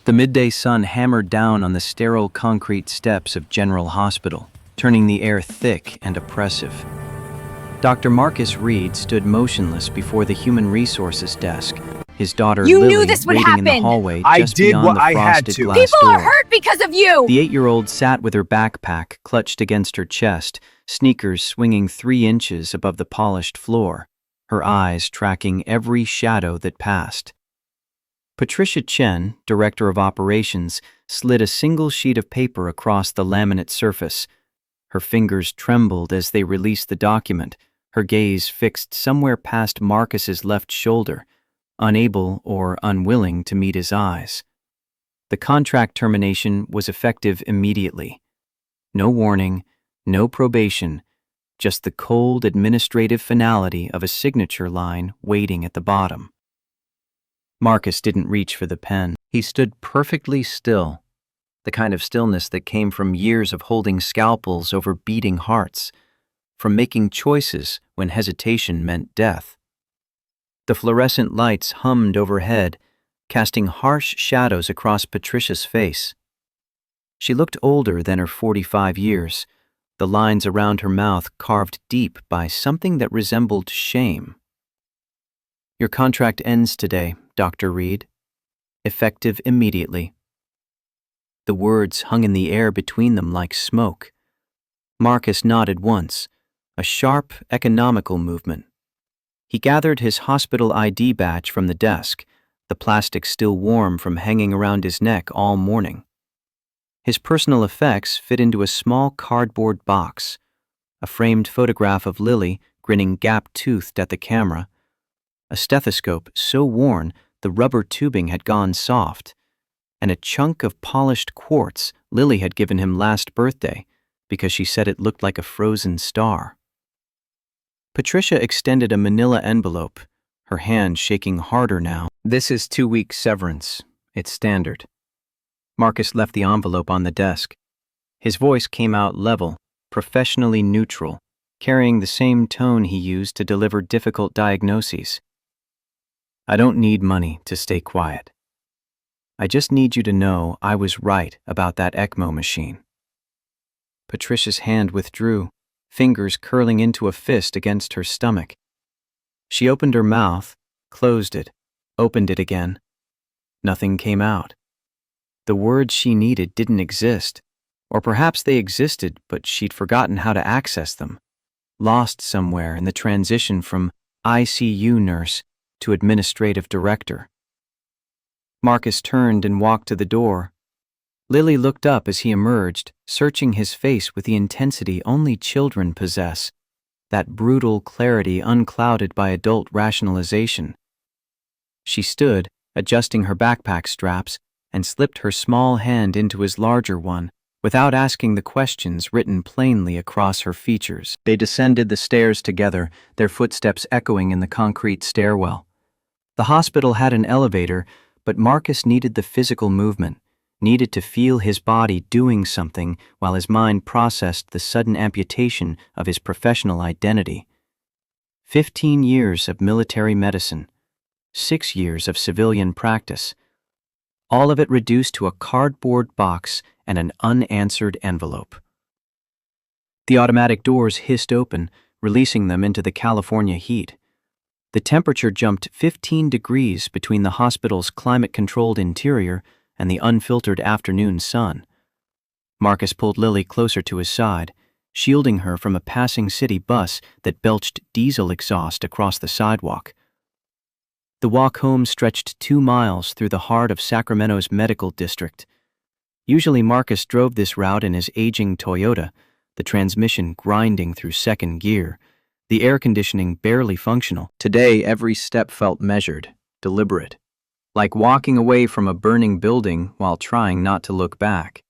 The midday sun hammered down on the sterile concrete steps of General Hospital, turning the air thick and oppressive. Dr. Marcus Reed stood motionless before the Human Resources desk, his daughter You knew Lily this would waiting in the happen. hallway I just did beyond what the I had frosted to. glass People door. are hurt because of you! The 8-year-old sat with her backpack clutched against her chest, sneakers swinging 3 inches above the polished floor, her eyes tracking every shadow that passed. Patricia Chen, Director of Operations, slid a single sheet of paper across the laminate surface. Her fingers trembled as they released the document, her gaze fixed somewhere past Marcus's left shoulder, unable or unwilling to meet his eyes. The contract termination was effective immediately. No warning, no probation, just the cold administrative finality of a signature line waiting at the bottom. Marcus didn't reach for the pen. He stood perfectly still, the kind of stillness that came from years of holding scalpels over beating hearts, from making choices when hesitation meant death. The fluorescent lights hummed overhead, casting harsh shadows across Patricia's face. She looked older than her 45 years, the lines around her mouth carved deep by something that resembled shame. Your contract ends today, Dr. Reed. Effective immediately. The words hung in the air between them like smoke. Marcus nodded once, a sharp, economical movement. He gathered his hospital ID badge from the desk, the plastic still warm from hanging around his neck all morning. His personal effects fit into a small cardboard box, a framed photograph of Lily grinning gap-toothed at the camera, a stethoscope so worn the rubber tubing had gone soft, and a chunk of polished quartz Lily had given him last birthday because she said it looked like a frozen star. Patricia extended a manila envelope, her hand shaking harder now. This is 2 weeks severance. It's standard. Marcus left the envelope on the desk. His voice came out level, professionally neutral, carrying the same tone he used to deliver difficult diagnoses. I don't need money to stay quiet. I just need you to know I was right about that ECMO machine. Patricia's hand withdrew, fingers curling into a fist against her stomach. She opened her mouth, closed it, opened it again. Nothing came out. The words she needed didn't exist, or perhaps they existed, but she'd forgotten how to access them, lost somewhere in the transition from ICU nurse to administrative director. Marcus turned and walked to the door. Lily looked up as he emerged, searching his face with the intensity only children possess, that brutal clarity unclouded by adult rationalization. She stood, adjusting her backpack straps, and slipped her small hand into his larger one, without asking the questions written plainly across her features. They descended the stairs together, their footsteps echoing in the concrete stairwell. The hospital had an elevator, but Marcus needed the physical movement, needed to feel his body doing something while his mind processed the sudden amputation of his professional identity. 15 years of military medicine, 6 years of civilian practice, all of it reduced to a cardboard box and an unanswered envelope. The automatic doors hissed open, releasing them into the California heat. The temperature jumped 15 degrees between the hospital's climate-controlled interior and the unfiltered afternoon sun. Marcus pulled Lily closer to his side, shielding her from a passing city bus that belched diesel exhaust across the sidewalk. The walk home stretched 2 miles through the heart of Sacramento's medical district. Usually Marcus drove this route in his aging Toyota, the transmission grinding through second gear, the air conditioning barely functional. Today, every step felt measured, deliberate, like walking away from a burning building while trying not to look back.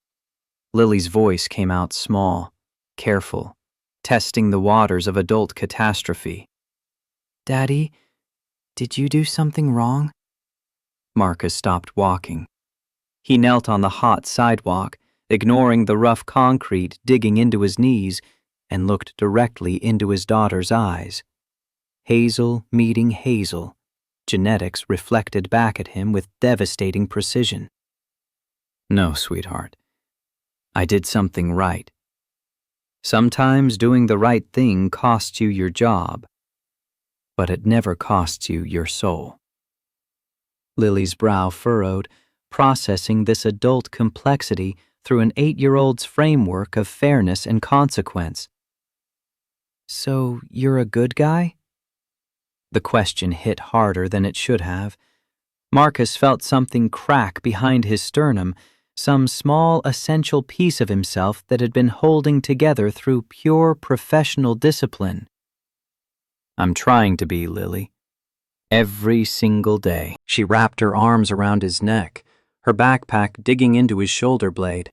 Lily's voice came out small, careful, testing the waters of adult catastrophe. Daddy, did you do something wrong? Marcus stopped walking. He knelt on the hot sidewalk, ignoring the rough concrete digging into his knees, and looked directly into his daughter's eyes. Hazel meeting Hazel, genetics reflected back at him with devastating precision. No, sweetheart. I did something right. Sometimes doing the right thing costs you your job, but it never costs you your soul. Lily's brow furrowed, processing this adult complexity through an 8-year-old's framework of fairness and consequence. So you're a good guy? The question hit harder than it should have. Marcus felt something crack behind his sternum, some small essential piece of himself that had been holding together through pure professional discipline. I'm trying to be, Lily. Every single day. She wrapped her arms around his neck, her backpack digging into his shoulder blade.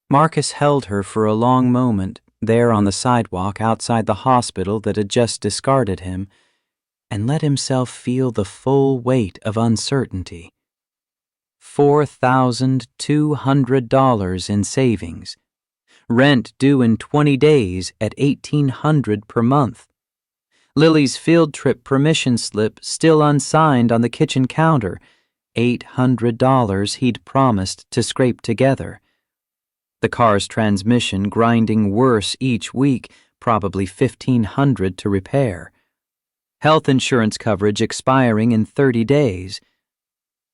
Marcus held her for a long moment, there on the sidewalk outside the hospital that had just discarded him, and let himself feel the full weight of uncertainty. $4,200 in savings. Rent due in 20 days at $1,800 per month. Lily's field trip permission slip still unsigned on the kitchen counter. $800 he'd promised to scrape together. The car's transmission grinding worse each week, probably $1,500 to repair. Health insurance coverage expiring in 30 days.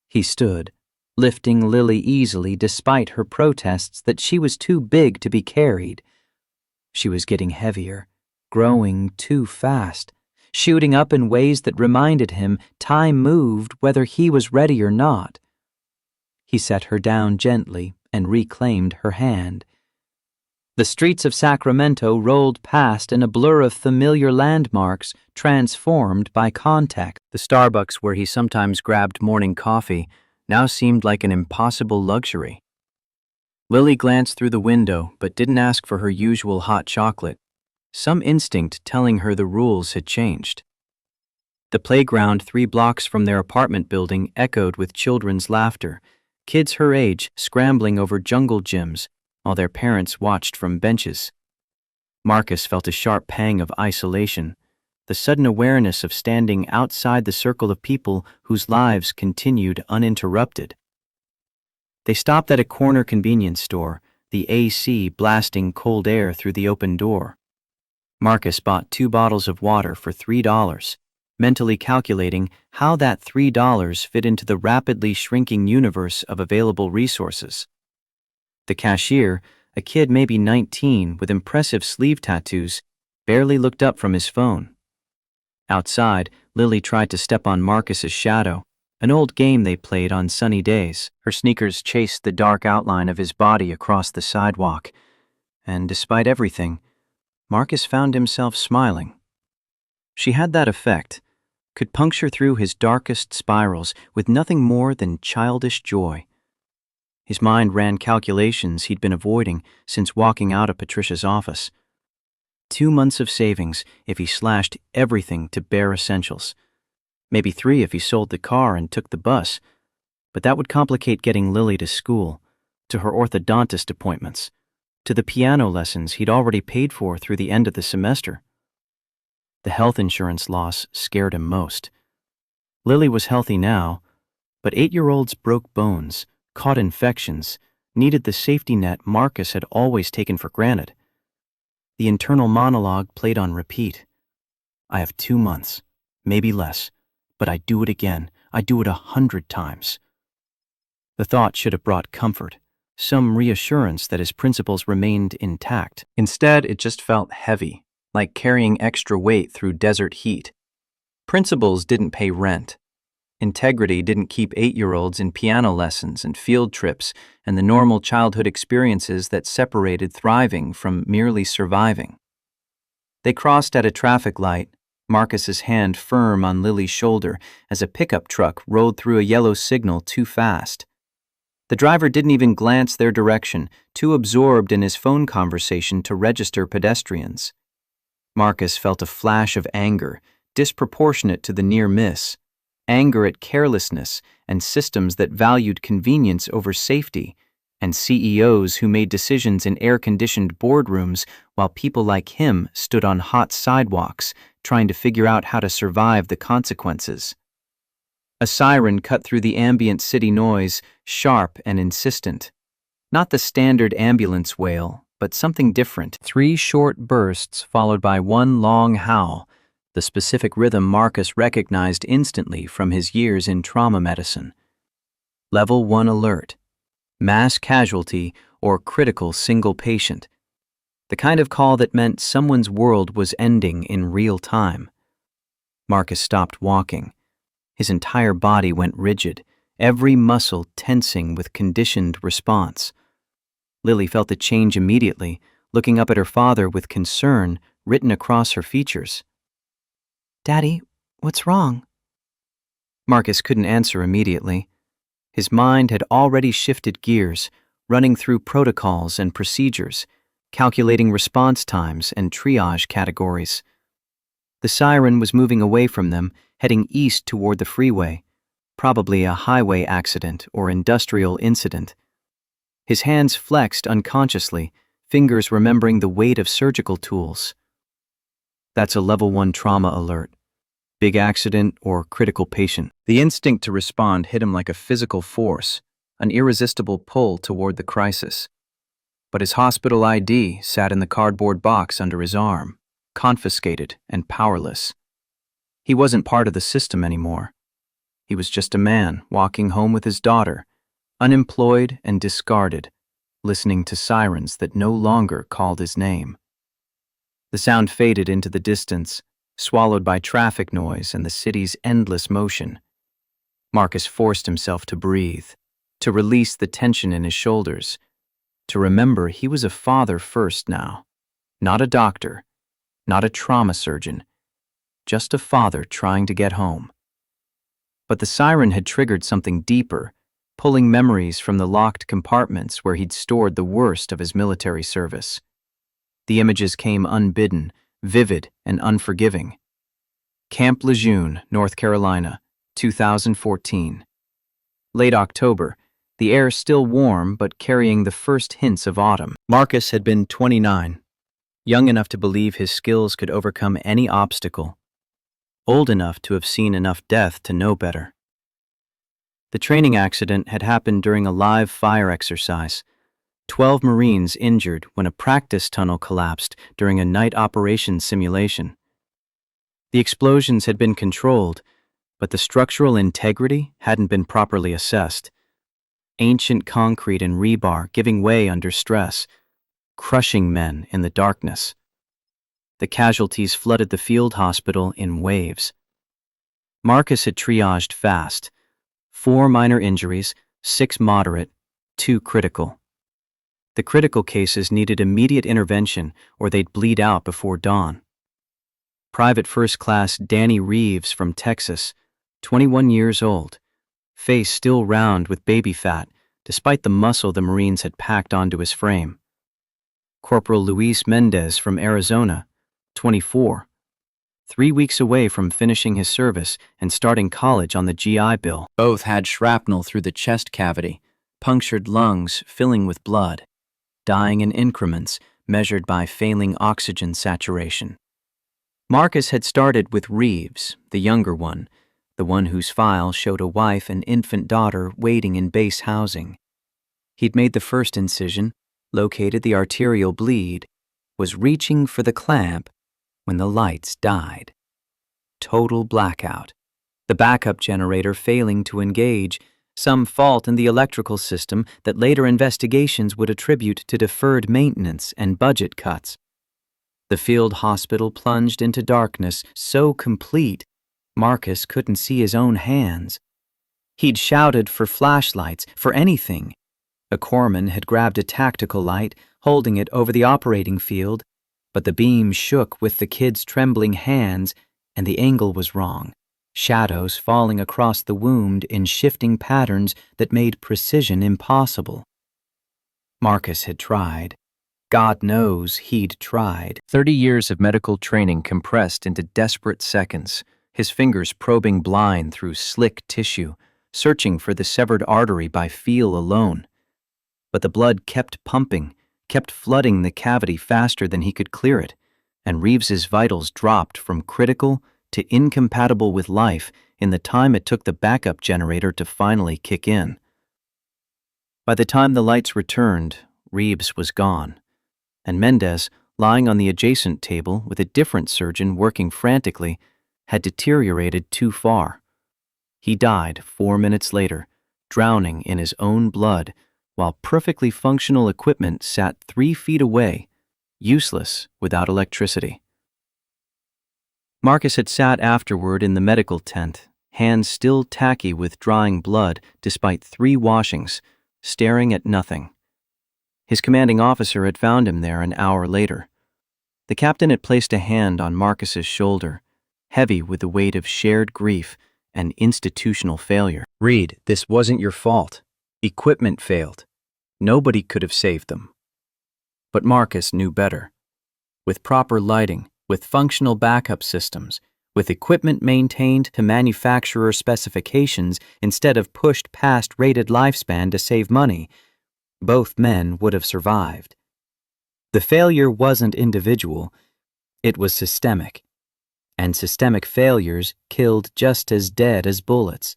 He stood, lifting Lily easily despite her protests that she was too big to be carried. She was getting heavier, growing too fast, shooting up in ways that reminded him time moved whether he was ready or not. He set her down gently and reclaimed her hand. The streets of Sacramento rolled past in a blur of familiar landmarks transformed by contact. The Starbucks where he sometimes grabbed morning coffee now seemed like an impossible luxury. Lily glanced through the window but didn't ask for her usual hot chocolate, some instinct telling her the rules had changed. The playground 3 blocks from their apartment building echoed with children's laughter, kids her age scrambling over jungle gyms while their parents watched from benches. Marcus felt a sharp pang of isolation, the sudden awareness of standing outside the circle of people whose lives continued uninterrupted. They stopped at a corner convenience store, the AC blasting cold air through the open door. Marcus bought 2 bottles of water for $3, mentally calculating how that $3 fit into the rapidly shrinking universe of available resources. The cashier, a kid maybe 19 with impressive sleeve tattoos, barely looked up from his phone. Outside, Lily tried to step on Marcus's shadow, an old game they played on sunny days. Her sneakers chased the dark outline of his body across the sidewalk, and despite everything, Marcus found himself smiling. She had that effect, could puncture through his darkest spirals with nothing more than childish joy. His mind ran calculations he'd been avoiding since walking out of Patricia's office. 2 months of savings if he slashed everything to bare essentials. Maybe 3 if he sold the car and took the bus, but that would complicate getting Lily to school, to her orthodontist appointments, to the piano lessons he'd already paid for through the end of the semester. The health insurance loss scared him most. Lily was healthy now, but 8-year-olds broke bones, caught infections, needed the safety net Marcus had always taken for granted. The internal monologue played on repeat. I have 2 months, maybe less, but I'd do it again. I'd do it 100 times. The thought should have brought comfort, some reassurance that his principles remained intact. Instead, it just felt heavy, like carrying extra weight through desert heat. Principles didn't pay rent. Integrity didn't keep 8-year-olds in piano lessons and field trips and the normal childhood experiences that separated thriving from merely surviving. They crossed at a traffic light, Marcus's hand firm on Lily's shoulder as a pickup truck rolled through a yellow signal too fast. The driver didn't even glance their direction, too absorbed in his phone conversation to register pedestrians. Marcus felt a flash of anger, disproportionate to the near miss. Anger at carelessness and systems that valued convenience over safety, and CEOs who made decisions in air-conditioned boardrooms while people like him stood on hot sidewalks trying to figure out how to survive the consequences. A siren cut through the ambient city noise, sharp and insistent. Not the standard ambulance wail, but something different. 3 short bursts followed by one long howl, the specific rhythm Marcus recognized instantly from his years in trauma medicine. Level 1 alert. Mass casualty or critical single patient. The kind of call that meant someone's world was ending in real time. Marcus stopped walking. His entire body went rigid, every muscle tensing with conditioned response. Lily felt the change immediately, looking up at her father with concern written across her features. "Daddy, what's wrong?" Marcus couldn't answer immediately. His mind had already shifted gears, running through protocols and procedures, calculating response times and triage categories. The siren was moving away from them, heading east toward the freeway, probably a highway accident or industrial incident. His hands flexed unconsciously, fingers remembering the weight of surgical tools. That's a level 1 trauma alert. Big accident or critical patient. The instinct to respond hit him like a physical force, an irresistible pull toward the crisis. But his hospital ID sat in the cardboard box under his arm, confiscated and powerless. He wasn't part of the system anymore. He was just a man walking home with his daughter, unemployed and discarded, listening to sirens that no longer called his name. The sound faded into the distance, swallowed by traffic noise and the city's endless motion. Marcus forced himself to breathe, to release the tension in his shoulders, to remember he was a father first now, not a doctor, not a trauma surgeon, just a father trying to get home. But the siren had triggered something deeper, pulling memories from the locked compartments where he'd stored the worst of his military service. The images came unbidden, vivid and unforgiving. Camp Lejeune, North Carolina, 2014. Late October, the air still warm but carrying the first hints of autumn. Marcus had been 29, young enough to believe his skills could overcome any obstacle, old enough to have seen enough death to know better. The training accident had happened during a live fire exercise. 12 Marines injured when a practice tunnel collapsed during a night operations simulation. The explosions had been controlled, but the structural integrity hadn't been properly assessed. Ancient concrete and rebar giving way under stress, crushing men in the darkness. The casualties flooded the field hospital in waves. Marcus had triaged fast. 4 minor injuries, 6 moderate, 2 critical. The critical cases needed immediate intervention or they'd bleed out before dawn. Private First Class Danny Reeves from Texas, 21 years old, face still round with baby fat, despite the muscle the Marines had packed onto his frame. Corporal Luis Mendez from Arizona, 24, 3 weeks away from finishing his service and starting college on the GI Bill. Both had shrapnel through the chest cavity, punctured lungs filling with blood, dying in increments measured by failing oxygen saturation. Marcus had started with Reeves, the younger one, the one whose file showed a wife and infant daughter waiting in base housing. He'd made the first incision, located the arterial bleed, was reaching for the clamp when the lights died. Total blackout. The backup generator failing to engage, some fault in the electrical system that later investigations would attribute to deferred maintenance and budget cuts. The field hospital plunged into darkness so complete, Marcus couldn't see his own hands. He'd shouted for flashlights, for anything. A corpsman had grabbed a tactical light, holding it over the operating field, but the beam shook with the kid's trembling hands, and the angle was wrong. Shadows falling across the wound in shifting patterns that made precision impossible. Marcus had tried. God knows he'd tried. 30 years of medical training compressed into desperate seconds, his fingers probing blind through slick tissue, searching for the severed artery by feel alone. But the blood kept pumping, kept flooding the cavity faster than he could clear it, and Reeves's vitals dropped from critical to incompatible with life in the time it took the backup generator to finally kick in. By the time the lights returned, Reeves was gone, and Mendez, lying on the adjacent table with a different surgeon working frantically, had deteriorated too far. He died 4 minutes later, drowning in his own blood, while perfectly functional equipment sat 3 feet away, useless without electricity. Marcus had sat afterward in the medical tent, hands still tacky with drying blood despite 3 washings, staring at nothing. His commanding officer had found him there an hour later. The captain had placed a hand on Marcus's shoulder, heavy with the weight of shared grief and institutional failure. "Reed, this wasn't your fault. Equipment failed. Nobody could have saved them." But Marcus knew better. With proper lighting, with functional backup systems, with equipment maintained to manufacturer specifications instead of pushed past rated lifespan to save money, both men would have survived. The failure wasn't individual, it was systemic. And systemic failures killed just as dead as bullets.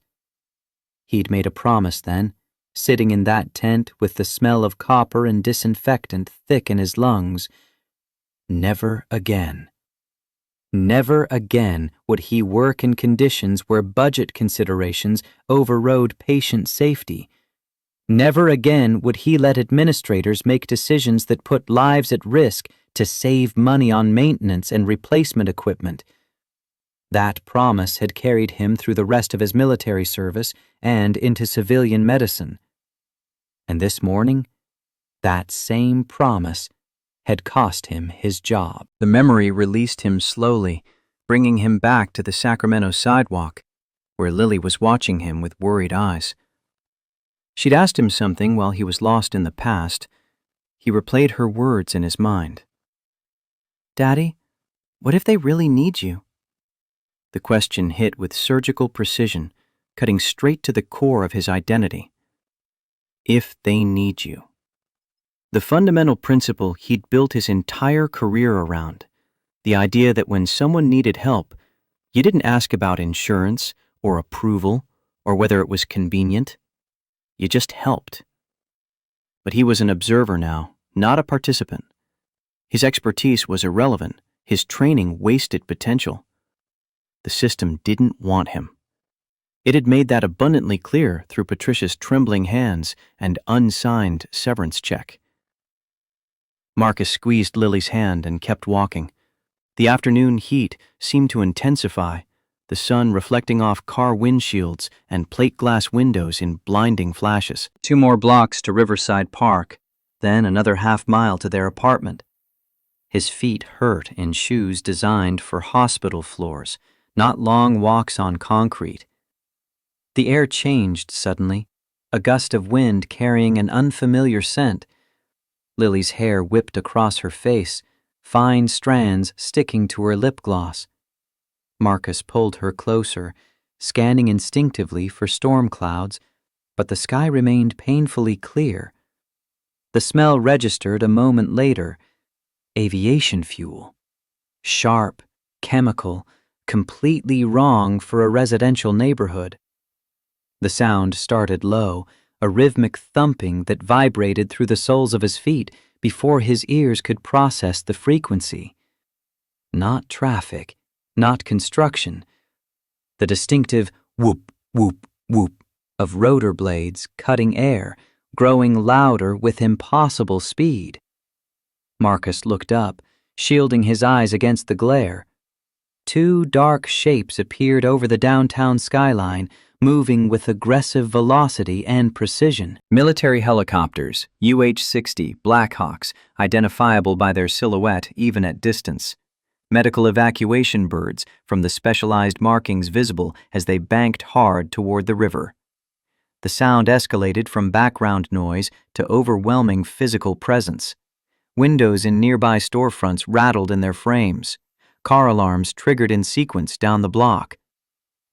He'd made a promise then, sitting in that tent with the smell of copper and disinfectant thick in his lungs. Never again. Never again would he work in conditions where budget considerations overrode patient safety. Never again would he let administrators make decisions that put lives at risk to save money on maintenance and replacement equipment. That promise had carried him through the rest of his military service and into civilian medicine. And this morning, that same promise had cost him his job. The memory released him slowly, bringing him back to the Sacramento sidewalk, where Lily was watching him with worried eyes. She'd asked him something while he was lost in the past. He replayed her words in his mind. "Daddy, what if they really need you?" The question hit with surgical precision, cutting straight to the core of his identity. If they need you. The fundamental principle he'd built his entire career around. The idea that when someone needed help, you didn't ask about insurance or approval or whether it was convenient. You just helped. But he was an observer now, not a participant. His expertise was irrelevant, his training wasted potential. The system didn't want him. It had made that abundantly clear through Patricia's trembling hands and unsigned severance check. Marcus squeezed Lily's hand and kept walking. The afternoon heat seemed to intensify, the sun reflecting off car windshields and plate glass windows in blinding flashes. 2 more blocks to Riverside Park, then another half-mile to their apartment. His feet hurt in shoes designed for hospital floors, not long walks on concrete. The air changed suddenly, a gust of wind carrying an unfamiliar scent. Lily's hair whipped across her face, fine strands sticking to her lip gloss. Marcus pulled her closer, scanning instinctively for storm clouds, but the sky remained painfully clear. The smell registered a moment later. Aviation fuel. Sharp, chemical, completely wrong for a residential neighborhood. The sound started low, a rhythmic thumping that vibrated through the soles of his feet before his ears could process the frequency. Not traffic, not construction. The distinctive whoop, whoop, whoop of rotor blades cutting air, growing louder with impossible speed. Marcus looked up, shielding his eyes against the glare. 2 dark shapes appeared over the downtown skyline, moving with aggressive velocity and precision. Military helicopters, UH-60 Blackhawks, identifiable by their silhouette even at distance. Medical evacuation birds from the specialized markings visible as they banked hard toward the river. The sound escalated from background noise to overwhelming physical presence. Windows in nearby storefronts rattled in their frames. Car alarms triggered in sequence down the block.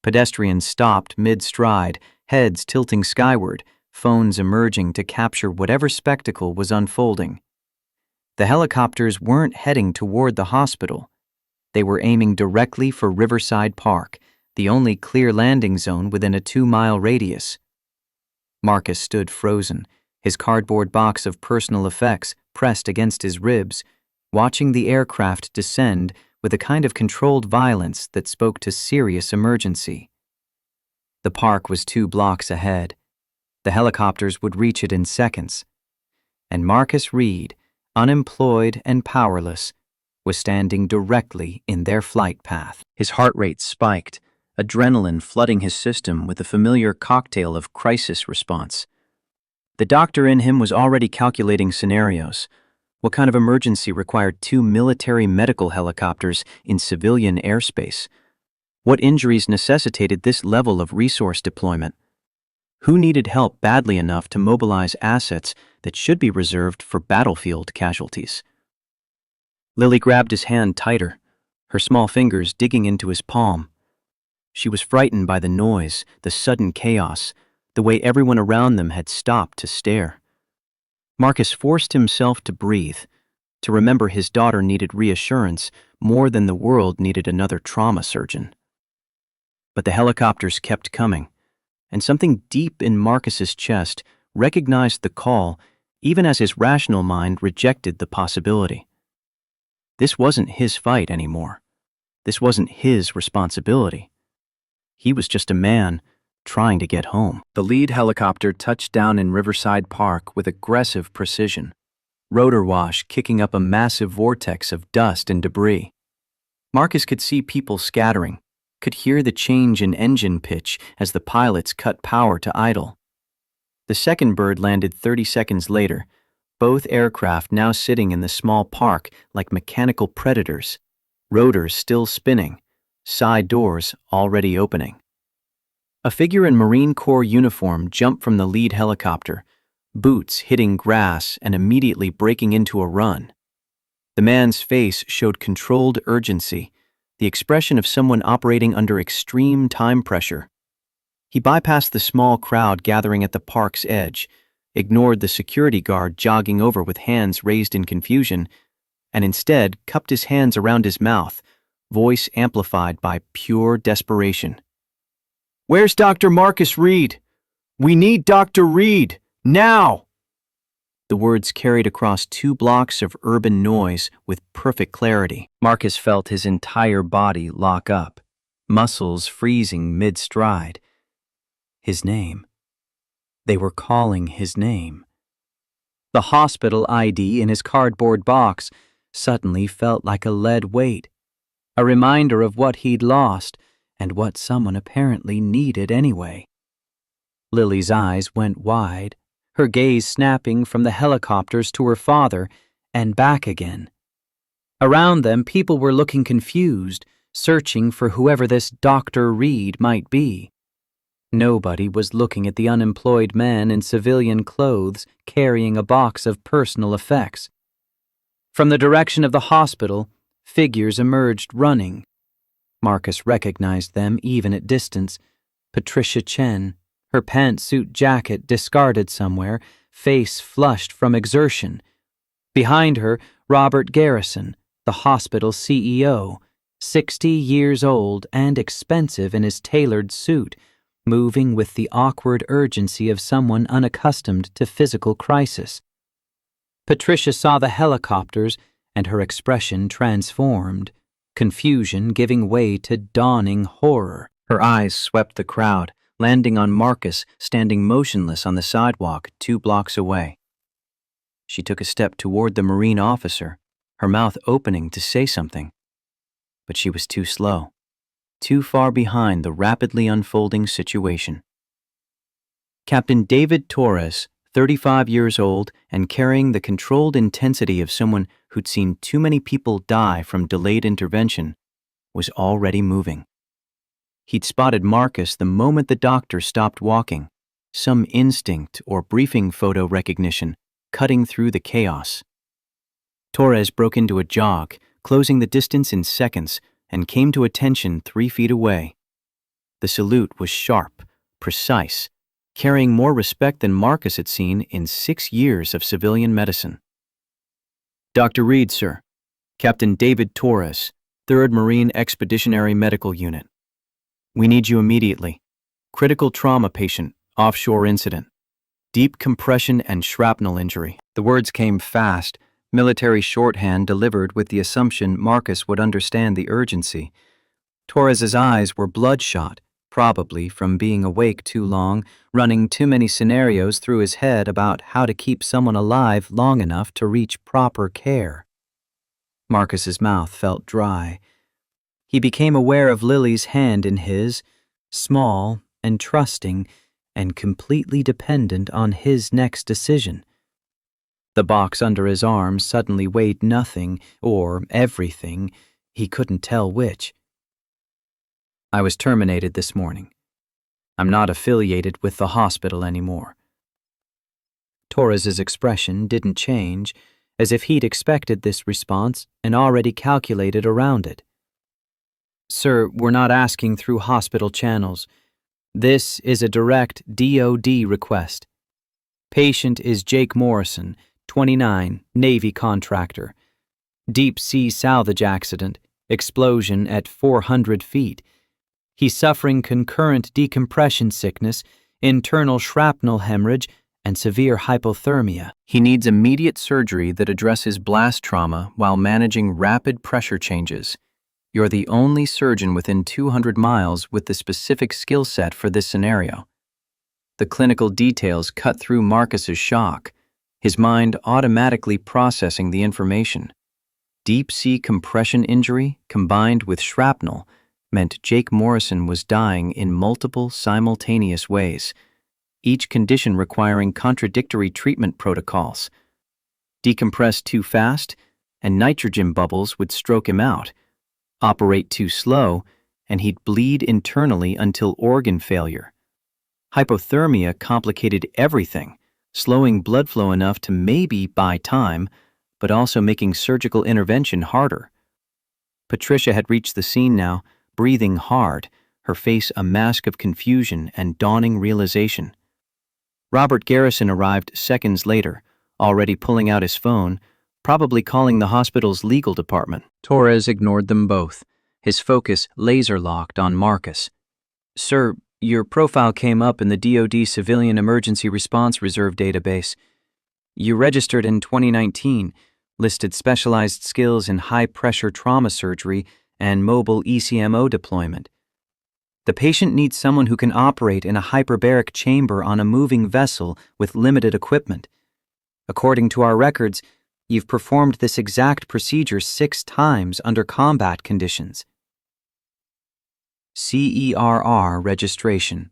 Pedestrians stopped mid-stride, heads tilting skyward, phones emerging to capture whatever spectacle was unfolding. The helicopters weren't heading toward the hospital. They were aiming directly for Riverside Park, the only clear landing zone within a 2-mile radius. Marcus stood frozen, his cardboard box of personal effects pressed against his ribs, watching the aircraft descend with a kind of controlled violence that spoke to serious emergency. The park was 2 blocks ahead. The helicopters would reach it in seconds. And Marcus Reed, unemployed and powerless, was standing directly in their flight path. His heart rate spiked, adrenaline flooding his system with a familiar cocktail of crisis response. The doctor in him was already calculating scenarios. What kind of emergency required 2 military medical helicopters in civilian airspace? What injuries necessitated this level of resource deployment? Who needed help badly enough to mobilize assets that should be reserved for battlefield casualties? Lily grabbed his hand tighter, her small fingers digging into his palm. She was frightened by the noise, the sudden chaos, the way everyone around them had stopped to stare. Marcus forced himself to breathe, to remember his daughter needed reassurance more than the world needed another trauma surgeon. But the helicopters kept coming, and something deep in Marcus's chest recognized the call even as his rational mind rejected the possibility. This wasn't his fight anymore. This wasn't his responsibility. He was just a man trying to get home. The lead helicopter touched down in Riverside Park with aggressive precision, rotor wash kicking up a massive vortex of dust and debris. Marcus could see people scattering, could hear the change in engine pitch as the pilots cut power to idle. The second bird landed 30 seconds later, both aircraft now sitting in the small park like mechanical predators, rotors still spinning, side doors already opening. A figure in Marine Corps uniform jumped from the lead helicopter, boots hitting grass and immediately breaking into a run. The man's face showed controlled urgency, the expression of someone operating under extreme time pressure. He bypassed the small crowd gathering at the park's edge, ignored the security guard jogging over with hands raised in confusion, and instead cupped his hands around his mouth, voice amplified by pure desperation. "Where's Dr. Marcus Reed? We need Dr. Reed, now!" The words carried across 2 blocks of urban noise with perfect clarity. Marcus felt his entire body lock up, muscles freezing mid-stride. His name. They were calling his name. The hospital ID in his cardboard box suddenly felt like a lead weight, a reminder of what he'd lost and what someone apparently needed anyway. Lily's eyes went wide, her gaze snapping from the helicopters to her father and back again. Around them, people were looking confused, searching for whoever this Dr. Reed might be. Nobody was looking at the unemployed man in civilian clothes carrying a box of personal effects. From the direction of the hospital, figures emerged running. Marcus recognized them even at distance. Patricia Chen, her pantsuit jacket discarded somewhere, face flushed from exertion. Behind her, Robert Garrison, the hospital CEO, 60 years old and expensive in his tailored suit, moving with the awkward urgency of someone unaccustomed to physical crisis. Patricia saw the helicopters, and her expression transformed, confusion giving way to dawning horror. Her eyes swept the crowd, landing on Marcus standing motionless on the sidewalk 2 blocks away. She took a step toward the Marine officer, her mouth opening to say something. But she was too slow, too far behind the rapidly unfolding situation. Captain David Torres, 35 years old and carrying the controlled intensity of someone who'd seen too many people die from delayed intervention, was already moving. He'd spotted Marcus the moment the doctor stopped walking, some instinct or briefing photo recognition cutting through the chaos. Torres broke into a jog, closing the distance in seconds, and came to attention 3 feet away. The salute was sharp, precise, carrying more respect than Marcus had seen in 6 years of civilian medicine. "Dr. Reed, sir. Captain David Torres, 3rd Marine Expeditionary Medical Unit." We need you immediately. Critical trauma patient, offshore incident. Deep compression and shrapnel injury. The words came fast, military shorthand delivered with the assumption Marcus would understand the urgency. Torres's eyes were bloodshot, probably from being awake too long, running too many scenarios through his head about how to keep someone alive long enough to reach proper care. Marcus's mouth felt dry. He became aware of Lily's hand in his, small and trusting and completely dependent on his next decision. The box under his arm suddenly weighed nothing, or everything, he couldn't tell which. I was terminated this morning. I'm not affiliated with the hospital anymore. Torres's expression didn't change, as if he'd expected this response and already calculated around it. Sir, we're not asking through hospital channels. This is a direct DOD request. Patient is Jake Morrison, 29, Navy contractor. Deep sea salvage accident, explosion at 400 feet. He's suffering concurrent decompression sickness, internal shrapnel hemorrhage, and severe hypothermia. He needs immediate surgery that addresses blast trauma while managing rapid pressure changes. You're the only surgeon within 200 miles with the specific skill set for this scenario. The clinical details cut through Marcus's shock, his mind automatically processing the information. Deep sea compression injury combined with shrapnel meant Jake Morrison was dying in multiple simultaneous ways, each condition requiring contradictory treatment protocols. Decompress too fast, and nitrogen bubbles would stroke him out. Operate too slow, and he'd bleed internally until organ failure. Hypothermia complicated everything, slowing blood flow enough to maybe buy time, but also making surgical intervention harder. Patricia had reached the scene now, breathing hard, her face a mask of confusion and dawning realization. Robert Garrison arrived seconds later, already pulling out his phone, probably calling the hospital's legal department. Torres ignored them both, his focus laser-locked on Marcus. Sir, your profile came up in the DoD Civilian Emergency Response Reserve database. You registered in 2019, listed specialized skills in high-pressure trauma surgery and mobile ECMO deployment. The patient needs someone who can operate in a hyperbaric chamber on a moving vessel with limited equipment. According to our records, you've performed this exact procedure 6 times under combat conditions. CERR registration.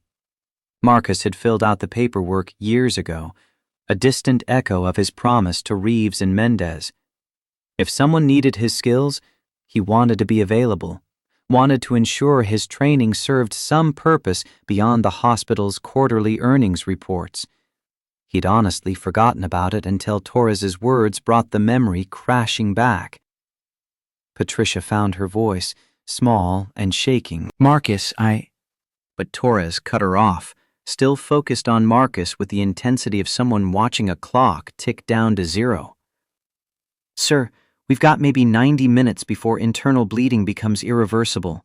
Marcus had filled out the paperwork years ago, a distant echo of his promise to Reeves and Mendez. If someone needed his skills, he wanted to be available, wanted to ensure his training served some purpose beyond the hospital's quarterly earnings reports. He'd honestly forgotten about it until Torres's words brought the memory crashing back. Patricia found her voice, small and shaking. Marcus, But Torres cut her off, still focused on Marcus with the intensity of someone watching a clock tick down to 0. Sir, we've got maybe 90 minutes before internal bleeding becomes irreversible.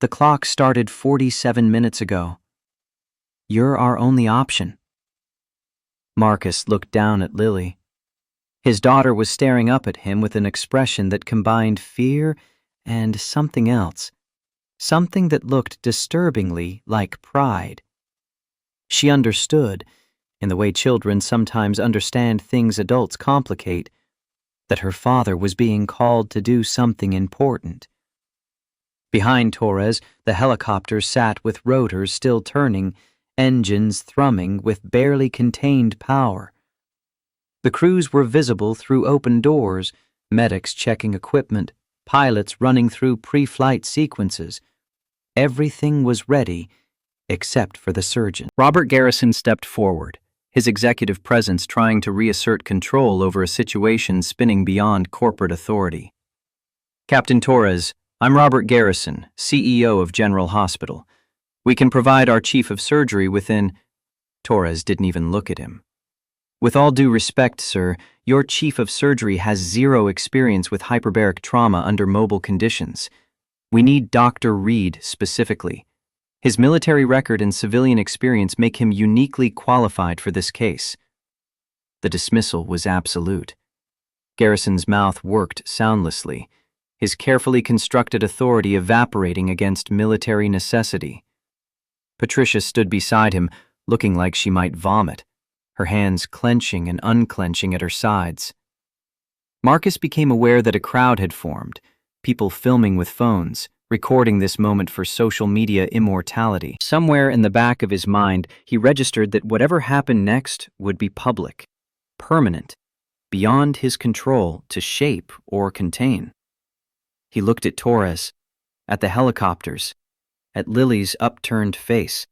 The clock started 47 minutes ago. You're our only option. Marcus looked down at Lily. His daughter was staring up at him with an expression that combined fear and something else, something that looked disturbingly like pride. She understood, in the way children sometimes understand things adults complicate, that her father was being called to do something important. Behind Torres, the helicopter sat with rotors still turning, engines thrumming with barely contained power. The crews were visible through open doors, medics checking equipment, pilots running through pre-flight sequences. Everything was ready, except for the surgeon. Robert Garrison stepped forward, his executive presence trying to reassert control over a situation spinning beyond corporate authority. Captain Torres, I'm Robert Garrison, CEO of General Hospital. We can provide our chief of surgery within... Torres didn't even look at him. With all due respect, sir, your chief of surgery has 0 experience with hyperbaric trauma under mobile conditions. We need Dr. Reed specifically. His military record and civilian experience make him uniquely qualified for this case. The dismissal was absolute. Garrison's mouth worked soundlessly, his carefully constructed authority evaporating against military necessity. Patricia stood beside him, looking like she might vomit, her hands clenching and unclenching at her sides. Marcus became aware that a crowd had formed, people filming with phones, recording this moment for social media immortality. Somewhere in the back of his mind, he registered that whatever happened next would be public, permanent, beyond his control to shape or contain. He looked at Torres, at the helicopters, at Lily's upturned face.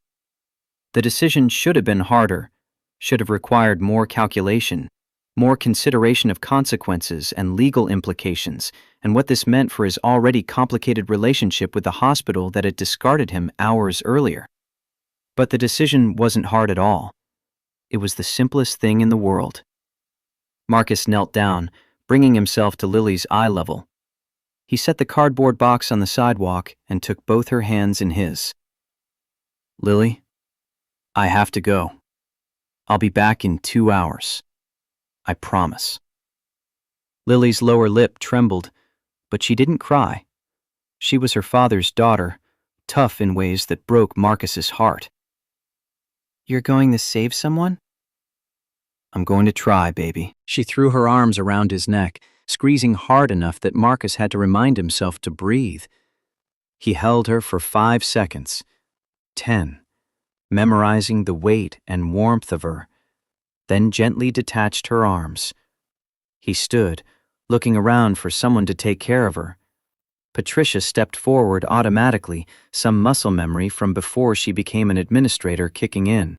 The decision should have been harder, should have required more calculation, more consideration of consequences and legal implications, and what this meant for his already complicated relationship with the hospital that had discarded him hours earlier. But the decision wasn't hard at all. It was the simplest thing in the world. Marcus knelt down, bringing himself to Lily's eye level. He set the cardboard box on the sidewalk and took both her hands in his. "Lily, I have to go. I'll be back in 2 hours. I promise." Lily's lower lip trembled, but she didn't cry. She was her father's daughter, tough in ways that broke Marcus's heart. "You're going to save someone?" "I'm going to try, baby." She threw her arms around his neck, squeezing hard enough that Marcus had to remind himself to breathe. He held her for 5 seconds, 10, memorizing the weight and warmth of her, then gently detached her arms. He stood, looking around for someone to take care of her. Patricia stepped forward automatically, some muscle memory from before she became an administrator kicking in.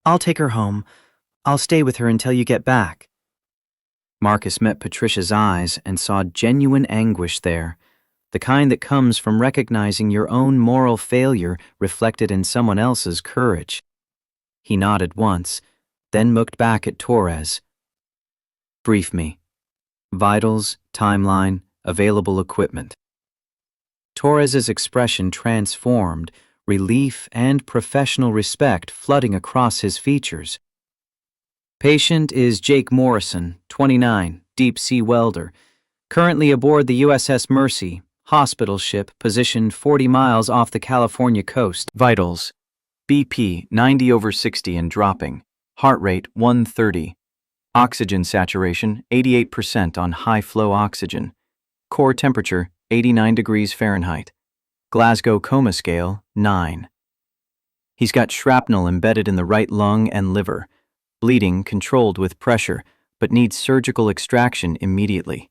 "I'll take her home. I'll stay with her until you get back." Marcus met Patricia's eyes and saw genuine anguish there, the kind that comes from recognizing your own moral failure reflected in someone else's courage. He nodded once, then looked back at Torres. "Brief me. Vitals, timeline, available equipment." Torres's expression transformed, relief and professional respect flooding across his features. "Patient is Jake Morrison, 29, deep-sea welder, currently aboard the USS Mercy, hospital ship positioned 40 miles off the California coast. Vitals: BP 90/60 and dropping, heart rate 130, oxygen saturation 88% on high-flow oxygen, core temperature 89 degrees Fahrenheit, Glasgow coma scale 9. He's got shrapnel embedded in the right lung and liver, bleeding controlled with pressure, but needs surgical extraction immediately.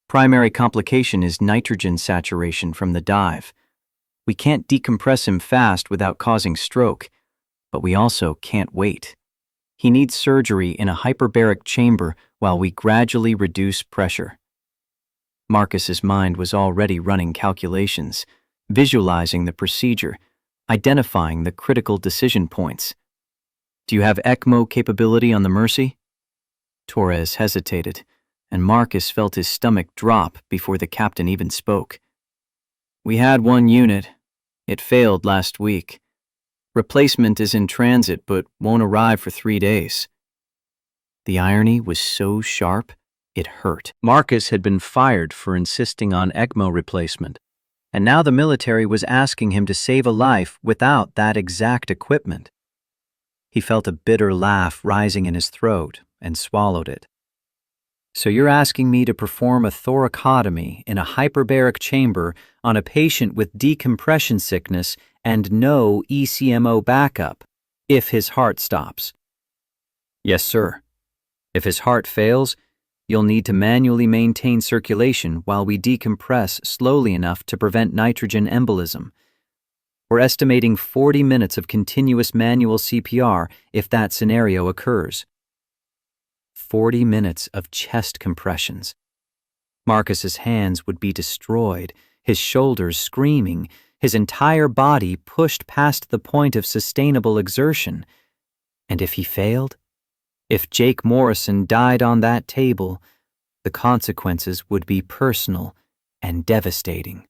Primary complication is nitrogen saturation from the dive. We can't decompress him fast without causing stroke, but we also can't wait. He needs surgery in a hyperbaric chamber while we gradually reduce pressure." Marcus's mind was already running calculations, visualizing the procedure, identifying the critical decision points. "Do you have ECMO capability on the Mercy?" Torres hesitated, and Marcus felt his stomach drop before the captain even spoke. "We had one unit. It failed last week. Replacement is in transit but won't arrive for 3 days." The irony was so sharp, it hurt. Marcus had been fired for insisting on ECMO replacement, and now the military was asking him to save a life without that exact equipment. He felt a bitter laugh rising in his throat and swallowed it. "So you're asking me to perform a thoracotomy in a hyperbaric chamber on a patient with decompression sickness and no ECMO backup, if his heart stops?" "Yes, sir. If his heart fails, you'll need to manually maintain circulation while we decompress slowly enough to prevent nitrogen embolism. We're estimating 40 minutes of continuous manual CPR if that scenario occurs." 40 minutes of chest compressions. Marcus's hands would be destroyed, his shoulders screaming, his entire body pushed past the point of sustainable exertion. And if he failed? If Jake Morrison died on that table, the consequences would be personal and devastating.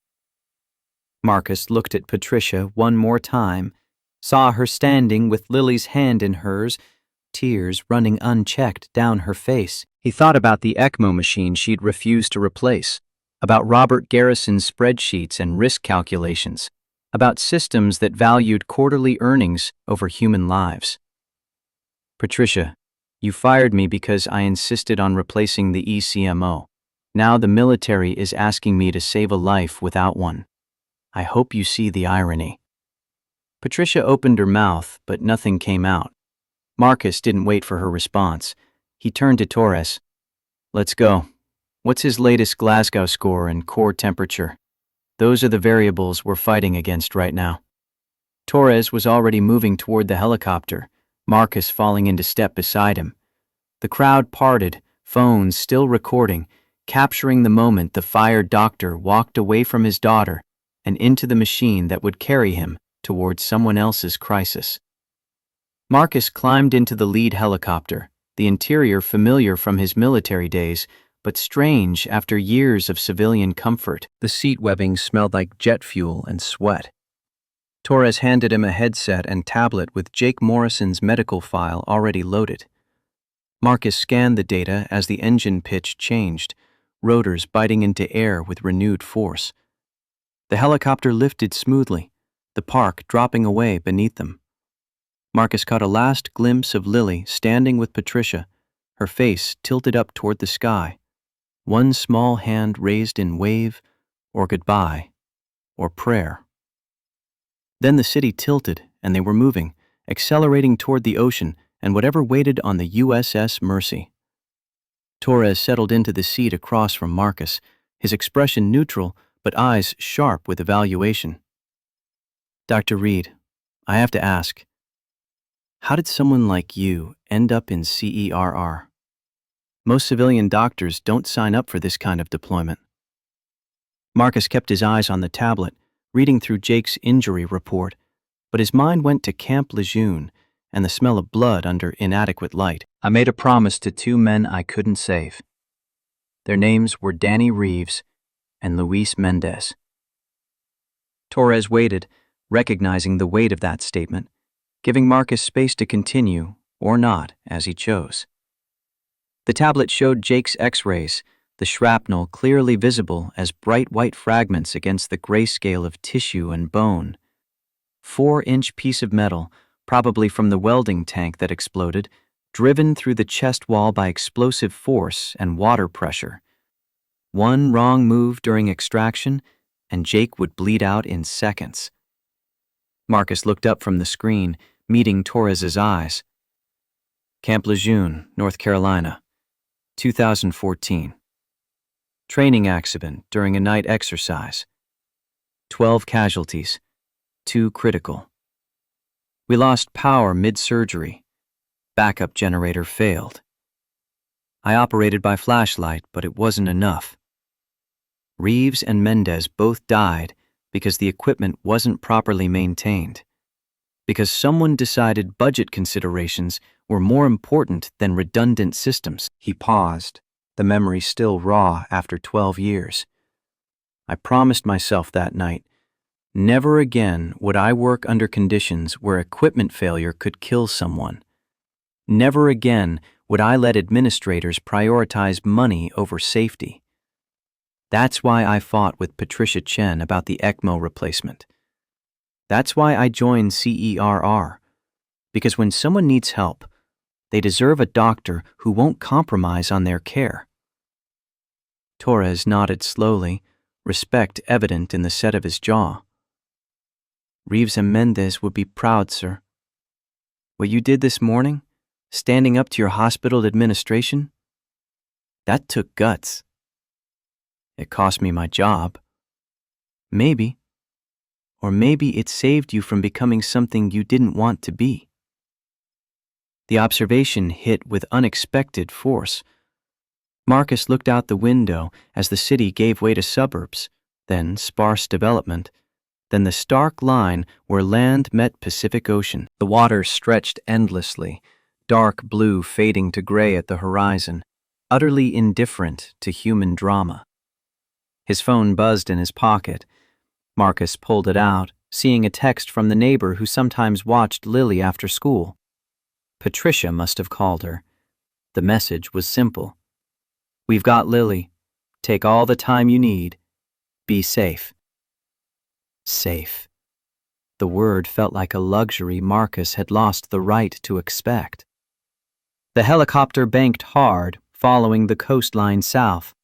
Marcus looked at Patricia one more time, saw her standing with Lily's hand in hers, tears running unchecked down her face. He thought about the ECMO machine she'd refused to replace, about Robert Garrison's spreadsheets and risk calculations, about systems that valued quarterly earnings over human lives. Patricia, you fired me because I insisted on replacing the ECMO. Now the military is asking me to save a life without one. I hope you see the irony. Patricia opened her mouth, but nothing came out. Marcus didn't wait for her response. He turned to Torres. Let's go. What's his latest Glasgow score and core temperature? Those are the variables we're fighting against right now. Torres was already moving toward the helicopter, Marcus falling into step beside him. The crowd parted, phones still recording, capturing the moment the fired doctor walked away from his daughter and into the machine that would carry him towards someone else's crisis. Marcus climbed into the lead helicopter, the interior familiar from his military days, but strange after years of civilian comfort. The seat webbing smelled like jet fuel and sweat. Torres handed him a headset and tablet with Jake Morrison's medical file already loaded. Marcus scanned the data as the engine pitch changed, rotors biting into air with renewed force. The helicopter lifted smoothly, the park dropping away beneath them. Marcus caught a last glimpse of Lily standing with Patricia, her face tilted up toward the sky, one small hand raised in wave, or goodbye, or prayer. Then the city tilted, and they were moving, accelerating toward the ocean and whatever waited on the USS Mercy. Torres settled into the seat across from Marcus, his expression neutral, but eyes sharp with evaluation. Dr. Reed, I have to ask, how did someone like you end up in CERR? Most civilian doctors don't sign up for this kind of deployment. Marcus kept his eyes on the tablet, reading through Jake's injury report, but his mind went to Camp Lejeune and the smell of blood under inadequate light. I made a promise to two men I couldn't save. Their names were Danny Reeves and Luis Mendez. Torres waited, recognizing the weight of that statement, giving Marcus space to continue, or not, as he chose. The tablet showed Jake's x-rays, the shrapnel clearly visible as bright white fragments against the grayscale of tissue and bone. 4-inch piece of metal, probably from the welding tank that exploded, driven through the chest wall by explosive force and water pressure. One wrong move during extraction, and Jake would bleed out in seconds. Marcus looked up from the screen, meeting Torres's eyes. Camp Lejeune, North Carolina, 2014. Training accident during a night exercise. 12 casualties, 2 critical. We lost power mid-surgery. Backup generator failed. I operated by flashlight, but it wasn't enough. Reeves and Mendez both died because the equipment wasn't properly maintained, because someone decided budget considerations were more important than redundant systems. He paused, the memory still raw after 12 years. I promised myself that night, never again would I work under conditions where equipment failure could kill someone. Never again would I let administrators prioritize money over safety. That's why I fought with Patricia Chen about the ECMO replacement. That's why I joined CERR. Because when someone needs help, they deserve a doctor who won't compromise on their care. Torres nodded slowly, respect evident in the set of his jaw. Reeves and Mendez would be proud, sir. What you did this morning, standing up to your hospital administration, that took guts. It cost me my job. Maybe. Or maybe it saved you from becoming something you didn't want to be. The observation hit with unexpected force. Marcus looked out the window as the city gave way to suburbs, then sparse development, then the stark line where land met Pacific Ocean. The water stretched endlessly, dark blue fading to gray at the horizon, utterly indifferent to human drama. His phone buzzed in his pocket. Marcus pulled it out, seeing a text from the neighbor who sometimes watched Lily after school. Patricia must have called her. The message was simple. "We've got Lily. Take all the time you need. Be safe." Safe. The word felt like a luxury Marcus had lost the right to expect. The helicopter banked hard, following the coastline south.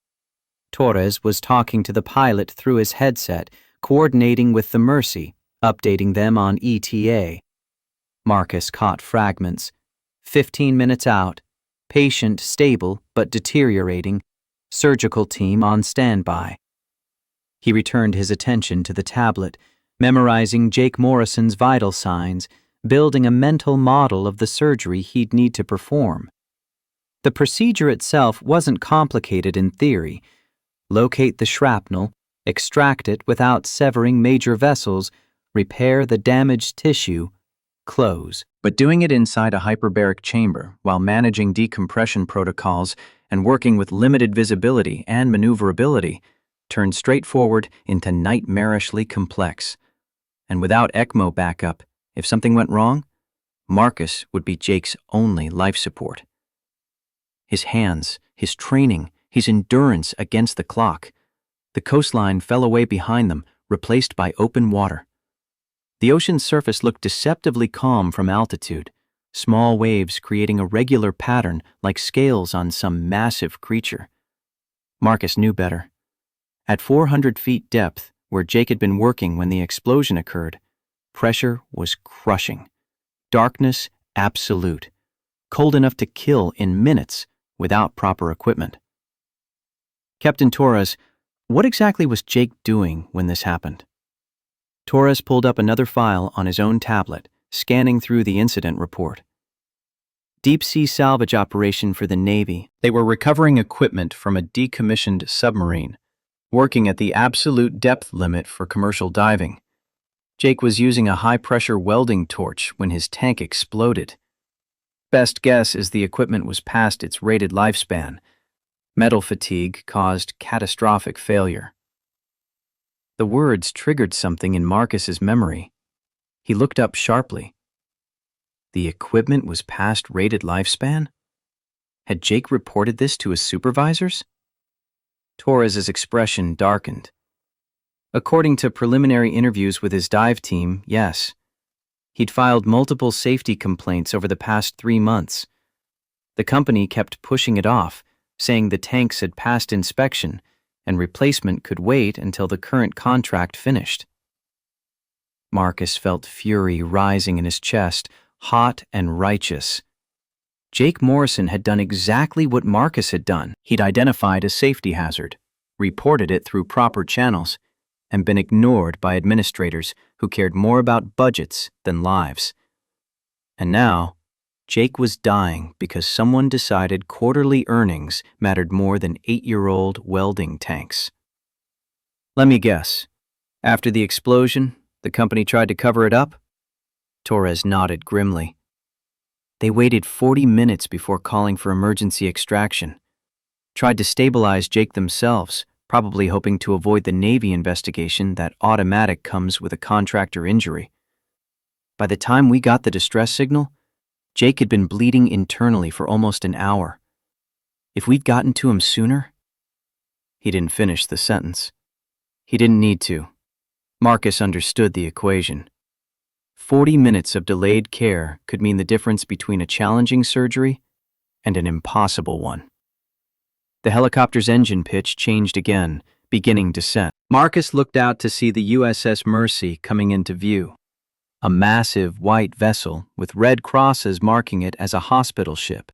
Torres was talking to the pilot through his headset, coordinating with the Mercy, updating them on ETA. Marcus caught fragments. 15 minutes out. Patient stable but deteriorating. Surgical team on standby. He returned his attention to the tablet, memorizing Jake Morrison's vital signs, building a mental model of the surgery he'd need to perform. The procedure itself wasn't complicated in theory. Locate the shrapnel, extract it without severing major vessels, repair the damaged tissue, close. But doing it inside a hyperbaric chamber while managing decompression protocols and working with limited visibility and maneuverability turned straightforward into nightmarishly complex. And without ECMO backup, if something went wrong, Marcus would be Jake's only life support. His hands, his training, his endurance against the clock. The coastline fell away behind them, replaced by open water. The ocean's surface looked deceptively calm from altitude, small waves creating a regular pattern like scales on some massive creature. Marcus knew better. At 400 feet depth, where Jake had been working when the explosion occurred, pressure was crushing. Darkness absolute. Cold enough to kill in minutes without proper equipment. "Captain Torres, what exactly was Jake doing when this happened?" Torres pulled up another file on his own tablet, scanning through the incident report. "Deep-sea salvage operation for the Navy. They were recovering equipment from a decommissioned submarine, working at the absolute depth limit for commercial diving. Jake was using a high-pressure welding torch when his tank exploded. Best guess is the equipment was past its rated lifespan. Metal fatigue caused catastrophic failure." The words triggered something in Marcus's memory. He looked up sharply. The equipment was past rated lifespan? Had Jake reported this to his supervisors? Torres's expression darkened. According to preliminary interviews with his dive team, yes. He'd filed multiple safety complaints over the past 3 months. The company kept pushing it off, saying the tanks had passed inspection and replacement could wait until the current contract finished. Marcus felt fury rising in his chest, hot and righteous. Jake Morrison had done exactly what Marcus had done. He'd identified a safety hazard, reported it through proper channels, and been ignored by administrators who cared more about budgets than lives. And now, Jake was dying because someone decided quarterly earnings mattered more than 8-year-old welding tanks. "Let me guess. After the explosion, the company tried to cover it up?" Torres nodded grimly. "They waited 40 minutes before calling for emergency extraction. Tried to stabilize Jake themselves, probably hoping to avoid the Navy investigation that automatic comes with a contractor injury. By the time we got the distress signal, Jake had been bleeding internally for almost an hour. If we'd gotten to him sooner..." He didn't finish the sentence. He didn't need to. Marcus understood the equation. 40 minutes of delayed care could mean the difference between a challenging surgery and an impossible one. The helicopter's engine pitch changed again, beginning descent. Marcus looked out to see the USS Mercy coming into view. A massive white vessel with red crosses marking it as a hospital ship.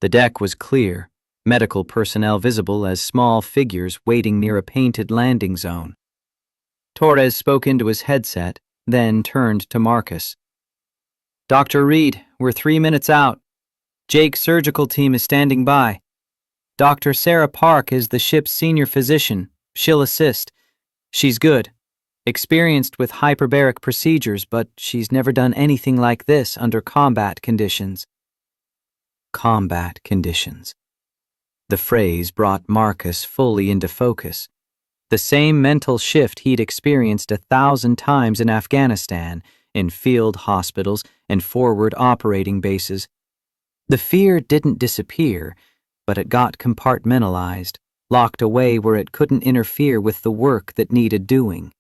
The deck was clear, medical personnel visible as small figures waiting near a painted landing zone. Torres spoke into his headset, then turned to Marcus. "Dr. Reed, we're 3 minutes out. Jake's surgical team is standing by. Dr. Sarah Park is the ship's senior physician. She'll assist. She's good. Experienced with hyperbaric procedures, but she's never done anything like this under combat conditions." Combat conditions. The phrase brought Marcus fully into focus. The same mental shift he'd experienced 1,000 times in Afghanistan, in field hospitals and forward operating bases. The fear didn't disappear, but it got compartmentalized, locked away where it couldn't interfere with the work that needed doing.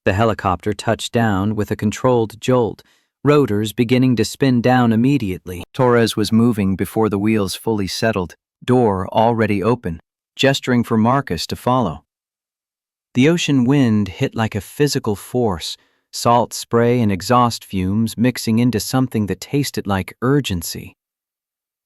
The helicopter touched down with a controlled jolt, rotors beginning to spin down immediately. Torres was moving before the wheels fully settled, door already open, gesturing for Marcus to follow. The ocean wind hit like a physical force, salt spray and exhaust fumes mixing into something that tasted like urgency.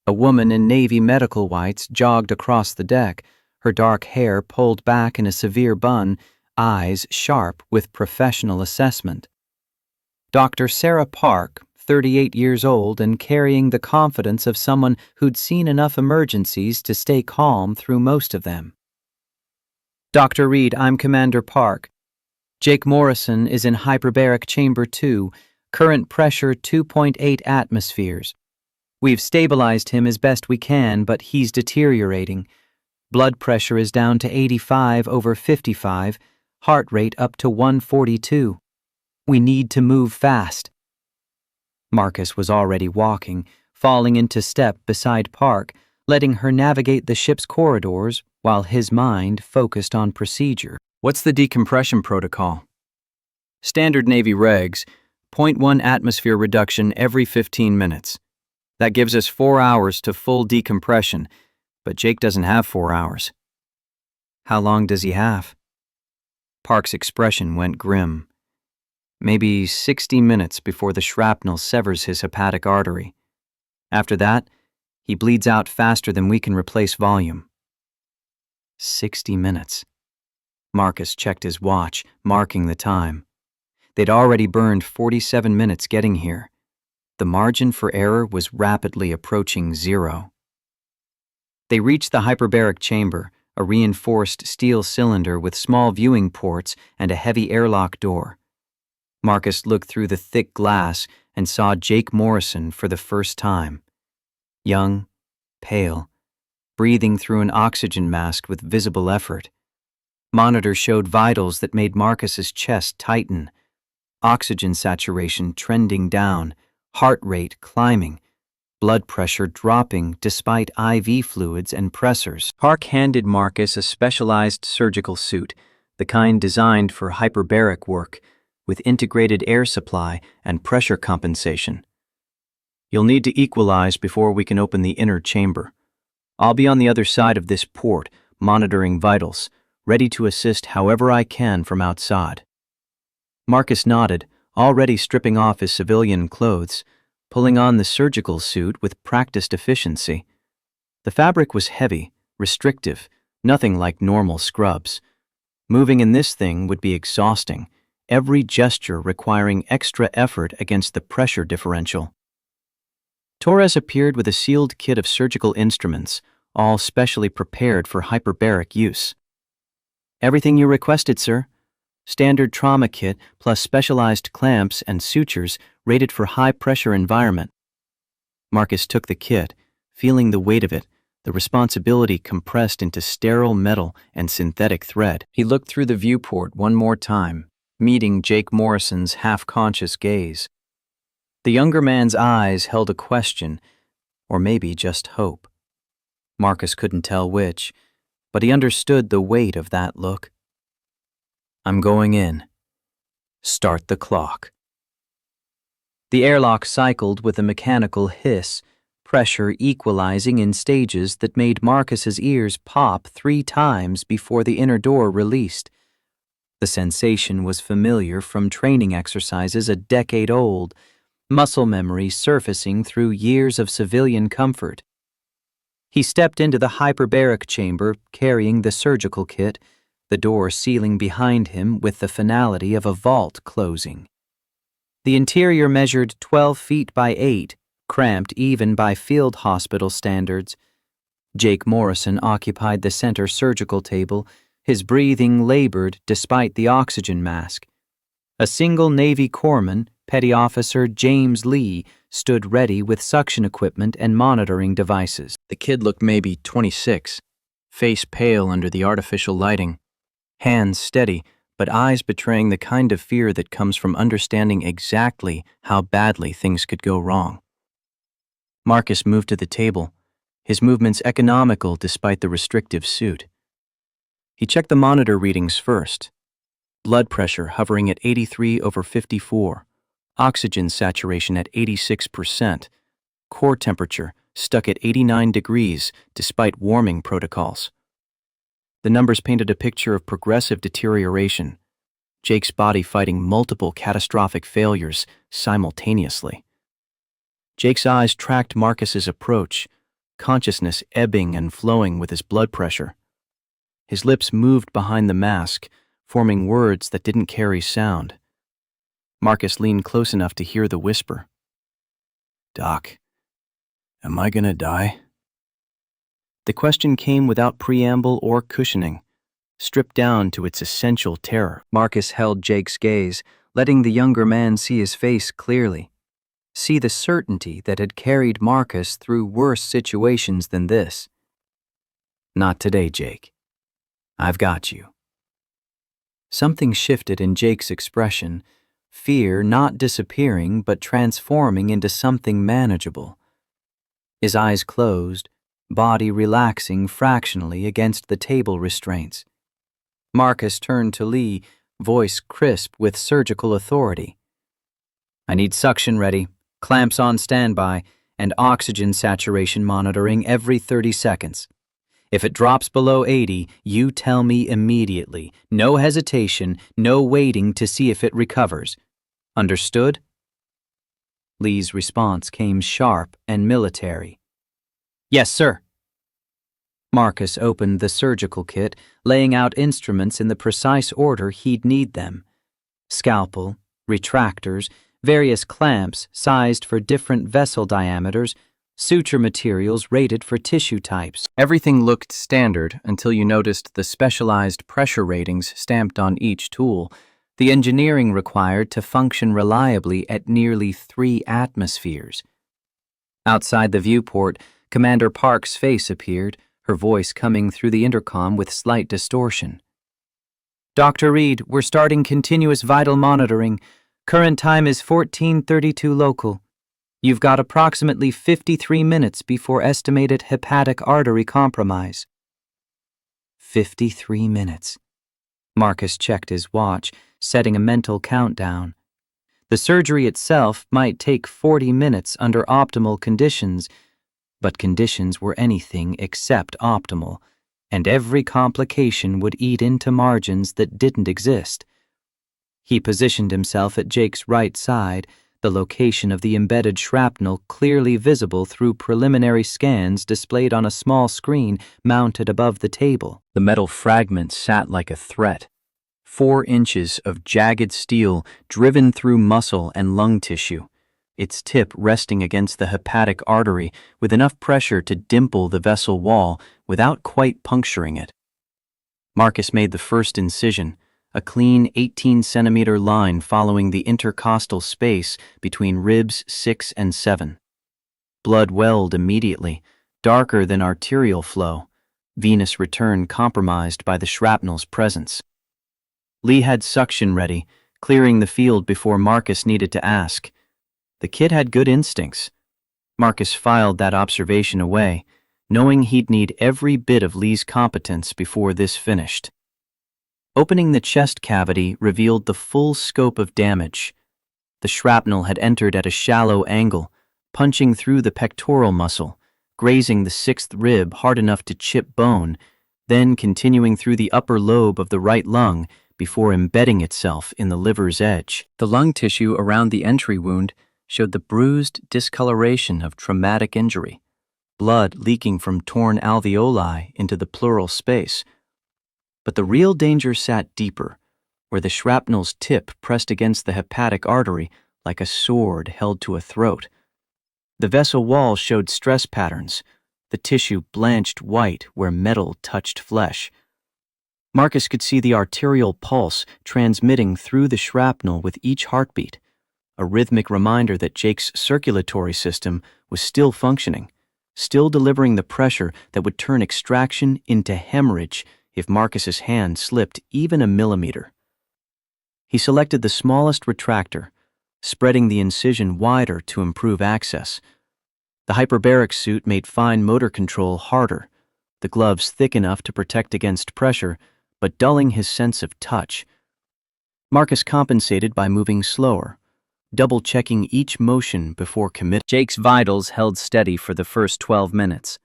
A woman in navy medical whites jogged across the deck, her dark hair pulled back in a severe bun, eyes sharp with professional assessment. Dr. Sarah Park, 38 years old and carrying the confidence of someone who'd seen enough emergencies to stay calm through most of them. Dr. Reed, I'm Commander Park. Jake Morrison is in hyperbaric chamber 2, current pressure 2.8 atmospheres. We've stabilized him as best we can, but he's deteriorating. Blood pressure is down to 85/55, heart rate up to 142. We need to move fast. Marcus was already walking, falling into step beside Park, letting her navigate the ship's corridors while his mind focused on procedure. What's the decompression protocol? Standard Navy regs, 0.1 atmosphere reduction every 15 minutes. That gives us 4 hours to full decompression, but Jake doesn't have 4 hours. How long does he have? Park's expression went grim. Maybe 60 minutes before the shrapnel severs his hepatic artery. After that, he bleeds out faster than we can replace volume. 60 minutes. Marcus checked his watch, marking the time. They'd already burned 47 minutes getting here. The margin for error was rapidly approaching 0. They reached the hyperbaric chamber, a reinforced steel cylinder with small viewing ports and a heavy airlock door. Marcus looked through the thick glass and saw Jake Morrison for the first time. Young, pale, breathing through an oxygen mask with visible effort. Monitors showed vitals that made Marcus's chest tighten. Oxygen saturation trending down, heart rate climbing, blood pressure dropping despite IV fluids and pressors. Park handed Marcus a specialized surgical suit, the kind designed for hyperbaric work, with integrated air supply and pressure compensation. You'll need to equalize before we can open the inner chamber. I'll be on the other side of this port, monitoring vitals, ready to assist however I can from outside. Marcus nodded, already stripping off his civilian clothes, pulling on the surgical suit with practiced efficiency. The fabric was heavy, restrictive, nothing like normal scrubs. Moving in this thing would be exhausting, every gesture requiring extra effort against the pressure differential. Torres appeared with a sealed kit of surgical instruments, all specially prepared for hyperbaric use. Everything you requested, sir. Standard trauma kit plus specialized clamps and sutures rated for high-pressure environment. Marcus took the kit, feeling the weight of it, the responsibility compressed into sterile metal and synthetic thread. He looked through the viewport one more time, meeting Jake Morrison's half-conscious gaze. The younger man's eyes held a question, or maybe just hope. Marcus couldn't tell which, but he understood the weight of that look. I'm going in. Start the clock. The airlock cycled with a mechanical hiss, pressure equalizing in stages that made Marcus's ears pop 3 times before the inner door released. The sensation was familiar from training exercises a decade old, muscle memory surfacing through years of civilian comfort. He stepped into the hyperbaric chamber carrying the surgical kit, the door sealing behind him with the finality of a vault closing. The interior measured 12 feet by 8, cramped even by field hospital standards. Jake Morrison occupied the center surgical table, his breathing labored despite the oxygen mask. A single Navy corpsman, Petty Officer James Lee, stood ready with suction equipment and monitoring devices. The kid looked maybe 26, face pale under the artificial lighting. hands steady, but eyes betraying the kind of fear that comes from understanding exactly how badly things could go wrong. Marcus moved to the table, his movements economical despite the restrictive suit. He checked the monitor readings first. Blood pressure hovering at 83/54, oxygen saturation at 86%, core temperature stuck at 89 degrees despite warming protocols. The numbers painted a picture of progressive deterioration, Jake's body fighting multiple catastrophic failures simultaneously. Jake's eyes tracked Marcus's approach, consciousness ebbing and flowing with his blood pressure. His lips moved behind the mask, forming words that didn't carry sound. Marcus leaned close enough to hear the whisper. "Doc, am I gonna die?" The question came without preamble or cushioning, stripped down to its essential terror. Marcus held Jake's gaze, letting the younger man see his face clearly, see the certainty that had carried Marcus through worse situations than this. "Not today, Jake. I've got you." Something shifted in Jake's expression, fear not disappearing but transforming into something manageable. His eyes closed, body relaxing fractionally against the table restraints. Marcus turned to Lee, voice crisp with surgical authority. "I need suction ready, clamps on standby, and oxygen saturation monitoring every 30 seconds. If it drops below 80, you tell me immediately. No hesitation, no waiting to see if it recovers. Understood?" Lee's response came sharp and military. "Yes, sir." Marcus opened the surgical kit, laying out instruments in the precise order he'd need them. Scalpel, retractors, various clamps sized for different vessel diameters, suture materials rated for tissue types. Everything looked standard until you noticed the specialized pressure ratings stamped on each tool, the engineering required to function reliably at nearly 3 atmospheres. Outside the viewport, Commander Park's face appeared, her voice coming through the intercom with slight distortion. "Dr. Reed, we're starting continuous vital monitoring. Current time is 14:32 local. You've got approximately 53 minutes before estimated hepatic artery compromise." 53 minutes. Marcus checked his watch, setting a mental countdown. The surgery itself might take 40 minutes under optimal conditions, but conditions were anything except optimal, and every complication would eat into margins that didn't exist. He positioned himself at Jake's right side, the location of the embedded shrapnel clearly visible through preliminary scans displayed on a small screen mounted above the table. The metal fragment sat like a threat. 4 inches of jagged steel driven through muscle and lung tissue, its tip resting against the hepatic artery with enough pressure to dimple the vessel wall without quite puncturing it. Marcus made the first incision, a clean 18-centimeter line following the intercostal space between ribs 6 and 7. Blood welled immediately, darker than arterial flow, venous return compromised by the shrapnel's presence. Lee had suction ready, clearing the field before Marcus needed to ask. The kid had good instincts. Marcus filed that observation away, knowing he'd need every bit of Lee's competence before this finished. Opening the chest cavity revealed the full scope of damage. The shrapnel had entered at a shallow angle, punching through the pectoral muscle, grazing the 6th rib hard enough to chip bone, then continuing through the upper lobe of the right lung before embedding itself in the liver's edge. The lung tissue around the entry wound showed the bruised discoloration of traumatic injury, blood leaking from torn alveoli into the pleural space. But the real danger sat deeper, where the shrapnel's tip pressed against the hepatic artery like a sword held to a throat. The vessel wall showed stress patterns, the tissue blanched white where metal touched flesh. Marcus could see the arterial pulse transmitting through the shrapnel with each heartbeat, a rhythmic reminder that Jake's circulatory system was still functioning, still delivering the pressure that would turn extraction into hemorrhage if Marcus's hand slipped even a millimeter. He selected the smallest retractor, spreading the incision wider to improve access. The hyperbaric suit made fine motor control harder, the gloves thick enough to protect against pressure, but dulling his sense of touch. Marcus compensated by moving slower, double-checking each motion before committing. Jake's vitals held steady for the first 12 minutes.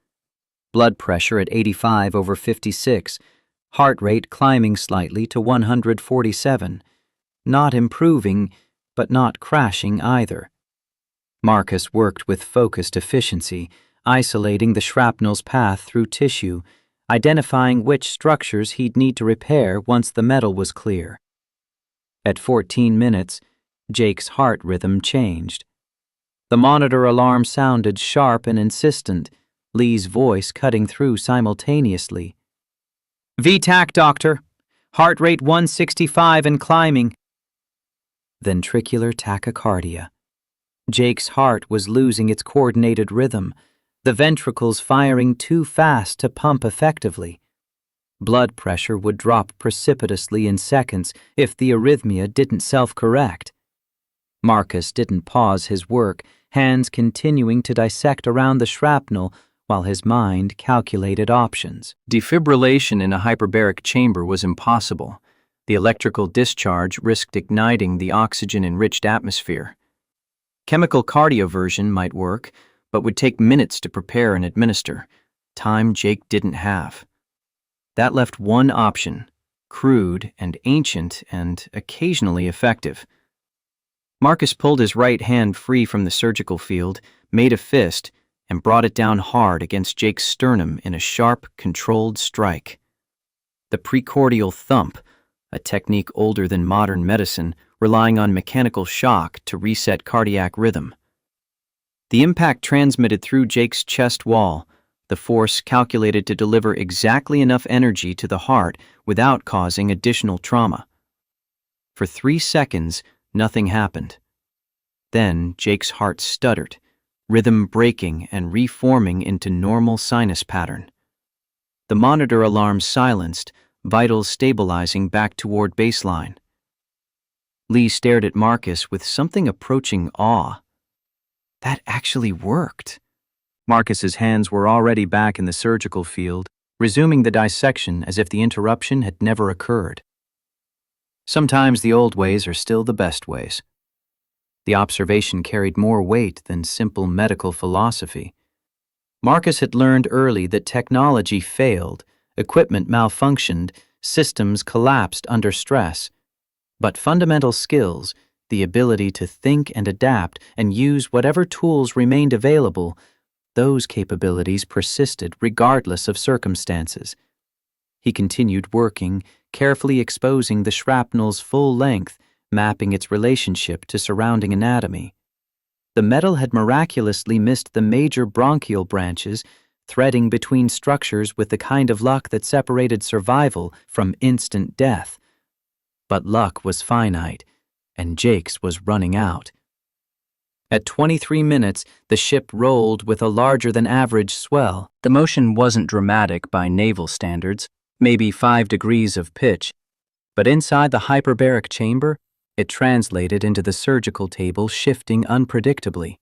Blood pressure at 85/56, heart rate climbing slightly to 147, not improving, but not crashing either. Marcus worked with focused efficiency, isolating the shrapnel's path through tissue, identifying which structures he'd need to repair once the metal was clear. At 14 minutes, Jake's heart rhythm changed. The monitor alarm sounded sharp and insistent, Lee's voice cutting through simultaneously. "VTAC, doctor. Heart rate 165 and climbing." Ventricular tachycardia. Jake's heart was losing its coordinated rhythm, the ventricles firing too fast to pump effectively. Blood pressure would drop precipitously in seconds if the arrhythmia didn't self-correct. Marcus didn't pause his work, hands continuing to dissect around the shrapnel while his mind calculated options. Defibrillation in a hyperbaric chamber was impossible. The electrical discharge risked igniting the oxygen-enriched atmosphere. Chemical cardioversion might work, but would take minutes to prepare and administer, time Jake didn't have. That left one option, crude and ancient and occasionally effective. Marcus pulled his right hand free from the surgical field, made a fist, and brought it down hard against Jake's sternum in a sharp, controlled strike. The precordial thump, a technique older than modern medicine, relying on mechanical shock to reset cardiac rhythm. The impact transmitted through Jake's chest wall, the force calculated to deliver exactly enough energy to the heart without causing additional trauma. For 3 seconds, nothing happened. Then Jake's heart stuttered, rhythm breaking and reforming into normal sinus pattern. The monitor alarm silenced, vitals stabilizing back toward baseline. Lee stared at Marcus with something approaching awe. That actually worked. Marcus's hands were already back in the surgical field, resuming the dissection as if the interruption had never occurred. Sometimes the old ways are still the best ways. The observation carried more weight than simple medical philosophy. Marcus had learned early that technology failed, equipment malfunctioned, systems collapsed under stress. But fundamental skills, the ability to think and adapt and use whatever tools remained available, those capabilities persisted regardless of circumstances. He continued working, carefully exposing the shrapnel's full length, mapping its relationship to surrounding anatomy. The metal had miraculously missed the major bronchial branches, threading between structures with the kind of luck that separated survival from instant death. But luck was finite, and Jake's was running out. At 23 minutes, the ship rolled with a larger-than-average swell. The motion wasn't dramatic by naval standards, maybe 5 degrees of pitch, but inside the hyperbaric chamber, it translated into the surgical table shifting unpredictably.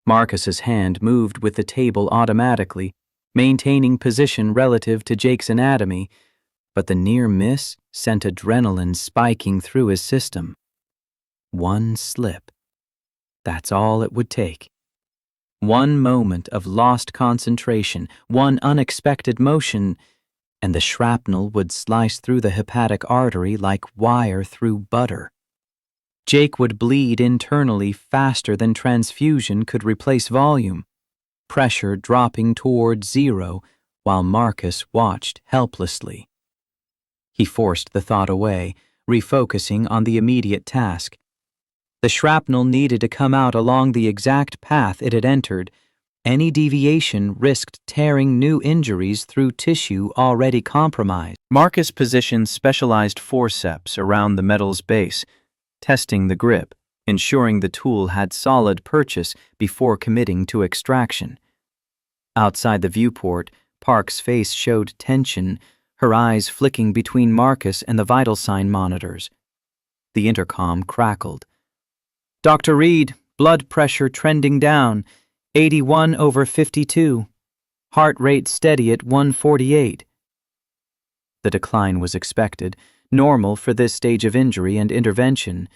Marcus's hand moved with the table automatically, maintaining position relative to Jake's anatomy, but the near miss sent adrenaline spiking through his system. One slip. That's all it would take. One moment of lost concentration, one unexpected motion, and the shrapnel would slice through the hepatic artery like wire through butter. Jake would bleed internally faster than transfusion could replace volume, pressure dropping toward 0 while Marcus watched helplessly. He forced the thought away, refocusing on the immediate task. The shrapnel needed to come out along the exact path it had entered. Any deviation risked tearing new injuries through tissue already compromised. Marcus positioned specialized forceps around the metal's base, testing the grip, ensuring the tool had solid purchase before committing to extraction. Outside the viewport, Park's face showed tension, her eyes flicking between Marcus and the vital sign monitors. The intercom crackled. "Dr. Reed, blood pressure trending down, 81/52. Heart rate steady at 148. The decline was expected, normal for this stage of injury and intervention.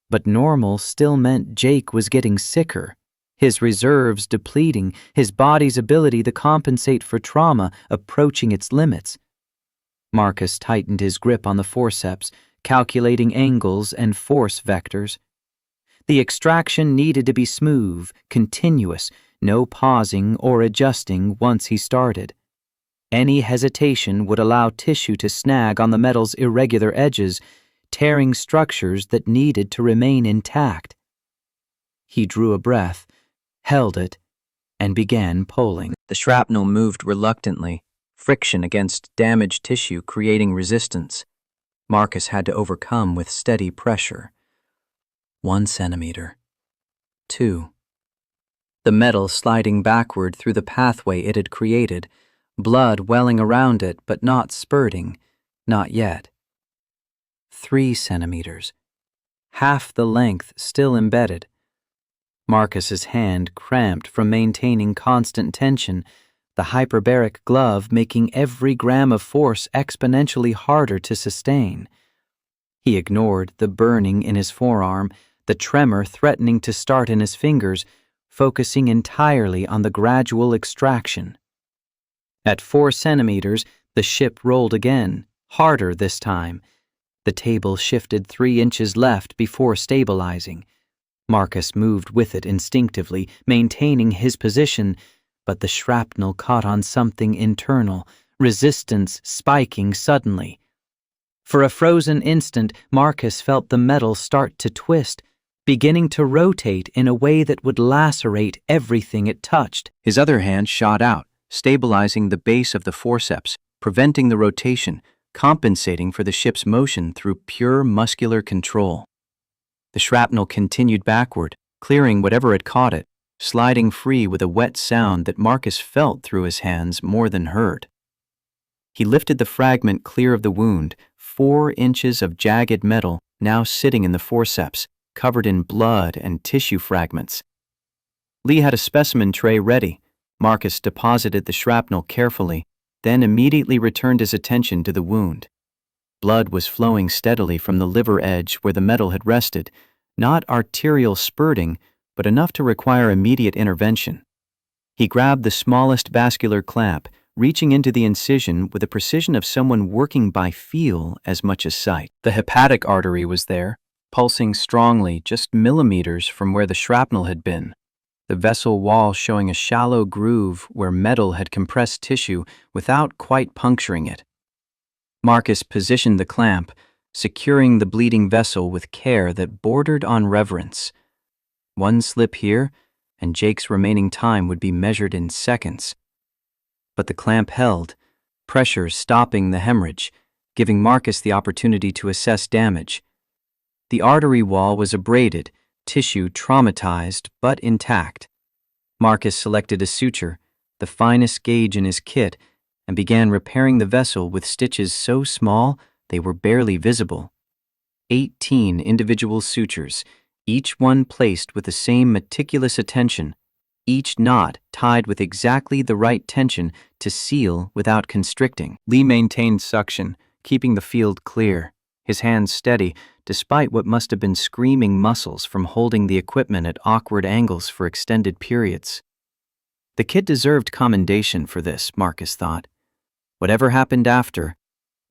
But normal still meant Jake was getting sicker, his reserves depleting, his body's ability to compensate for trauma approaching its limits. Marcus tightened his grip on the forceps, calculating angles and force vectors. The extraction needed to be smooth, continuous, no pausing or adjusting once he started. Any hesitation would allow tissue to snag on the metal's irregular edges, tearing structures that needed to remain intact. He drew a breath, held it, and began pulling. The shrapnel moved reluctantly, friction against damaged tissue creating resistance. Marcus had to overcome with steady pressure. 1 centimeter. 2. The metal sliding backward through the pathway it had created, blood welling around it but not spurting, not yet. 3 centimeters. Half the length still embedded. Marcus's hand cramped from maintaining constant tension, the hyperbaric glove making every gram of force exponentially harder to sustain. He ignored the burning in his forearm, the tremor threatening to start in his fingers, focusing entirely on the gradual extraction. At 4 centimeters, the ship rolled again, harder this time. The table shifted 3 inches left before stabilizing. Marcus moved with it instinctively, maintaining his position, but the shrapnel caught on something internal, resistance spiking suddenly. For a frozen instant, Marcus felt the metal start to twist, beginning to rotate in a way that would lacerate everything it touched. His other hand shot out, stabilizing the base of the forceps, preventing the rotation, compensating for the ship's motion through pure muscular control. The shrapnel continued backward, clearing whatever had caught it, sliding free with a wet sound that Marcus felt through his hands more than heard. He lifted the fragment clear of the wound, 4 inches of jagged metal now sitting in the forceps, covered in blood and tissue fragments. Lee had a specimen tray ready. Marcus deposited the shrapnel carefully, then immediately returned his attention to the wound. Blood was flowing steadily from the liver edge where the metal had rested, not arterial spurting, but enough to require immediate intervention. He grabbed the smallest vascular clamp, reaching into the incision with the precision of someone working by feel as much as sight. The hepatic artery was there, pulsing strongly just millimeters from where the shrapnel had been, the vessel wall showing a shallow groove where metal had compressed tissue without quite puncturing it. Marcus positioned the clamp, securing the bleeding vessel with care that bordered on reverence. One slip here, and Jake's remaining time would be measured in seconds. But the clamp held, pressure stopping the hemorrhage, giving Marcus the opportunity to assess damage. The artery wall was abraded, tissue traumatized but intact. Marcus selected a suture, the finest gauge in his kit, and began repairing the vessel with stitches so small they were barely visible. 18 individual sutures, each one placed with the same meticulous attention, each knot tied with exactly the right tension to seal without constricting. Lee maintained suction, keeping the field clear, his hands steady despite what must have been screaming muscles from holding the equipment at awkward angles for extended periods. The kid deserved commendation for this, Marcus thought. Whatever happened after,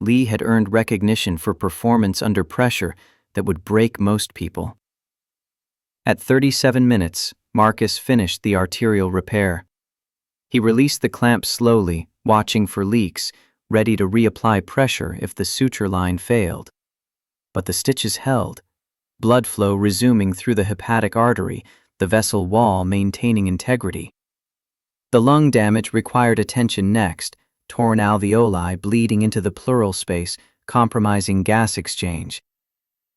Lee had earned recognition for performance under pressure that would break most people. At 37 minutes, Marcus finished the arterial repair. He released the clamp slowly, watching for leaks, ready to reapply pressure if the suture line failed. But the stitches held, blood flow resuming through the hepatic artery, the vessel wall maintaining integrity. The lung damage required attention next, torn alveoli bleeding into the pleural space, compromising gas exchange.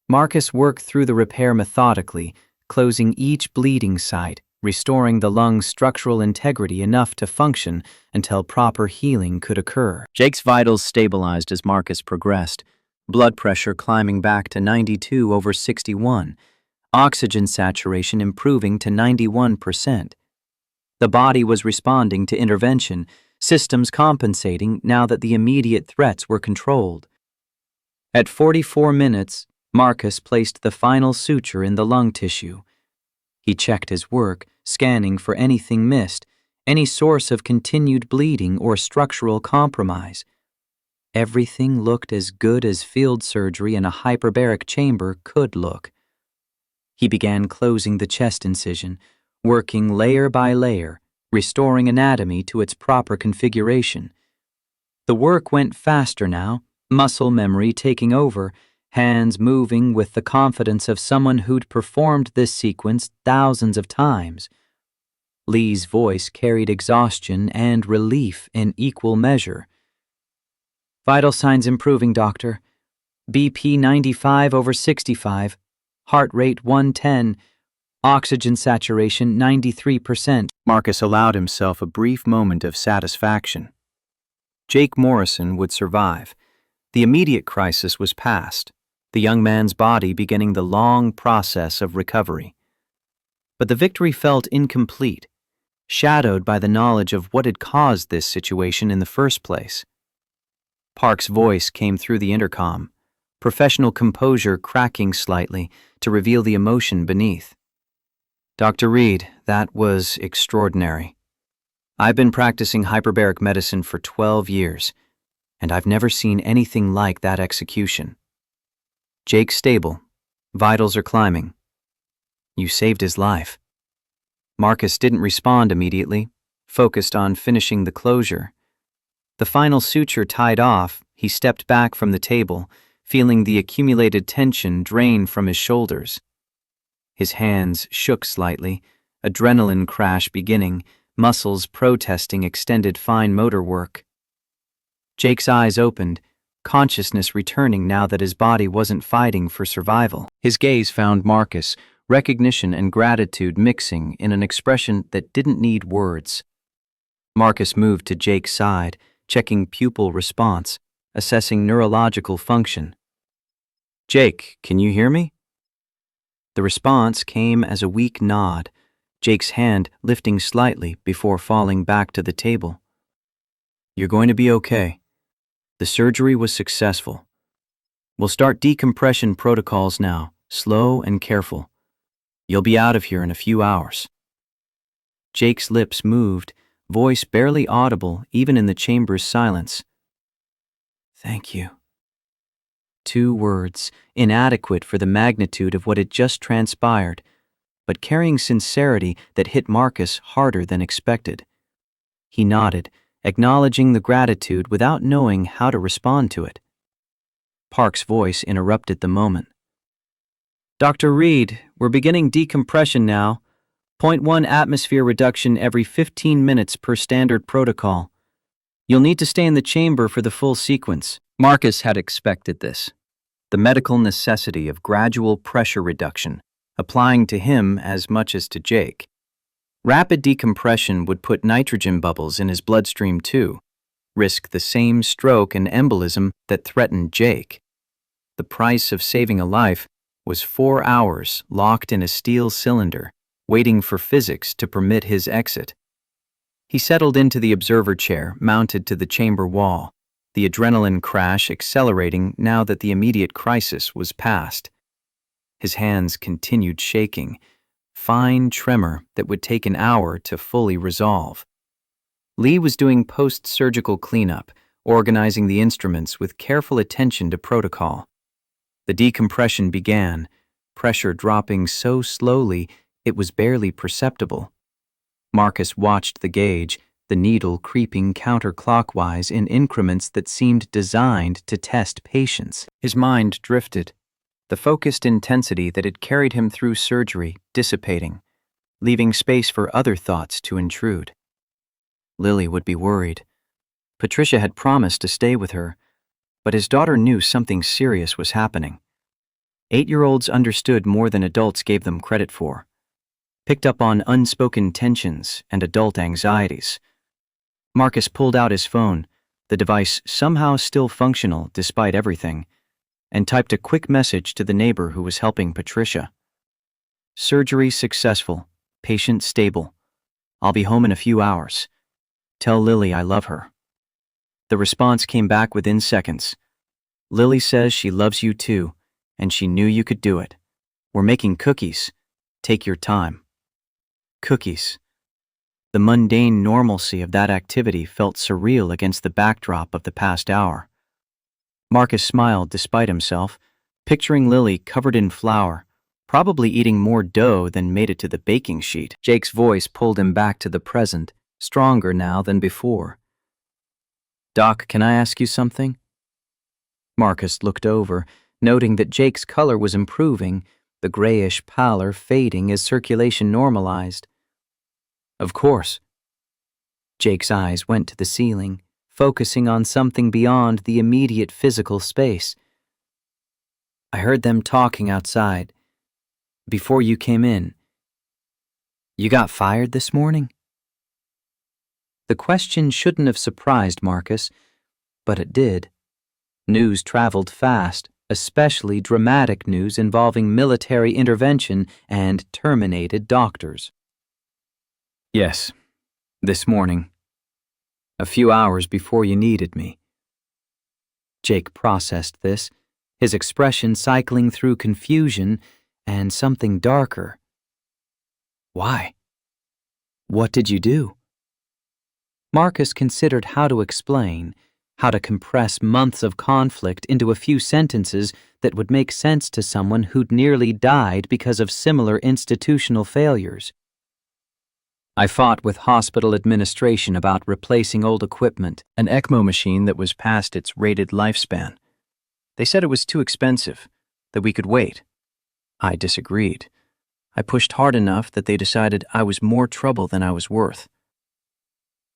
Marcus worked through the repair methodically, closing each bleeding site, restoring the lung's structural integrity enough to function until proper healing could occur. Jake's vitals stabilized as Marcus progressed, blood pressure climbing back to 92/61, oxygen saturation improving to 91%. The body was responding to intervention, systems compensating now that the immediate threats were controlled. At 44 minutes, Marcus placed the final suture in the lung tissue. He checked his work, scanning for anything missed, any source of continued bleeding or structural compromise. Everything looked as good as field surgery in a hyperbaric chamber could look. He began closing the chest incision, working layer by layer, restoring anatomy to its proper configuration. The work went faster now, muscle memory taking over, hands moving with the confidence of someone who'd performed this sequence thousands of times. Lee's voice carried exhaustion and relief in equal measure. "Vital signs improving, doctor. BP 95/65, heart rate 110, oxygen saturation 93%. Marcus allowed himself a brief moment of satisfaction. Jake Morrison would survive. The immediate crisis was past, the young man's body beginning the long process of recovery. But the victory felt incomplete, shadowed by the knowledge of what had caused this situation in the first place. Park's voice came through the intercom, professional composure cracking slightly to reveal the emotion beneath. "Dr. Reed, that was extraordinary. I've been practicing hyperbaric medicine for 12 years, and I've never seen anything like that execution. Jake's stable. Vitals are climbing. You saved his life." Marcus didn't respond immediately, focused on finishing the closure. The final suture tied off, he stepped back from the table, feeling the accumulated tension drain from his shoulders. His hands shook slightly, adrenaline crash beginning, muscles protesting extended fine motor work. Jake's eyes opened, consciousness returning now that his body wasn't fighting for survival. His gaze found Marcus, recognition and gratitude mixing in an expression that didn't need words. Marcus moved to Jake's side, checking pupil response, assessing neurological function. "Jake, can you hear me?" The response came as a weak nod, Jake's hand lifting slightly before falling back to the table. "You're going to be okay. The surgery was successful. We'll start decompression protocols now, slow and careful. You'll be out of here in a few hours." Jake's lips moved, voice barely audible even in the chamber's silence. "Thank you." 2 words, inadequate for the magnitude of what had just transpired, but carrying sincerity that hit Marcus harder than expected. He nodded, acknowledging the gratitude without knowing how to respond to it. Park's voice interrupted the moment. "Dr. Reed, we're beginning decompression now. 0.1 atmosphere reduction every 15 minutes per standard protocol. You'll need to stay in the chamber for the full sequence." Marcus had expected this. The medical necessity of gradual pressure reduction, applying to him as much as to Jake. Rapid decompression would put nitrogen bubbles in his bloodstream too, risk the same stroke and embolism that threatened Jake. The price of saving a life was 4 hours locked in a steel cylinder, waiting for physics to permit his exit. He settled into the observer chair mounted to the chamber wall, the adrenaline crash accelerating now that the immediate crisis was past. His hands continued shaking, fine tremor that would take an hour to fully resolve. Lee was doing post-surgical cleanup, organizing the instruments with careful attention to protocol. The decompression began, pressure dropping so slowly it was barely perceptible. Marcus watched the gauge, the needle creeping counterclockwise in increments that seemed designed to test patience. His mind drifted, the focused intensity that had carried him through surgery dissipating, leaving space for other thoughts to intrude. Lily would be worried. Patricia had promised to stay with her, but his daughter knew something serious was happening. 8-year-olds understood more than adults gave them credit for. picked up on unspoken tensions and adult anxieties. Marcus pulled out his phone, the device somehow still functional despite everything, and typed a quick message to the neighbor who was helping Patricia. "Surgery successful, patient stable. I'll be home in a few hours. Tell Lily I love her." The response came back within seconds. "Lily says she loves you too, and she knew you could do it. We're making cookies. Take your time." Cookies. The mundane normalcy of that activity felt surreal against the backdrop of the past hour. Marcus smiled despite himself, picturing Lily covered in flour, probably eating more dough than made it to the baking sheet. Jake's voice pulled him back to the present, stronger now than before. "Doc, can I ask you something?" Marcus looked over, noting that Jake's color was improving, the grayish pallor fading as circulation normalized. "Of course." Jake's eyes went to the ceiling, focusing on something beyond the immediate physical space. "I heard them talking outside. Before you came in. You got fired this morning?" The question shouldn't have surprised Marcus, but it did. News traveled fast, especially dramatic news involving military intervention and terminated doctors. "Yes, this morning. A few hours before you needed me." Jake processed this, his expression cycling through confusion and something darker. "Why? What did you do?" Marcus considered how to explain, how to compress months of conflict into a few sentences that would make sense to someone who'd nearly died because of similar institutional failures. "I fought with hospital administration about replacing old equipment, an ECMO machine that was past its rated lifespan. They said it was too expensive, that we could wait. I disagreed. I pushed hard enough that they decided I was more trouble than I was worth."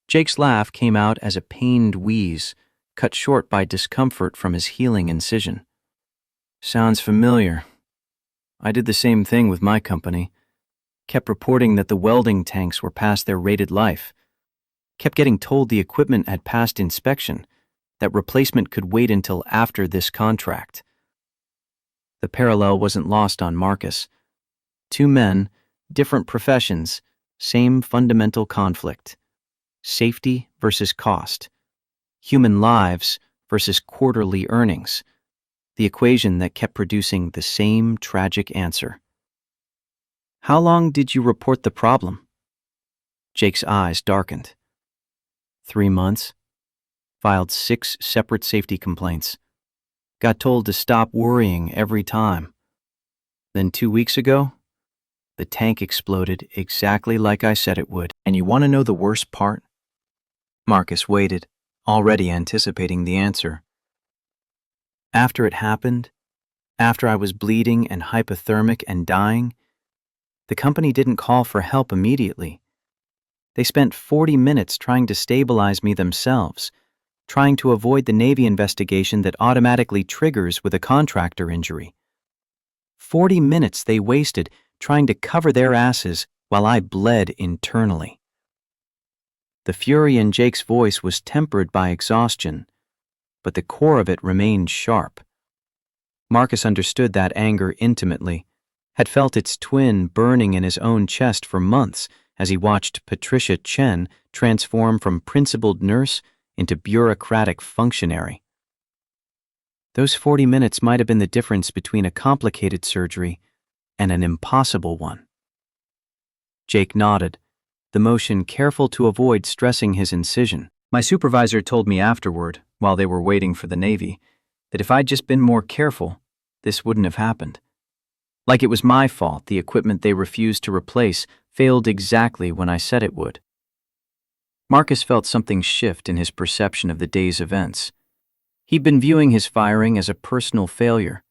Jake's laugh came out as a pained wheeze, cut short by discomfort from his healing incision. "Sounds familiar. I did the same thing with my company. Kept reporting that the welding tanks were past their rated life. Kept getting told the equipment had passed inspection, that replacement could wait until after this contract." The parallel wasn't lost on Marcus. Two men, different professions, same fundamental conflict. Safety versus cost. Human lives versus quarterly earnings. The equation that kept producing the same tragic answer. "How long did you report the problem?" Jake's eyes darkened. 3 months. Filed 6 separate safety complaints. Got told to stop worrying every time. Then 2 weeks ago, the tank exploded exactly like I said it would. And you want to know the worst part? Marcus waited, already anticipating the answer. After it happened, after I was bleeding and hypothermic and dying, the company didn't call for help immediately. They spent 40 minutes trying to stabilize me themselves, trying to avoid the Navy investigation that automatically triggers with a contractor injury. 40 minutes they wasted trying to cover their asses while I bled internally. The fury in Jake's voice was tempered by exhaustion, but the core of it remained sharp. Marcus understood that anger intimately, had felt its twin burning in his own chest for months as he watched Patricia Chen transform from principled nurse into bureaucratic functionary. Those 40 minutes might have been the difference between a complicated surgery and an impossible one. Jake nodded, the motion careful to avoid stressing his incision. "My supervisor told me afterward, while they were waiting for the Navy, that if I'd just been more careful, this wouldn't have happened. Like it was my fault the equipment they refused to replace failed exactly when I said it would." Marcus felt something shift in his perception of the day's events. He'd been viewing his firing as a personal failure,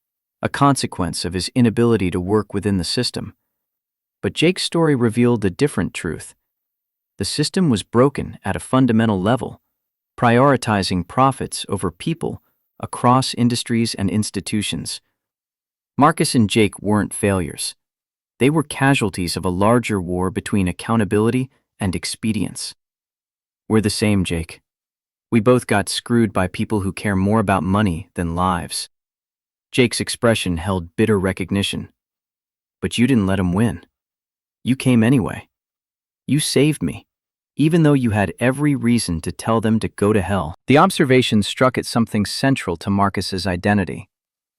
a consequence of his inability to work within the system. But Jake's story revealed a different truth. The system was broken at a fundamental level, prioritizing profits over people across industries and institutions. Marcus and Jake weren't failures. They were casualties of a larger war between accountability and expedience. We're the same, Jake. We both got screwed by people who care more about money than lives. Jake's expression held bitter recognition. But you didn't let him win. You came anyway. You saved me, even though you had every reason to tell them to go to hell. The observation struck at something central to Marcus's identity.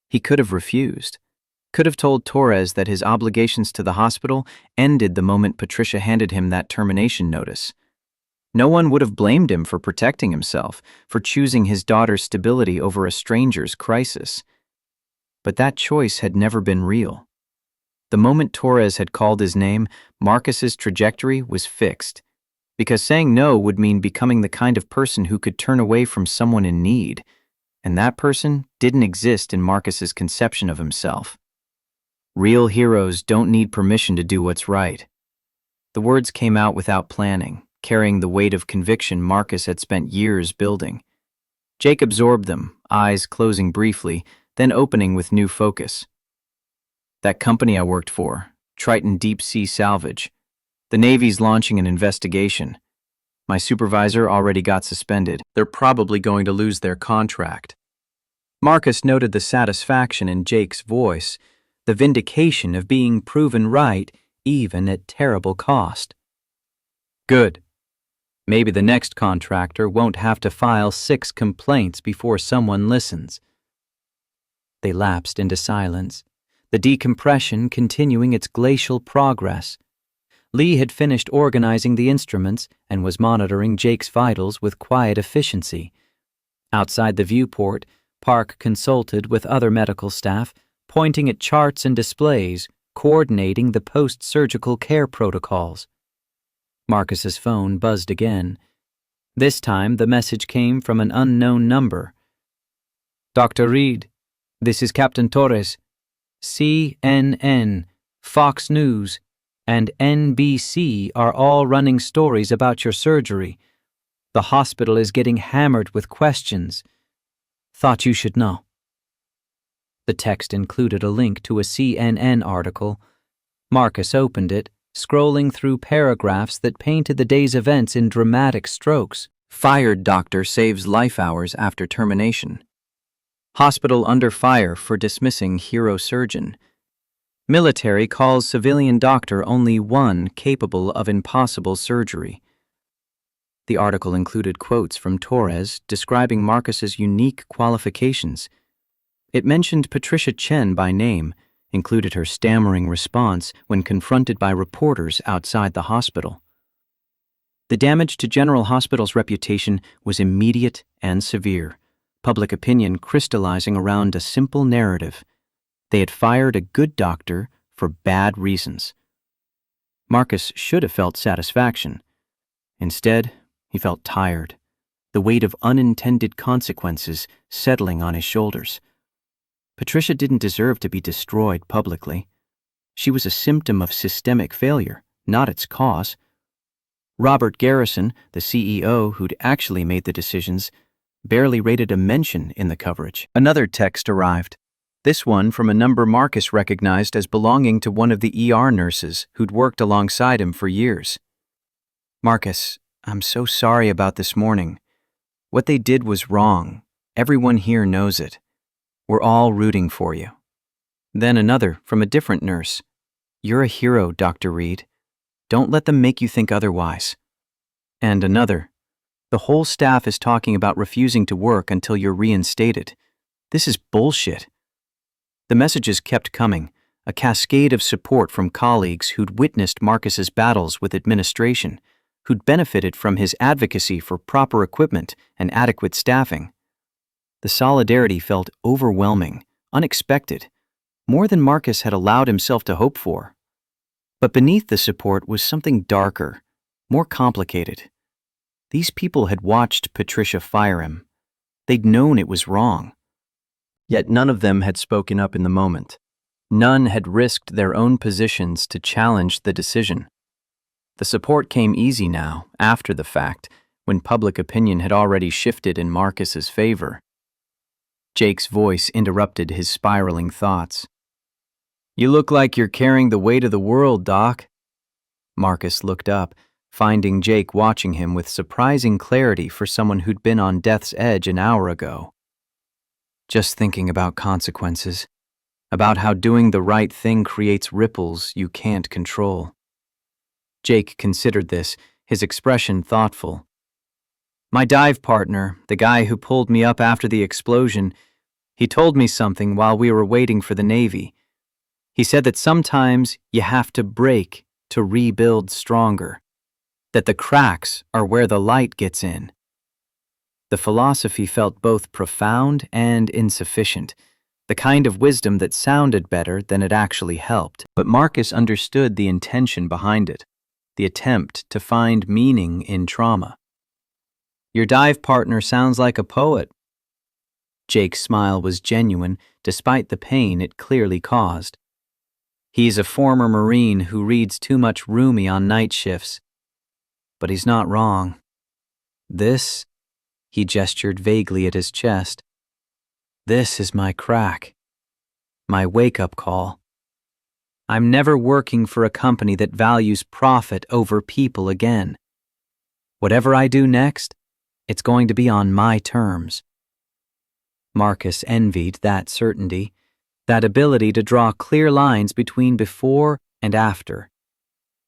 He could have refused. Could have told Torres that his obligations to the hospital ended the moment Patricia handed him that termination notice. No one would have blamed him for protecting himself, for choosing his daughter's stability over a stranger's crisis. But that choice had never been real. The moment Torres had called his name, Marcus's trajectory was fixed, because saying no would mean becoming the kind of person who could turn away from someone in need, and that person didn't exist in Marcus's conception of himself. Real heroes don't need permission to do what's right. The words came out without planning, carrying the weight of conviction Marcus had spent years building. Jake absorbed them, eyes closing briefly, then opening with new focus. That company I worked for, Triton Deep Sea Salvage. The Navy's launching an investigation. My supervisor already got suspended. They're probably going to lose their contract. Marcus noted the satisfaction in Jake's voice, the vindication of being proven right, even at terrible cost. Good. Maybe the next contractor won't have to file 6 complaints before someone listens. They lapsed into silence, the decompression continuing its glacial progress. Lee had finished organizing the instruments and was monitoring Jake's vitals with quiet efficiency. Outside the viewport, Park consulted with other medical staff, pointing at charts and displays, coordinating the post-surgical care protocols. Marcus's phone buzzed again. This time, the message came from an unknown number. Dr. Reed, this is Captain Torres. CNN, Fox News, and NBC are all running stories about your surgery. The hospital is getting hammered with questions. Thought you should know. The text included a link to a CNN article. Marcus opened it, scrolling through paragraphs that painted the day's events in dramatic strokes. Fired doctor saves life hours after termination. Hospital under fire for dismissing hero surgeon. Military calls civilian doctor only one capable of impossible surgery. The article included quotes from Torres describing Marcus's unique qualifications. It mentioned Patricia Chen by name, included her stammering response when confronted by reporters outside the hospital. The damage to General Hospital's reputation was immediate and severe, public opinion crystallizing around a simple narrative. They had fired a good doctor for bad reasons. Marcus should have felt satisfaction. Instead, he felt tired, the weight of unintended consequences settling on his shoulders. Patricia didn't deserve to be destroyed publicly. She was a symptom of systemic failure, not its cause. Robert Garrison, the CEO who'd actually made the decisions, barely rated a mention in the coverage. Another text arrived, this one from a number Marcus recognized as belonging to one of the ER nurses who'd worked alongside him for years. Marcus, I'm so sorry about this morning. What they did was wrong. Everyone here knows it. We're all rooting for you. Then another from a different nurse. You're a hero, Dr. Reed. Don't let them make you think otherwise. And another. The whole staff is talking about refusing to work until you're reinstated. This is bullshit. The messages kept coming, a cascade of support from colleagues who'd witnessed Marcus's battles with administration, who'd benefited from his advocacy for proper equipment and adequate staffing. The solidarity felt overwhelming, unexpected, more than Marcus had allowed himself to hope for. But beneath the support was something darker, more complicated. These people had watched Patricia fire him. They'd known it was wrong. Yet none of them had spoken up in the moment. None had risked their own positions to challenge the decision. The support came easy now, after the fact, when public opinion had already shifted in Marcus's favor. Jake's voice interrupted his spiraling thoughts. You look like you're carrying the weight of the world, Doc. Marcus looked up, finding Jake watching him with surprising clarity for someone who'd been on death's edge an hour ago. Just thinking about consequences, about how doing the right thing creates ripples you can't control. Jake considered this, his expression thoughtful. My dive partner, the guy who pulled me up after the explosion, he told me something while we were waiting for the Navy. He said that sometimes you have to break to rebuild stronger, that the cracks are where the light gets in. The philosophy felt both profound and insufficient, the kind of wisdom that sounded better than it actually helped. But Marcus understood the intention behind it, the attempt to find meaning in trauma. Your dive partner sounds like a poet. Jake's smile was genuine, despite the pain it clearly caused. He's a former Marine who reads too much Rumi on night shifts. But he's not wrong. This, he gestured vaguely at his chest, this is my crack, my wake-up call. I'm never working for a company that values profit over people again. Whatever I do next, it's going to be on my terms. Marcus envied that certainty, that ability to draw clear lines between before and after.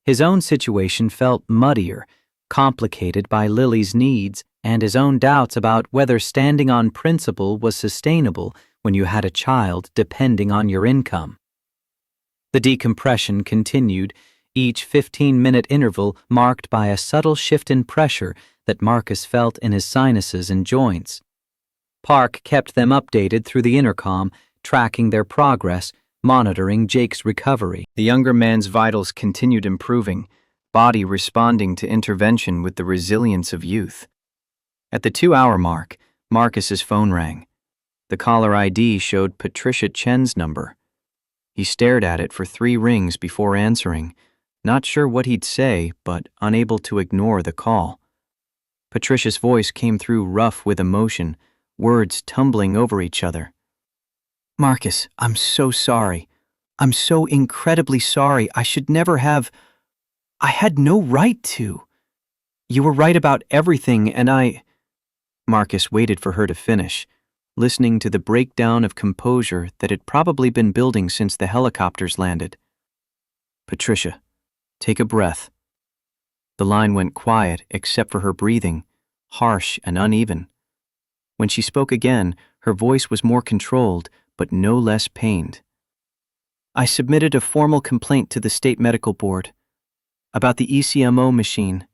His own situation felt muddier, complicated by Lily's needs and his own doubts about whether standing on principle was sustainable when you had a child depending on your income. The decompression continued, each 15-minute interval marked by a subtle shift in pressure that Marcus felt in his sinuses and joints. Park kept them updated through the intercom, tracking their progress, monitoring Jake's recovery. The younger man's vitals continued improving, body responding to intervention with the resilience of youth. At the 2-hour mark, Marcus's phone rang. The caller ID showed Patricia Chen's number. He stared at it for 3 rings before answering, not sure what he'd say, but unable to ignore the call. Patricia's voice came through rough with emotion, words tumbling over each other. Marcus, I'm so sorry. I'm so incredibly sorry. I should never have. I had no right to. You were right about everything, and Marcus waited for her to finish, listening to the breakdown of composure that had probably been building since the helicopters landed. Patricia, take a breath. The line went quiet except for her breathing, harsh and uneven. When she spoke again, her voice was more controlled, but no less pained. I submitted a formal complaint to the state medical board about the ECMO machine,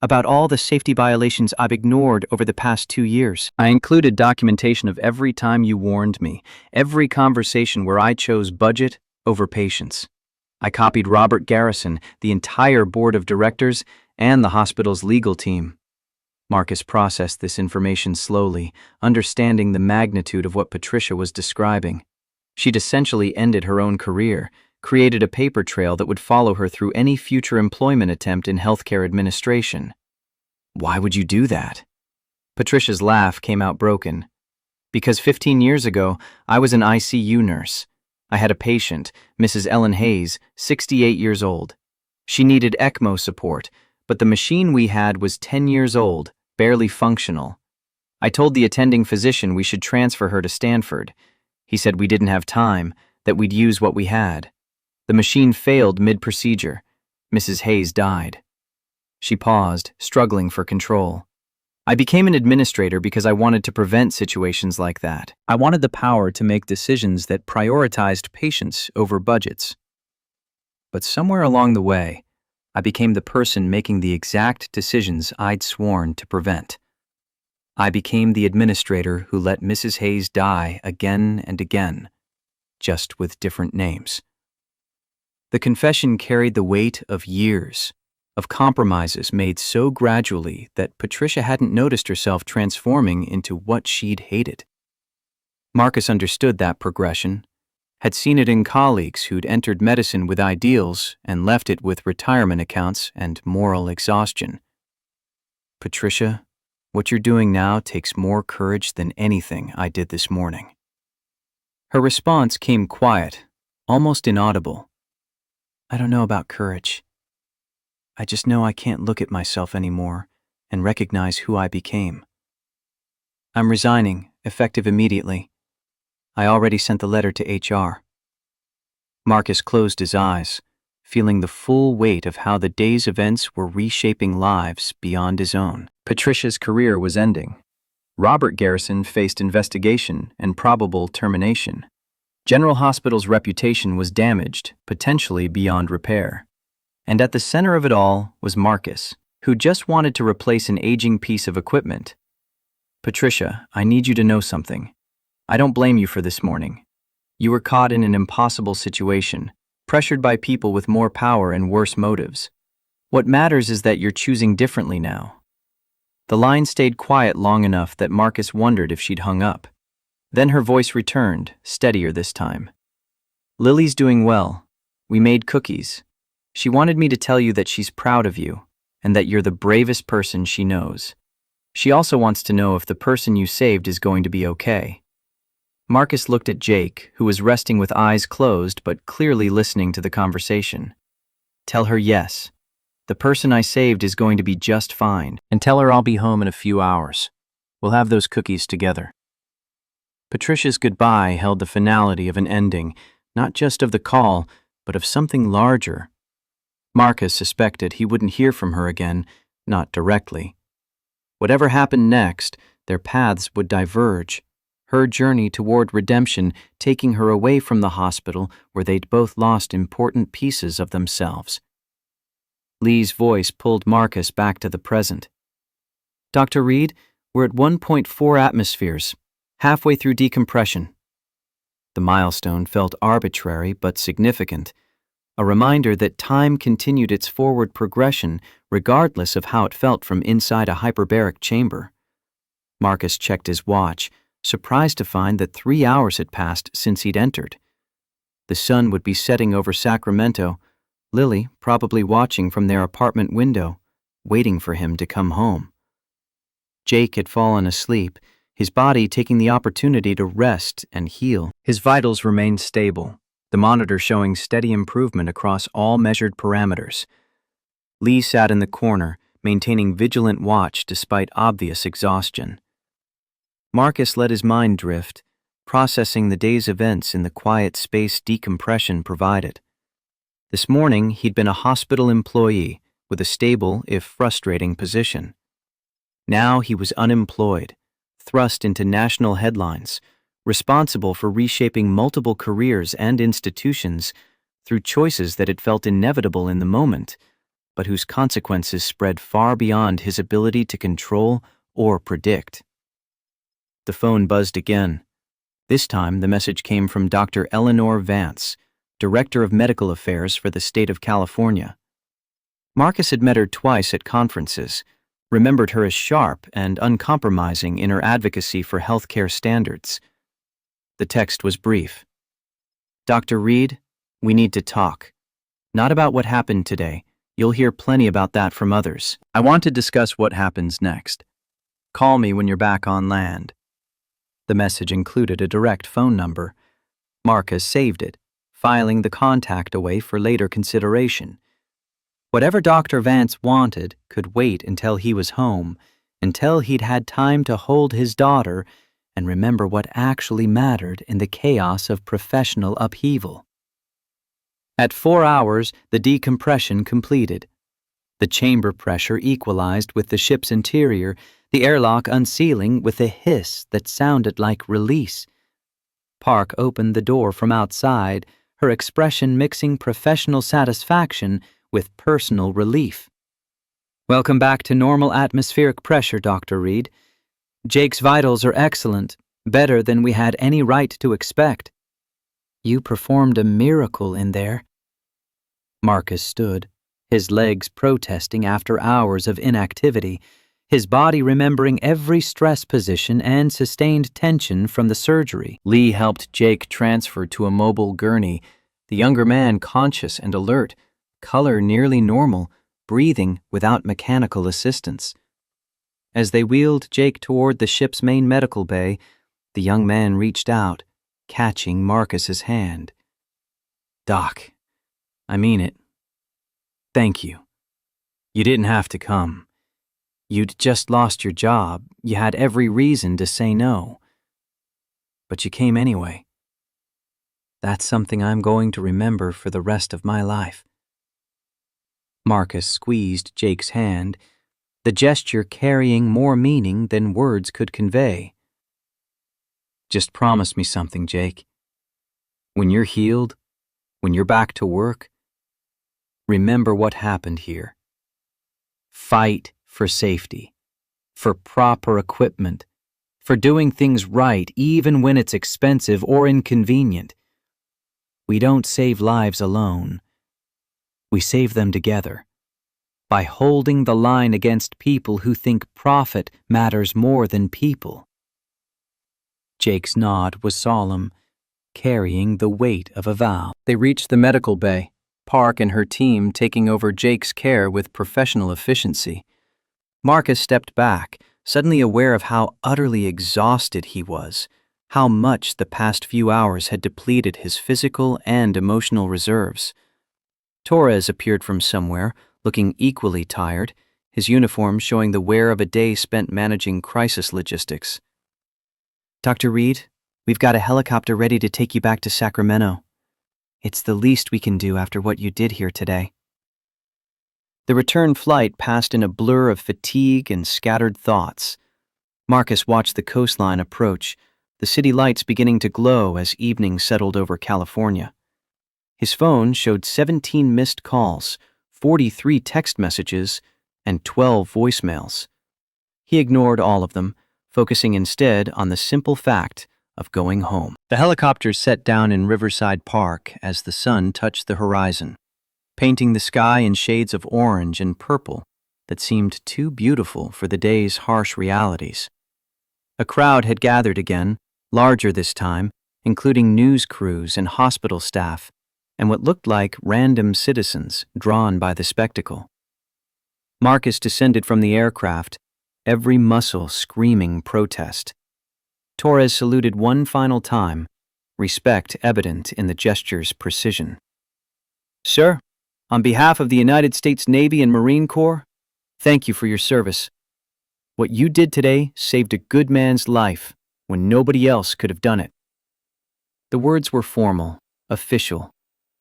about all the safety violations I've ignored over the past 2 years. I included documentation of every time you warned me, every conversation where I chose budget over patience. I copied Robert Garrison, the entire board of directors, and the hospital's legal team. Marcus processed this information slowly, understanding the magnitude of what Patricia was describing. She'd essentially ended her own career, created a paper trail that would follow her through any future employment attempt in healthcare administration. Why would you do that? Patricia's laugh came out broken. Because 15 years ago, I was an ICU nurse. I had a patient, Mrs. Ellen Hayes, 68 years old. She needed ECMO support, but the machine we had was 10 years old, barely functional. I told the attending physician we should transfer her to Stanford. He said we didn't have time, that we'd use what we had. The machine failed mid-procedure. Mrs. Hayes died. She paused, struggling for control. I became an administrator because I wanted to prevent situations like that. I wanted the power to make decisions that prioritized patients over budgets. But somewhere along the way, I became the person making the exact decisions I'd sworn to prevent. I became the administrator who let Mrs. Hayes die again and again, just with different names. The confession carried the weight of years, of compromises made so gradually that Patricia hadn't noticed herself transforming into what she'd hated. Marcus understood that progression, had seen it in colleagues who'd entered medicine with ideals and left it with retirement accounts and moral exhaustion. Patricia, what you're doing now takes more courage than anything I did this morning. Her response came quiet, almost inaudible. I don't know about courage. I just know I can't look at myself anymore and recognize who I became. I'm resigning, effective immediately. I already sent the letter to HR. Marcus closed his eyes, feeling the full weight of how the day's events were reshaping lives beyond his own. Patricia's career was ending. Robert Garrison faced investigation and probable termination. General Hospital's reputation was damaged, potentially beyond repair. And at the center of it all was Marcus, who just wanted to replace an aging piece of equipment. Patricia, I need you to know something. I don't blame you for this morning. You were caught in an impossible situation, pressured by people with more power and worse motives. What matters is that you're choosing differently now. The line stayed quiet long enough that Marcus wondered if she'd hung up. Then her voice returned, steadier this time. Lily's doing well. We made cookies. She wanted me to tell you that she's proud of you, and that you're the bravest person she knows. She also wants to know if the person you saved is going to be okay. Marcus looked at Jake, who was resting with eyes closed but clearly listening to the conversation. Tell her yes. The person I saved is going to be just fine. And tell her I'll be home in a few hours. We'll have those cookies together. Patricia's goodbye held the finality of an ending, not just of the call, but of something larger. Marcus suspected he wouldn't hear from her again, not directly. Whatever happened next, their paths would diverge, her journey toward redemption taking her away from the hospital where they'd both lost important pieces of themselves. Lee's voice pulled Marcus back to the present. Dr. Reed, we're at 1.4 atmospheres, halfway through decompression. The milestone felt arbitrary but significant, a reminder that time continued its forward progression regardless of how it felt from inside a hyperbaric chamber. Marcus checked his watch, surprised to find that 3 hours had passed since he'd entered. The sun would be setting over Sacramento, Lily probably watching from their apartment window, waiting for him to come home. Jake had fallen asleep, his body taking the opportunity to rest and heal. His vitals remained stable, the monitor showing steady improvement across all measured parameters. Lee sat in the corner, maintaining vigilant watch despite obvious exhaustion. Marcus let his mind drift, processing the day's events in the quiet space decompression provided. This morning, he'd been a hospital employee with a stable, if frustrating, position. Now he was unemployed, thrust into national headlines, responsible for reshaping multiple careers and institutions through choices that had felt inevitable in the moment, but whose consequences spread far beyond his ability to control or predict. The phone buzzed again. This time, the message came from Dr. Eleanor Vance, Director of Medical Affairs for the state of California. Marcus had met her twice at conferences, remembered her as sharp and uncompromising in her advocacy for healthcare standards. The text was brief. Dr. Reed, we need to talk. Not about what happened today. You'll hear plenty about that from others. I want to discuss what happens next. Call me when you're back on land. The message included a direct phone number. Marcus saved it, filing the contact away for later consideration. Whatever Dr. Vance wanted could wait until he was home, until he'd had time to hold his daughter and remember what actually mattered in the chaos of professional upheaval. At 4 hours, the decompression completed. The chamber pressure equalized with the ship's interior, the airlock unsealing with a hiss that sounded like release. Park opened the door from outside, her expression mixing professional satisfaction with personal relief. Welcome back to normal atmospheric pressure, Dr. Reed. Jake's vitals are excellent, better than we had any right to expect. You performed a miracle in there. Marcus stood, his legs protesting after hours of inactivity, his body remembering every stress position and sustained tension from the surgery. Lee helped Jake transfer to a mobile gurney, the younger man conscious and alert, color nearly normal, breathing without mechanical assistance. As they wheeled Jake toward the ship's main medical bay, the young man reached out, catching Marcus's hand. Doc, I mean it. Thank you. You didn't have to come. You'd just lost your job. You had every reason to say no. But you came anyway. That's something I'm going to remember for the rest of my life. Marcus squeezed Jake's hand, the gesture carrying more meaning than words could convey. Just promise me something, Jake. When you're healed, when you're back to work, remember what happened here. Fight for safety, for proper equipment, for doing things right even when it's expensive or inconvenient. We don't save lives alone. We save them together, by holding the line against people who think profit matters more than people. Jake's nod was solemn, carrying the weight of a vow. They reached the medical bay, Park and her team taking over Jake's care with professional efficiency. Marcus stepped back, suddenly aware of how utterly exhausted he was, how much the past few hours had depleted his physical and emotional reserves. Torres appeared from somewhere, looking equally tired, his uniform showing the wear of a day spent managing crisis logistics. Dr. Reed, we've got a helicopter ready to take you back to Sacramento. It's the least we can do after what you did here today. The return flight passed in a blur of fatigue and scattered thoughts. Marcus watched the coastline approach, the city lights beginning to glow as evening settled over California. His phone showed 17 missed calls, 43 text messages, and 12 voicemails. He ignored all of them, focusing instead on the simple fact of going home. The helicopter set down in Riverside Park as the sun touched the horizon, painting the sky in shades of orange and purple that seemed too beautiful for the day's harsh realities. A crowd had gathered again, larger this time, including news crews and hospital staff, and what looked like random citizens drawn by the spectacle. Marcus descended from the aircraft, every muscle screaming protest. Torres saluted one final time, respect evident in the gesture's precision. Sir, on behalf of the United States Navy and Marine Corps, thank you for your service. What you did today saved a good man's life when nobody else could have done it. The words were formal, official,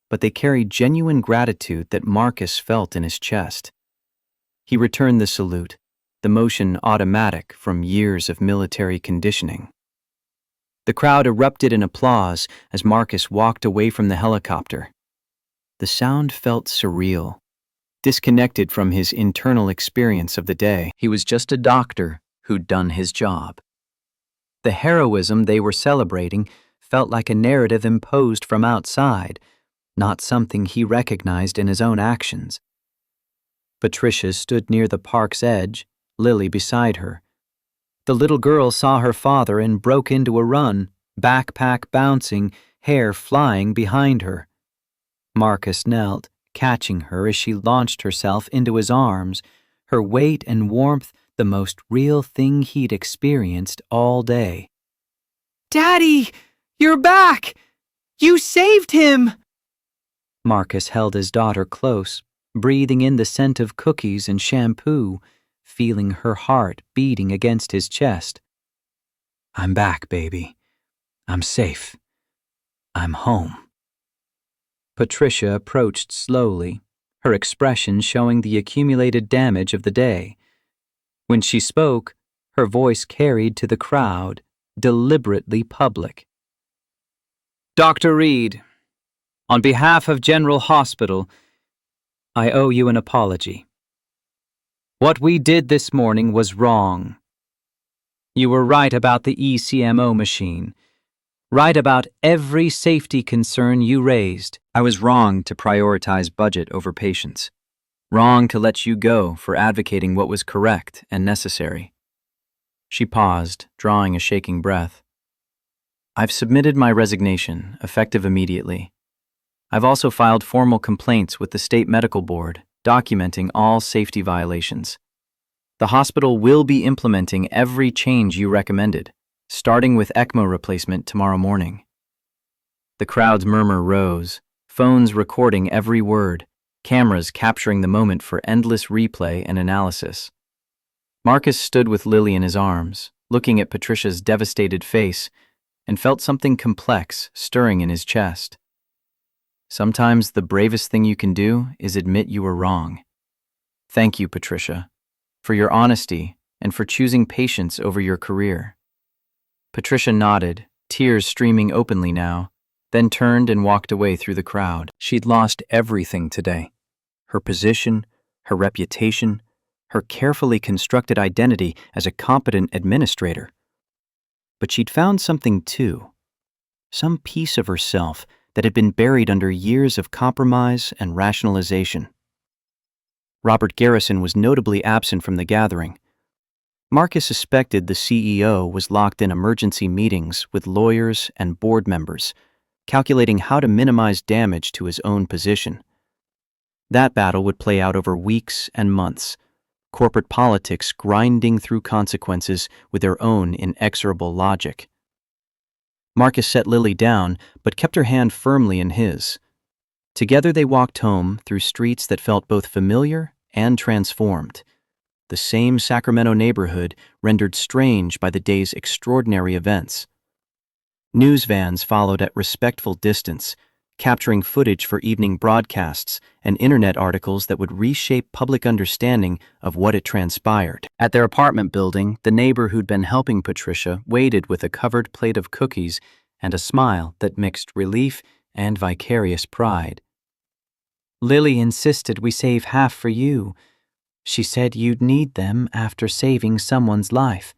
but they carried genuine gratitude that Marcus felt in his chest. He returned the salute, the motion automatic from years of military conditioning. The crowd erupted in applause as Marcus walked away from the helicopter. The sound felt surreal, disconnected from his internal experience of the day. He was just a doctor who'd done his job. The heroism they were celebrating felt like a narrative imposed from outside, not something he recognized in his own actions. Patricia stood near the park's edge, Lily beside her. The little girl saw her father and broke into a run, backpack bouncing, hair flying behind her. Marcus knelt, catching her as she launched herself into his arms, her weight and warmth the most real thing he'd experienced all day. "Daddy, you're back! You saved him!" Marcus held his daughter close, breathing in the scent of cookies and shampoo, feeling her heart beating against his chest. "I'm back, baby. I'm safe. I'm home." Patricia approached slowly, her expression showing the accumulated damage of the day. When she spoke, her voice carried to the crowd, deliberately public. "Dr. Reed, on behalf of General Hospital, I owe you an apology. What we did this morning was wrong. You were right about the ECMO machine, right about every safety concern you raised. I was wrong to prioritize budget over patients, wrong to let you go for advocating what was correct and necessary." She paused, drawing a shaking breath. "I've submitted my resignation, effective immediately. I've also filed formal complaints with the State Medical Board, documenting all safety violations. The hospital will be implementing every change you recommended, starting with ECMO replacement tomorrow morning." The crowd's murmur rose, phones recording every word, cameras capturing the moment for endless replay and analysis. Marcus stood with Lily in his arms, looking at Patricia's devastated face, and felt something complex stirring in his chest. Sometimes the bravest thing you can do is admit you were wrong. Thank you, Patricia, for your honesty and for choosing patience over your career. Patricia nodded, tears streaming openly now, then turned and walked away through the crowd. She'd lost everything today. Her position, her reputation, her carefully constructed identity as a competent administrator. But she'd found something too, some piece of herself that had been buried under years of compromise and rationalization. Robert Garrison was notably absent from the gathering. Marcus suspected the CEO was locked in emergency meetings with lawyers and board members, calculating how to minimize damage to his own position. That battle would play out over weeks and months, corporate politics grinding through consequences with their own inexorable logic. Marcus set Lily down, but kept her hand firmly in his. Together they walked home through streets that felt both familiar and transformed. The same Sacramento neighborhood rendered strange by the day's extraordinary events. News vans followed at respectful distance, capturing footage for evening broadcasts and internet articles that would reshape public understanding of what had transpired. At their apartment building, the neighbor who'd been helping Patricia waited with a covered plate of cookies and a smile that mixed relief and vicarious pride. "Lily insisted we save half for you. She said you'd need them after saving someone's life."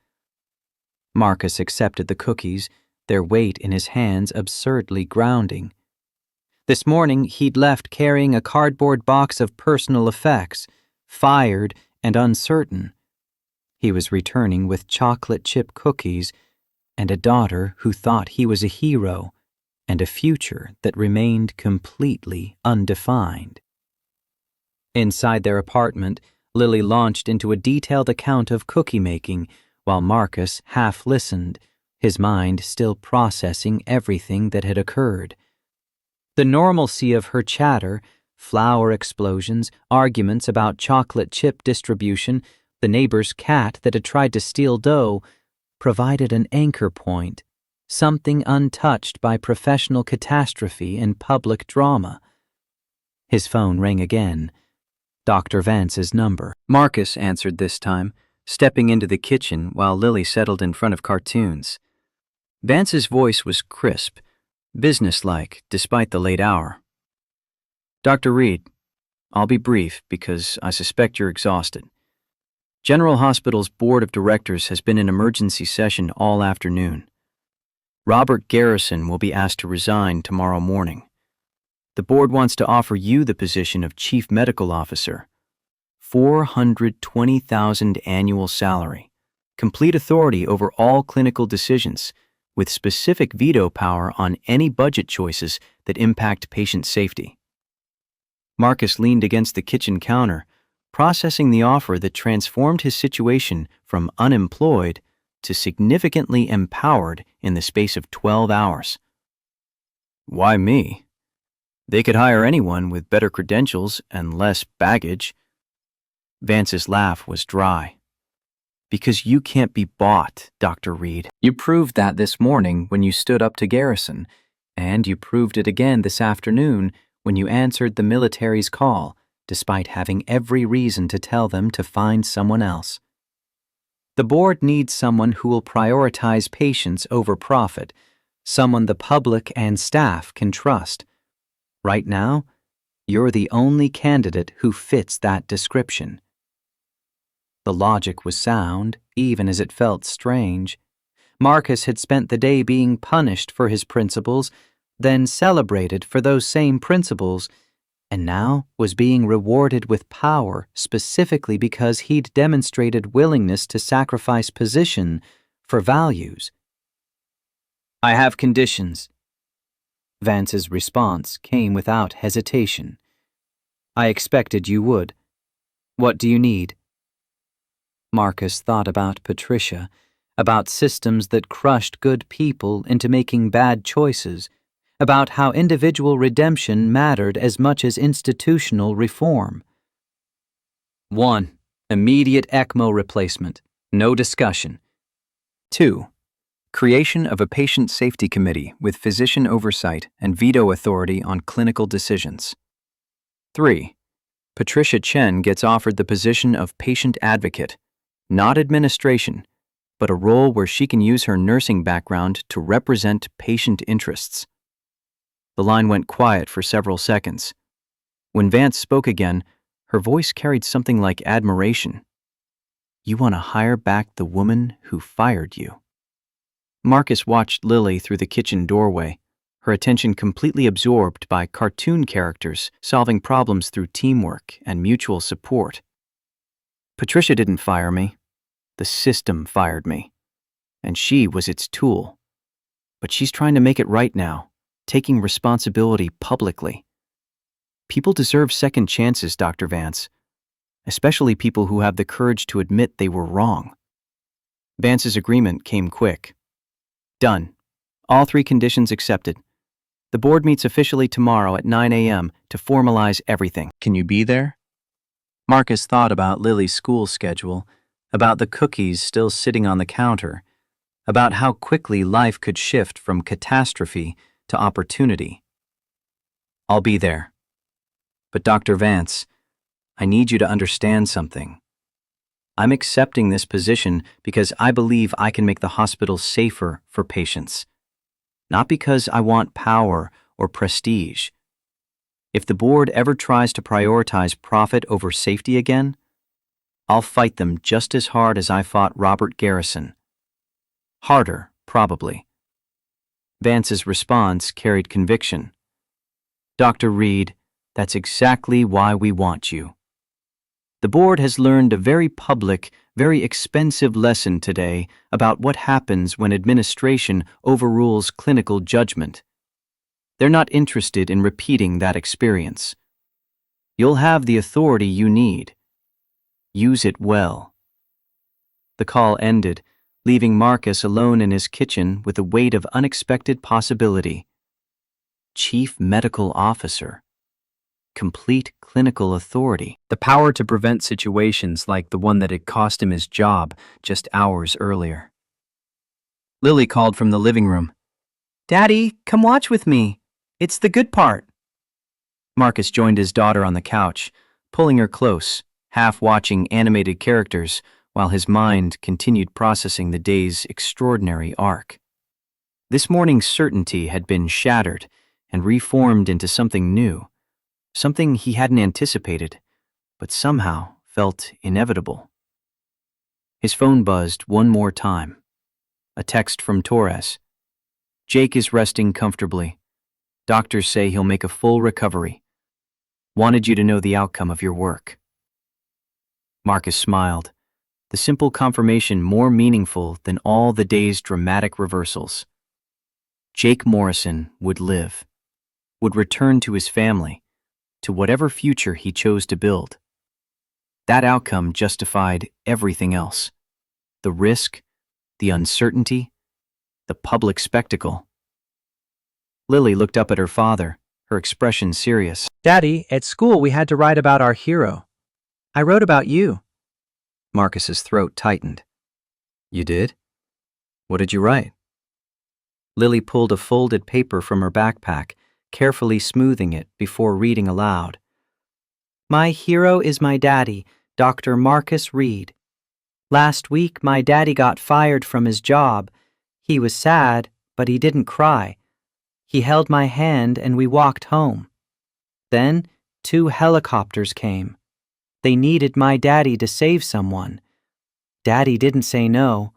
Marcus accepted the cookies, their weight in his hands absurdly grounding. This morning, he'd left carrying a cardboard box of personal effects, fired and uncertain. He was returning with chocolate chip cookies and a daughter who thought he was a hero and a future that remained completely undefined. Inside their apartment, Lily launched into a detailed account of cookie making, while Marcus half listened, his mind still processing everything that had occurred. The normalcy of her chatter, flour explosions, arguments about chocolate chip distribution, the neighbor's cat that had tried to steal dough, provided an anchor point, something untouched by professional catastrophe and public drama. His phone rang again. Dr. Vance's number. Marcus answered this time, stepping into the kitchen while Lily settled in front of cartoons. Vance's voice was crisp, businesslike despite the late hour. "Dr. Reed, I'll be brief because I suspect you're exhausted. General Hospital's board of directors has been in emergency session all afternoon. Robert Garrison will be asked to resign tomorrow morning. The board wants to offer you the position of chief medical officer. $420,000 annual salary, complete authority over all clinical decisions, with specific veto power on any budget choices that impact patient safety." Marcus leaned against the kitchen counter, processing the offer that transformed his situation from unemployed to significantly empowered in the space of 12 hours. "Why me? They could hire anyone with better credentials and less baggage." Vance's laugh was dry. "Because you can't be bought, Dr. Reed. You proved that this morning when you stood up to Garrison, and you proved it again this afternoon when you answered the military's call, despite having every reason to tell them to find someone else. The board needs someone who will prioritize patients over profit, someone the public and staff can trust. Right now, you're the only candidate who fits that description." The logic was sound, even as it felt strange. Marcus had spent the day being punished for his principles, then celebrated for those same principles, and now was being rewarded with power specifically because he'd demonstrated willingness to sacrifice position for values. "I have conditions." Vance's response came without hesitation. "I expected you would. What do you need?" Marcus thought about Patricia, about systems that crushed good people into making bad choices, about how individual redemption mattered as much as institutional reform. 1. Immediate ECMO replacement. No discussion. 2. Creation of a patient safety committee with physician oversight and veto authority on clinical decisions. 3. Patricia Chen gets offered the position of patient advocate, not administration, but a role where she can use her nursing background to represent patient interests. The line went quiet for several seconds. When Vance spoke again, her voice carried something like admiration. You want to hire back the woman who fired you. Marcus watched Lily through the kitchen doorway, her attention completely absorbed by cartoon characters solving problems through teamwork and mutual support. Patricia didn't fire me. The system fired me, and she was its tool. But she's trying to make it right now, taking responsibility publicly. People deserve second chances, Dr. Vance, especially people who have the courage to admit they were wrong. Vance's agreement came quick. Done. All 3 conditions accepted. The board meets officially tomorrow at 9 a.m. to formalize everything. Can you be there? Marcus thought about Lily's school schedule, about the cookies still sitting on the counter, about how quickly life could shift from catastrophe to opportunity. I'll be there. But Dr. Vance, I need you to understand something. I'm accepting this position because I believe I can make the hospital safer for patients, not because I want power or prestige. If the board ever tries to prioritize profit over safety again, I'll fight them just as hard as I fought Robert Garrison. Harder, probably. Vance's response carried conviction. Dr. Reed, that's exactly why we want you. The board has learned a very public, very expensive lesson today about what happens when administration overrules clinical judgment. They're not interested in repeating that experience. You'll have the authority you need. Use it well. The call ended, leaving Marcus alone in his kitchen with the weight of unexpected possibility. Chief Medical Officer. Complete clinical authority. The power to prevent situations like the one that had cost him his job just hours earlier. Lily called from the living room. Daddy, come watch with me. It's the good part. Marcus joined his daughter on the couch, pulling her close, half watching animated characters while his mind continued processing the day's extraordinary arc. This morning's certainty had been shattered and reformed into something new. Something he hadn't anticipated, but somehow felt inevitable. His phone buzzed one more time. A text from Torres. Jake is resting comfortably. Doctors say he'll make a full recovery. Wanted you to know the outcome of your work. Marcus smiled, the simple confirmation more meaningful than all the day's dramatic reversals. Jake Morrison would live, would return to his family, to whatever future he chose to build. That outcome justified everything else. The risk, the uncertainty, the public spectacle. Lily looked up at her father, her expression serious. Daddy, at school we had to write about our hero. I wrote about you. Marcus's throat tightened. You did? What did you write? Lily pulled a folded paper from her backpack, carefully smoothing it before reading aloud. My hero is my daddy, Dr. Marcus Reed. Last week, my daddy got fired from his job. He was sad, but he didn't cry. He held my hand and we walked home. Then, 2 helicopters came. They needed my daddy to save someone. Daddy didn't say no.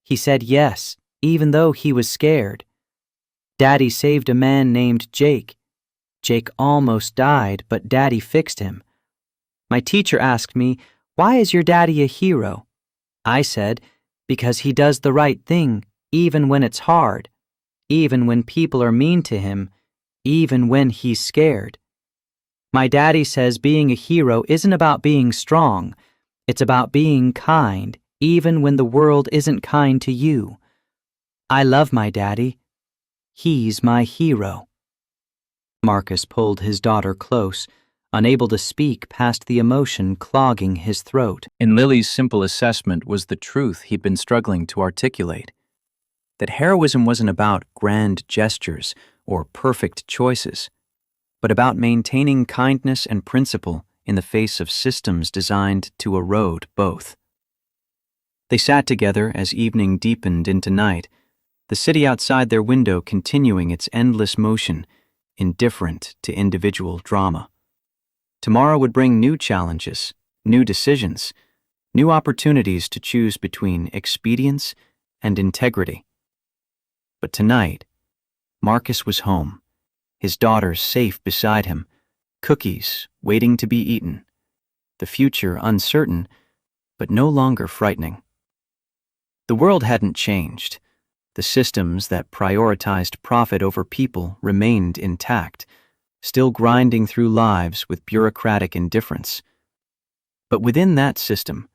He said yes, even though he was scared. Daddy saved a man named Jake. Jake almost died, but Daddy fixed him. My teacher asked me, "Why is your daddy a hero?" I said, "Because he does the right thing, even when it's hard, even when people are mean to him, even when he's scared." My daddy says being a hero isn't about being strong. It's about being kind, even when the world isn't kind to you. I love my daddy. He's my hero. Marcus pulled his daughter close, unable to speak past the emotion clogging his throat. In Lily's simple assessment was the truth he'd been struggling to articulate. That heroism wasn't about grand gestures or perfect choices, but about maintaining kindness and principle in the face of systems designed to erode both. They sat together as evening deepened into night, the city outside their window continuing its endless motion, indifferent to individual drama. Tomorrow would bring new challenges, new decisions, new opportunities to choose between expedience and integrity. But tonight, Marcus was home, his daughter safe beside him, cookies waiting to be eaten, the future uncertain, but no longer frightening. The world hadn't changed. The systems that prioritized profit over people remained intact, still grinding through lives with bureaucratic indifference. But within that system,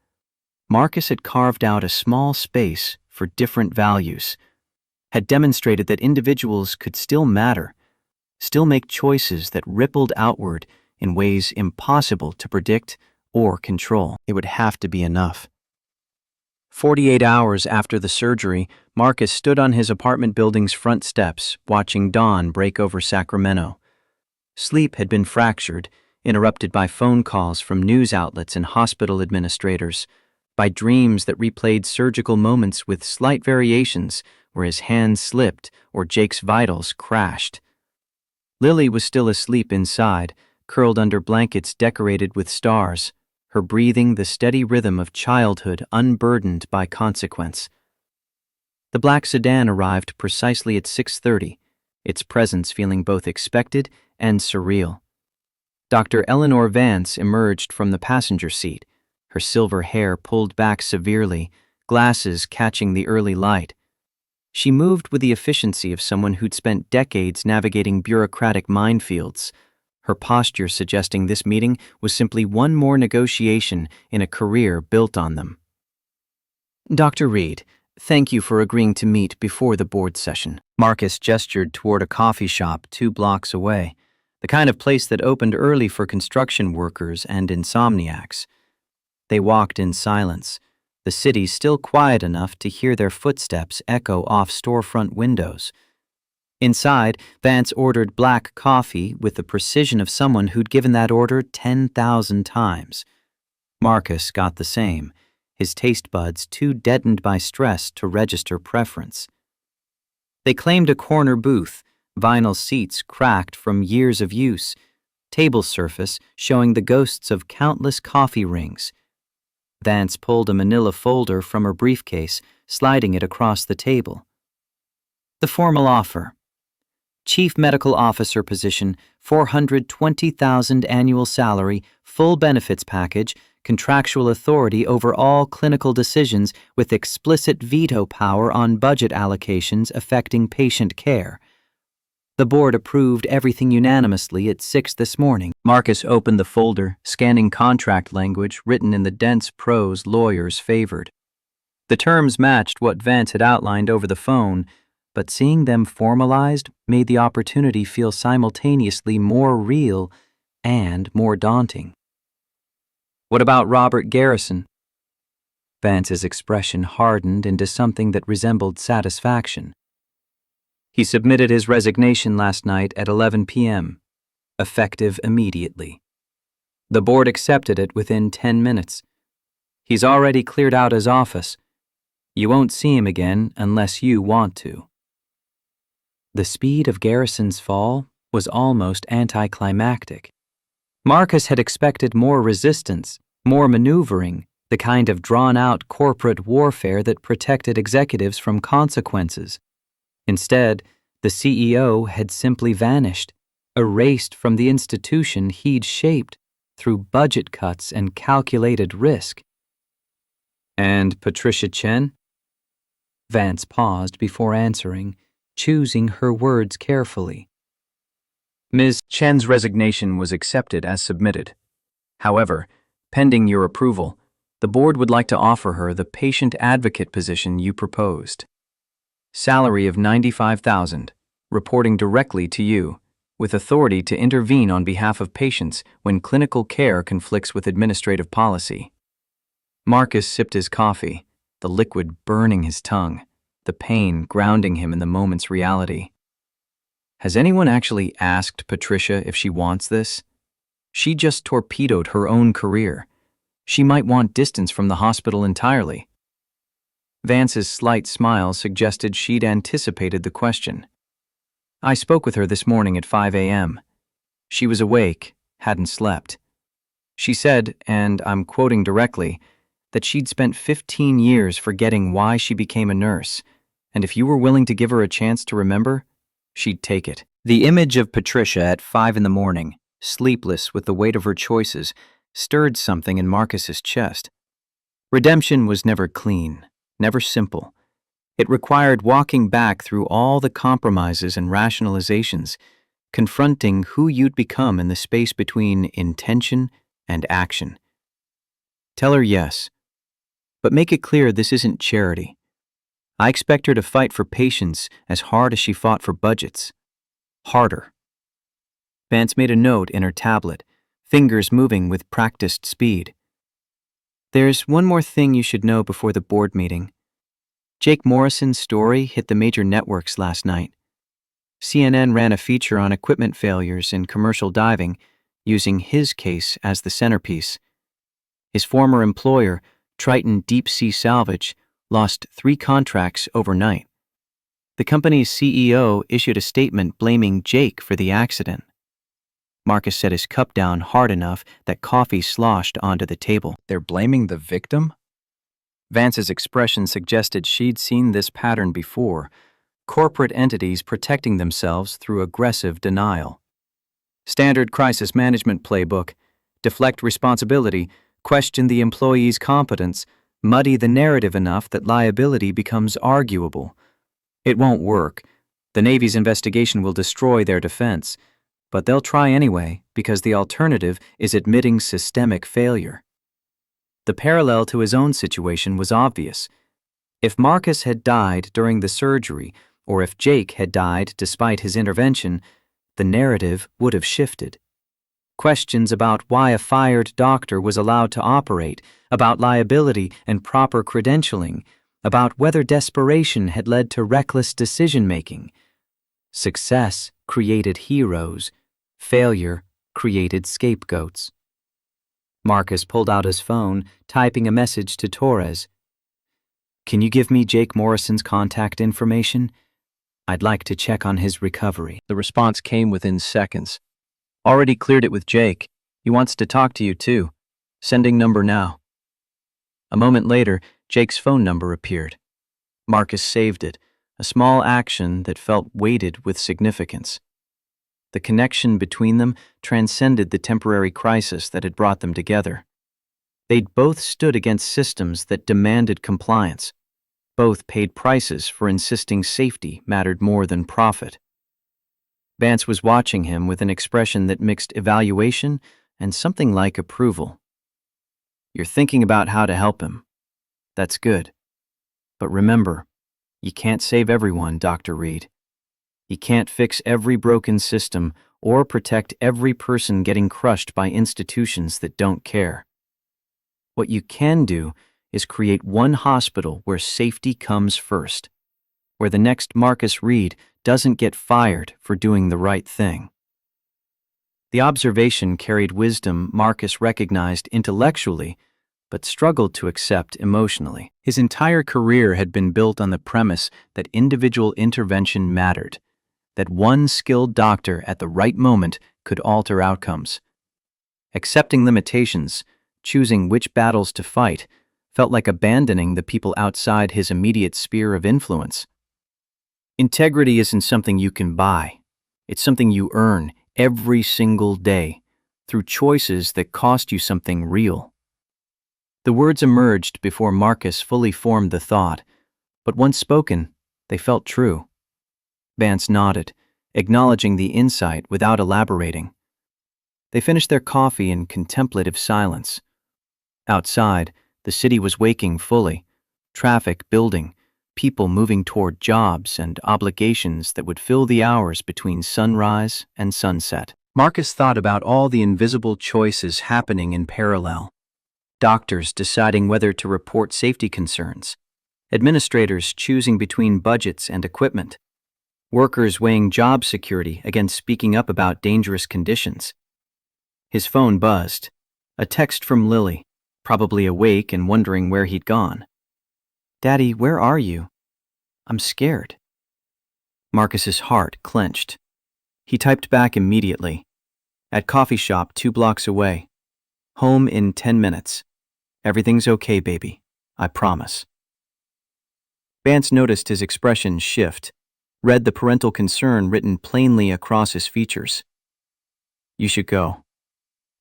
Marcus had carved out a small space for different values, had demonstrated that individuals could still matter, still make choices that rippled outward in ways impossible to predict or control. It would have to be enough. 48 hours after the surgery, Marcus stood on his apartment building's front steps, watching dawn break over Sacramento. Sleep had been fractured, interrupted by phone calls from news outlets and hospital administrators, by dreams that replayed surgical moments with slight variations where his hand slipped or Jake's vitals crashed. Lily was still asleep inside, curled under blankets decorated with stars, her breathing the steady rhythm of childhood unburdened by consequence. The black sedan arrived precisely at 6:30, its presence feeling both expected and surreal. Dr. Eleanor Vance emerged from the passenger seat, her silver hair pulled back severely, glasses catching the early light. She moved with the efficiency of someone who'd spent decades navigating bureaucratic minefields, her posture suggesting this meeting was simply one more negotiation in a career built on them. Dr. Reed, thank you for agreeing to meet before the board session. Marcus gestured toward a coffee shop 2 blocks away, the kind of place that opened early for construction workers and insomniacs. They walked in silence, the city still quiet enough to hear their footsteps echo off storefront windows. Inside, Vance ordered black coffee with the precision of someone who'd given that order 10,000 times. Marcus got the same, his taste buds too deadened by stress to register preference. They claimed a corner booth, vinyl seats cracked from years of use, table surface showing the ghosts of countless coffee rings. Vance pulled a manila folder from her briefcase, sliding it across the table. The formal offer. Chief Medical Officer position, $420,000 annual salary, full benefits package, contractual authority over all clinical decisions with explicit veto power on budget allocations affecting patient care. The board approved everything unanimously at 6 this morning. Marcus opened the folder, scanning contract language written in the dense prose lawyers favored. The terms matched what Vance had outlined over the phone, but seeing them formalized made the opportunity feel simultaneously more real and more daunting. What about Robert Garrison? Vance's expression hardened into something that resembled satisfaction. He submitted his resignation last night at 11 p.m., effective immediately. The board accepted it within 10 minutes. He's already cleared out his office. You won't see him again unless you want to. The speed of Garrison's fall was almost anticlimactic. Marcus had expected more resistance, more maneuvering, the kind of drawn-out corporate warfare that protected executives from consequences. Instead, the CEO had simply vanished, erased from the institution he'd shaped through budget cuts and calculated risk. And Patricia Chen? Vance paused before answering, choosing her words carefully. Ms. Chen's resignation was accepted as submitted. However, pending your approval, the board would like to offer her the patient advocate position you proposed. Salary of $95,000, reporting directly to you, with authority to intervene on behalf of patients when clinical care conflicts with administrative policy. Marcus sipped his coffee, the liquid burning his tongue, the pain grounding him in the moment's reality. Has anyone actually asked Patricia if she wants this? She just torpedoed her own career. She might want distance from the hospital entirely. Vance's slight smile suggested she'd anticipated the question. I spoke with her this morning at 5 a.m. She was awake, hadn't slept. She said, and I'm quoting directly, that she'd spent 15 years forgetting why she became a nurse, and if you were willing to give her a chance to remember, she'd take it. The image of Patricia at 5 in the morning, sleepless with the weight of her choices, stirred something in Marcus's chest. Redemption was never clean, never simple. It required walking back through all the compromises and rationalizations, confronting who you'd become in the space between intention and action. Tell her yes, but make it clear this isn't charity. I expect her to fight for patients as hard as she fought for budgets. Harder. Vance made a note in her tablet, fingers moving with practiced speed. There's one more thing you should know before the board meeting. Jake Morrison's story hit the major networks last night. CNN ran a feature on equipment failures in commercial diving, using his case as the centerpiece. His former employer, Triton Deep Sea Salvage, lost 3 contracts overnight. The company's CEO issued a statement blaming Jake for the accident. Marcus set his cup down hard enough that coffee sloshed onto the table. They're blaming the victim? Vance's expression suggested she'd seen this pattern before, corporate entities protecting themselves through aggressive denial. Standard crisis management playbook: deflect responsibility, question the employee's competence, muddy the narrative enough that liability becomes arguable. It won't work. The Navy's investigation will destroy their defense, but they'll try anyway because the alternative is admitting systemic failure. The parallel to his own situation was obvious. If Marcus had died during the surgery, or if Jake had died despite his intervention, the narrative would have shifted. Questions about why a fired doctor was allowed to operate, about liability and proper credentialing, about whether desperation had led to reckless decision-making. Success created heroes. Failure created scapegoats. Marcus pulled out his phone, typing a message to Torres. Can you give me Jake Morrison's contact information? I'd like to check on his recovery. The response came within seconds. Already cleared it with Jake. He wants to talk to you too. Sending number now. A moment later, Jake's phone number appeared. Marcus saved it, a small action that felt weighted with significance. The connection between them transcended the temporary crisis that had brought them together. They'd both stood against systems that demanded compliance. Both paid prices for insisting safety mattered more than profit. Vance was watching him with an expression that mixed evaluation and something like approval. You're thinking about how to help him. That's good. But remember, you can't save everyone, Dr. Reed. You can't fix every broken system or protect every person getting crushed by institutions that don't care. What you can do is create one hospital where safety comes first, where the next Marcus Reed doesn't get fired for doing the right thing. The observation carried wisdom Marcus recognized intellectually, but struggled to accept emotionally. His entire career had been built on the premise that individual intervention mattered, that one skilled doctor at the right moment could alter outcomes. Accepting limitations, choosing which battles to fight, felt like abandoning the people outside his immediate sphere of influence. Integrity isn't something you can buy. It's something you earn every single day through choices that cost you something real. The words emerged before Marcus fully formed the thought, but once spoken, they felt true. Vance nodded, acknowledging the insight without elaborating. They finished their coffee in contemplative silence. Outside, the city was waking fully, traffic building, people moving toward jobs and obligations that would fill the hours between sunrise and sunset. Marcus thought about all the invisible choices happening in parallel. Doctors deciding whether to report safety concerns, administrators choosing between budgets and equipment, workers weighing job security against speaking up about dangerous conditions. His phone buzzed. A text from Lily, probably awake and wondering where he'd gone. "Daddy, where are you? I'm scared." Marcus's heart clenched. He typed back immediately. "At coffee shop 2 blocks away. Home in 10 minutes. Everything's okay, baby. I promise." Vance noticed his expression shift, read the parental concern written plainly across his features. "You should go.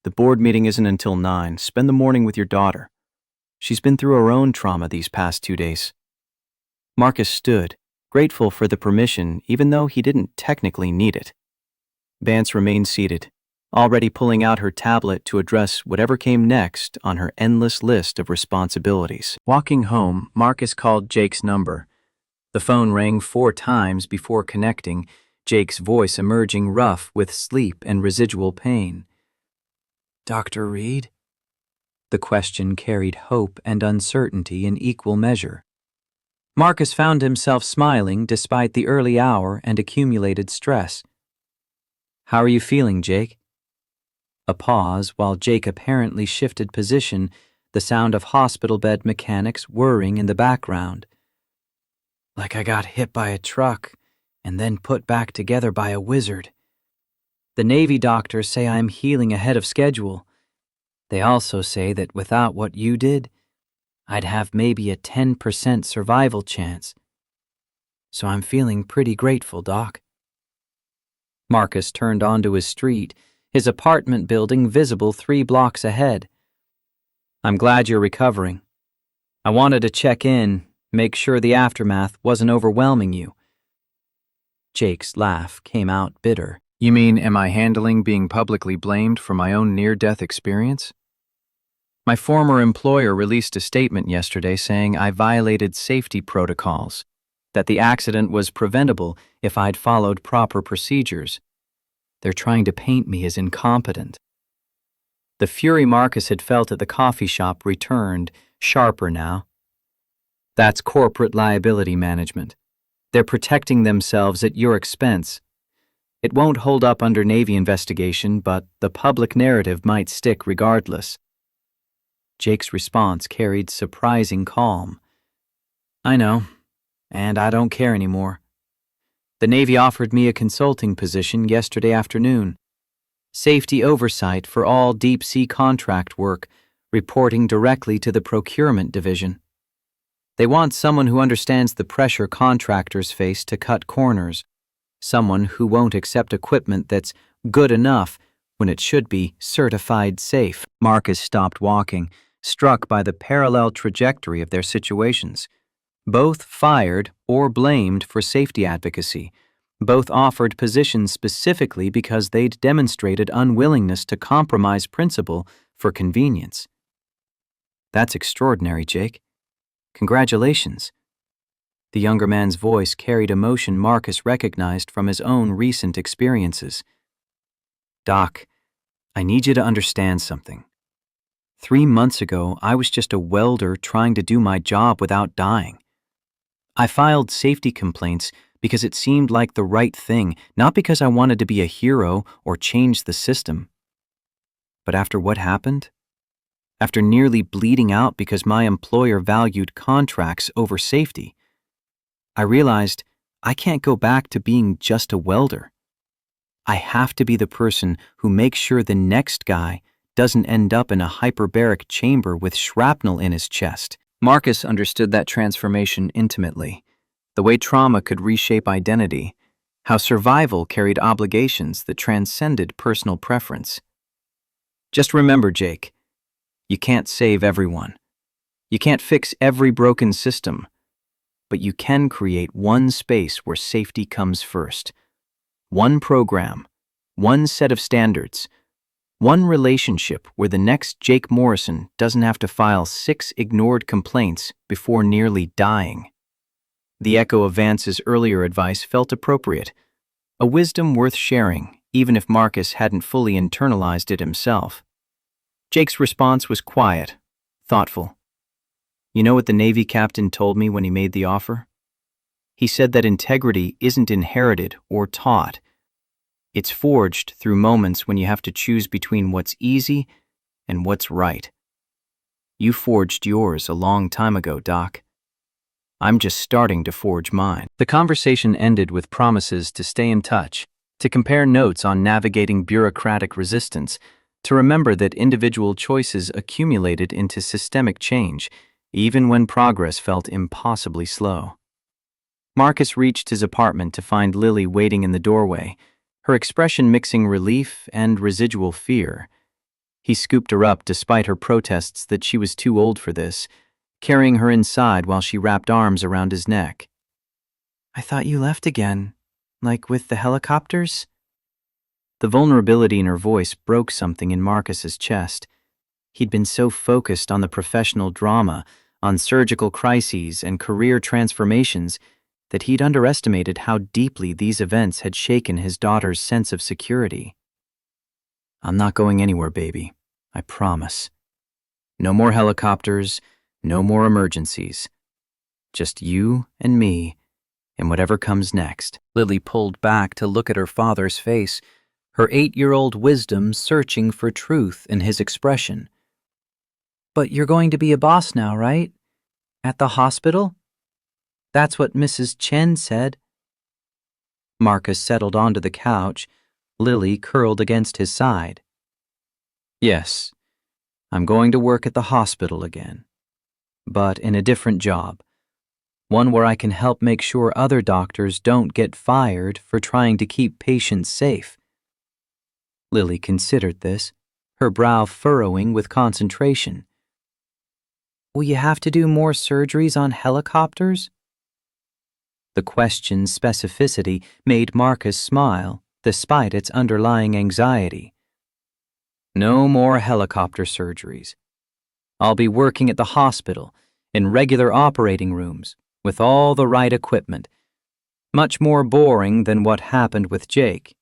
The board meeting isn't until 9. Spend the morning with your daughter. She's been through her own trauma these past 2 days." Marcus stood, grateful for the permission even though he didn't technically need it. Vance remained seated, already pulling out her tablet to address whatever came next on her endless list of responsibilities. Walking home, Marcus called Jake's number. The phone rang 4 times before connecting, Jake's voice emerging rough with sleep and residual pain. "Dr. Reed?" The question carried hope and uncertainty in equal measure. Marcus found himself smiling despite the early hour and accumulated stress. "How are you feeling, Jake?" A pause while Jake apparently shifted position, the sound of hospital bed mechanics whirring in the background. "Like I got hit by a truck and then put back together by a wizard. The Navy doctors say I'm healing ahead of schedule. They also say that without what you did, I'd have maybe a 10% survival chance. So I'm feeling pretty grateful, Doc." Marcus turned onto his street, his apartment building visible 3 blocks ahead. "I'm glad you're recovering. I wanted to check in, make sure the aftermath wasn't overwhelming you." Jake's laugh came out bitter. "You mean, am I handling being publicly blamed for my own near-death experience? My former employer released a statement yesterday saying I violated safety protocols, that the accident was preventable if I'd followed proper procedures. They're trying to paint me as incompetent." The fury Marcus had felt at the coffee shop returned, sharper now. "That's corporate liability management. They're protecting themselves at your expense. It won't hold up under Navy investigation, but the public narrative might stick regardless." Jake's response carried surprising calm. "I know, and I don't care anymore. The Navy offered me a consulting position yesterday afternoon. Safety oversight for all deep-sea contract work, reporting directly to the procurement division. They want someone who understands the pressure contractors face to cut corners, someone who won't accept equipment that's good enough when it should be certified safe." Marcus stopped walking, struck by the parallel trajectory of their situations. Both fired or blamed for safety advocacy. Both offered positions specifically because they'd demonstrated unwillingness to compromise principle for convenience. "That's extraordinary, Jake. Congratulations." The younger man's voice carried emotion Marcus recognized from his own recent experiences. "Doc, I need you to understand something. 3 months ago, I was just a welder trying to do my job without dying. I filed safety complaints because it seemed like the right thing, not because I wanted to be a hero or change the system. But after what happened, after nearly bleeding out because my employer valued contracts over safety, I realized I can't go back to being just a welder. I have to be the person who makes sure the next guy doesn't end up in a hyperbaric chamber with shrapnel in his chest." Marcus understood that transformation intimately, the way trauma could reshape identity, how survival carried obligations that transcended personal preference. "Just remember, Jake, you can't save everyone. You can't fix every broken system, but you can create one space where safety comes first. One program, one set of standards, one relationship where the next Jake Morrison doesn't have to file 6 ignored complaints before nearly dying." The echo of Vance's earlier advice felt appropriate, a wisdom worth sharing, even if Marcus hadn't fully internalized it himself. Jake's response was quiet, thoughtful. You know what the Navy captain told me when he made the offer? He said that integrity isn't inherited or taught. It's forged through moments when you have to choose between what's easy and what's right. You forged yours a long time ago, Doc. I'm just starting to forge mine. The conversation ended with promises to stay in touch, to compare notes on navigating bureaucratic resistance, to remember that individual choices accumulated into systemic change, even when progress felt impossibly slow. Marcus reached his apartment to find Lily waiting in the doorway, her expression mixing relief and residual fear. He scooped her up despite her protests that she was too old for this, carrying her inside while she wrapped arms around his neck. I thought you left again, like with the helicopters? The vulnerability in her voice broke something in Marcus's chest. He'd been so focused on the professional drama, on surgical crises and career transformations, that he'd underestimated how deeply these events had shaken his daughter's sense of security. I'm not going anywhere, baby. I promise. No more helicopters, no more emergencies. Just you and me, and whatever comes next. Lily pulled back to look at her father's face, her 8-year-old wisdom searching for truth in his expression. But you're going to be a boss now, right? At the hospital? That's what Mrs. Chen said. Marcus settled onto the couch, Lily curled against his side. Yes, I'm going to work at the hospital again, but in a different job, one where I can help make sure other doctors don't get fired for trying to keep patients safe. Lily considered this, her brow furrowing with concentration. Will you have to do more surgeries on helicopters? The question's specificity made Marcus smile, despite its underlying anxiety. No more helicopter surgeries. I'll be working at the hospital, in regular operating rooms, with all the right equipment. Much more boring than what happened with Jake.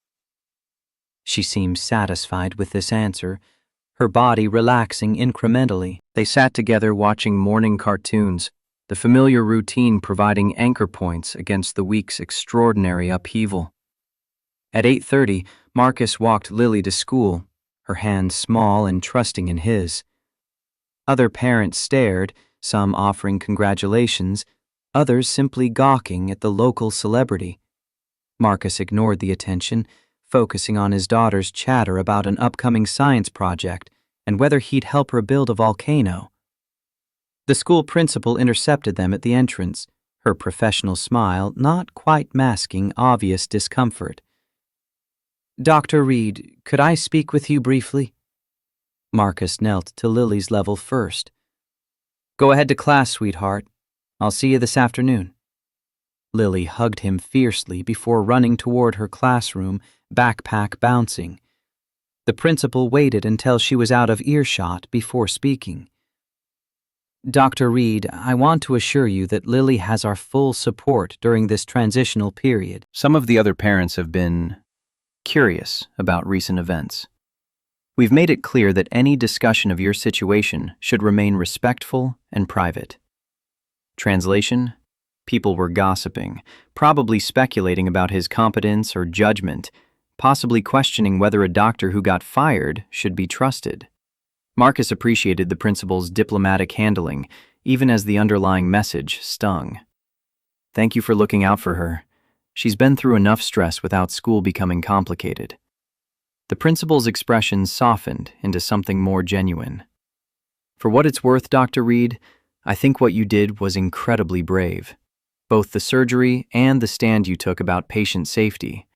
She seemed satisfied with this answer, her body relaxing incrementally. They sat together watching morning cartoons, the familiar routine providing anchor points against the week's extraordinary upheaval. At 8:30, Marcus walked Lily to school, her hand small and trusting in his. Other parents stared, some offering congratulations, others simply gawking at the local celebrity. Marcus ignored the attention, focusing on his daughter's chatter about an upcoming science project and whether he'd help her build a volcano. The school principal intercepted them at the entrance, her professional smile not quite masking obvious discomfort. Dr. Reed, could I speak with you briefly? Marcus knelt to Lily's level first. Go ahead to class, sweetheart. I'll see you this afternoon. Lily hugged him fiercely before running toward her classroom, backpack bouncing. The principal waited until she was out of earshot before speaking. Dr. Reed, I want to assure you that Lily has our full support during this transitional period. Some of the other parents have been curious about recent events. We've made it clear that any discussion of your situation should remain respectful and private. Translation: people were gossiping, probably speculating about his competence or judgment, possibly questioning whether a doctor who got fired should be trusted. Marcus appreciated the principal's diplomatic handling, even as the underlying message stung. Thank you for looking out for her. She's been through enough stress without school becoming complicated. The principal's expression softened into something more genuine. For what it's worth, Dr. Reed, I think what you did was incredibly brave. Both the surgery and the stand you took about patient safety.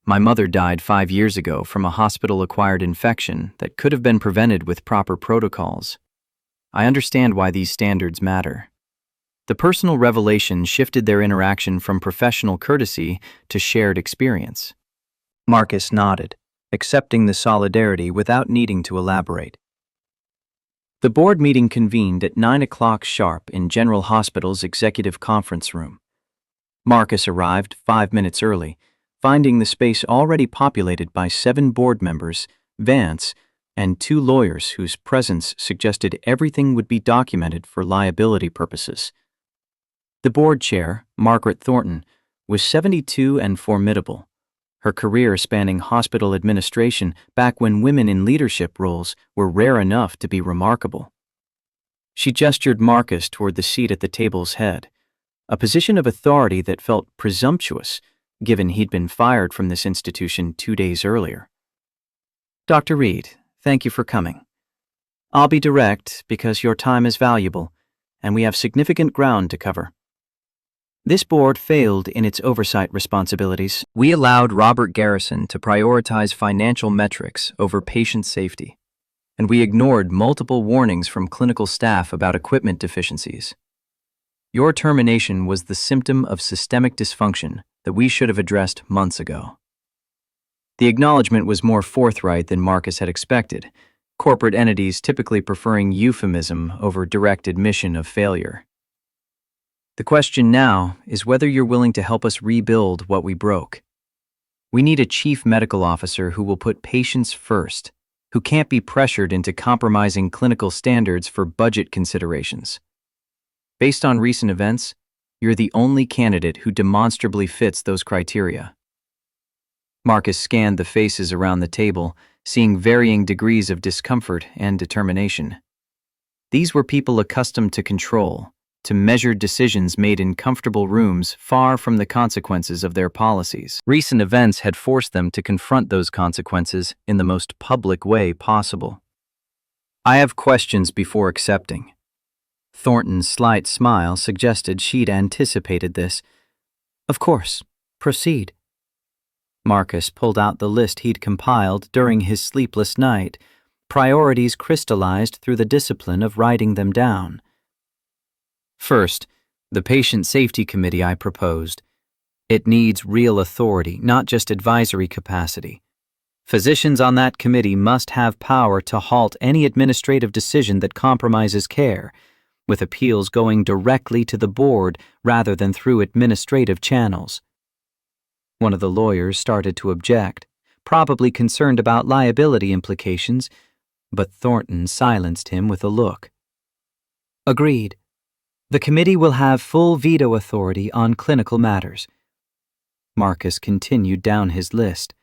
My mother died 5 years ago from a hospital-acquired infection that could have been prevented with proper protocols. I understand why these standards matter. The personal revelation shifted their interaction from professional courtesy to shared experience. Marcus nodded, accepting the solidarity without needing to elaborate. The board meeting convened at 9 o'clock sharp in General Hospital's executive conference room. Marcus arrived 5 minutes early, finding the space already populated by 7 board members, Vance, and 2 lawyers whose presence suggested everything would be documented for liability purposes. The board chair, Margaret Thornton, was 72 and formidable, her career spanning hospital administration back when women in leadership roles were rare enough to be remarkable. She gestured Marcus toward the seat at the table's head, a position of authority that felt presumptuous, given he'd been fired from this institution 2 days earlier. Dr. Reed, thank you for coming. I'll be direct because your time is valuable, and we have significant ground to cover. This board failed in its oversight responsibilities. We allowed Robert Garrison to prioritize financial metrics over patient safety, and we ignored multiple warnings from clinical staff about equipment deficiencies. Your termination was the symptom of systemic dysfunction that we should have addressed months ago. The acknowledgement was more forthright than Marcus had expected, corporate entities typically preferring euphemism over direct admission of failure. The question now is whether you're willing to help us rebuild what we broke. We need a chief medical officer who will put patients first, who can't be pressured into compromising clinical standards for budget considerations. Based on recent events, you're the only candidate who demonstrably fits those criteria. Marcus scanned the faces around the table, seeing varying degrees of discomfort and determination. These were people accustomed to control, to measured decisions made in comfortable rooms far from the consequences of their policies. Recent events had forced them to confront those consequences in the most public way possible. I have questions before accepting. Thornton's slight smile suggested she'd anticipated this. Of course, proceed. Marcus pulled out the list he'd compiled during his sleepless night, priorities crystallized through the discipline of writing them down. First, the Patient Safety Committee I proposed. It needs real authority, not just advisory capacity. Physicians on that committee must have power to halt any administrative decision that compromises care, with appeals going directly to the board rather than through administrative channels. One of the lawyers started to object, probably concerned about liability implications, but Thornton silenced him with a look. Agreed. The committee will have full veto authority on clinical matters. Marcus continued down his list.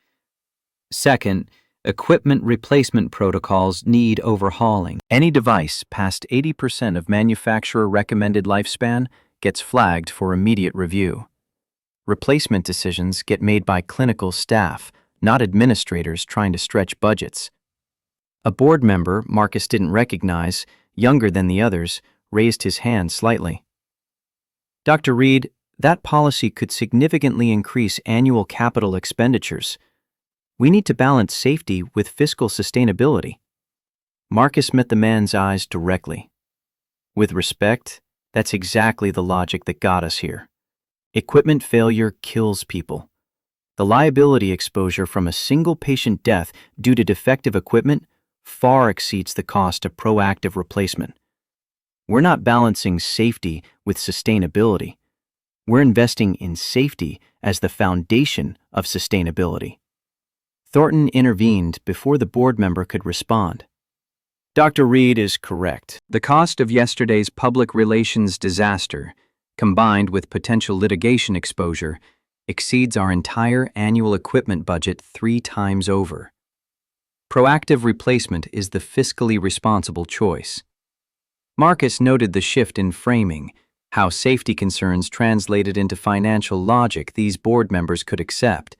Second, equipment replacement protocols need overhauling. Any device past 80% of manufacturer-recommended lifespan gets flagged for immediate review. Replacement decisions get made by clinical staff, not administrators trying to stretch budgets. A board member Marcus didn't recognize, younger than the others, raised his hand slightly. Dr. Reed, that policy could significantly increase annual capital expenditures. We need to balance safety with fiscal sustainability. Marcus met the man's eyes directly. With respect, that's exactly the logic that got us here. Equipment failure kills people. The liability exposure from a single patient death due to defective equipment far exceeds the cost of proactive replacement. We're not balancing safety with sustainability. We're investing in safety as the foundation of sustainability. Thornton intervened before the board member could respond. Dr. Reed is correct. The cost of yesterday's public relations disaster, combined with potential litigation exposure, exceeds our entire annual equipment budget 3 times over. Proactive replacement is the fiscally responsible choice. Marcus noted the shift in framing, how safety concerns translated into financial logic these board members could accept.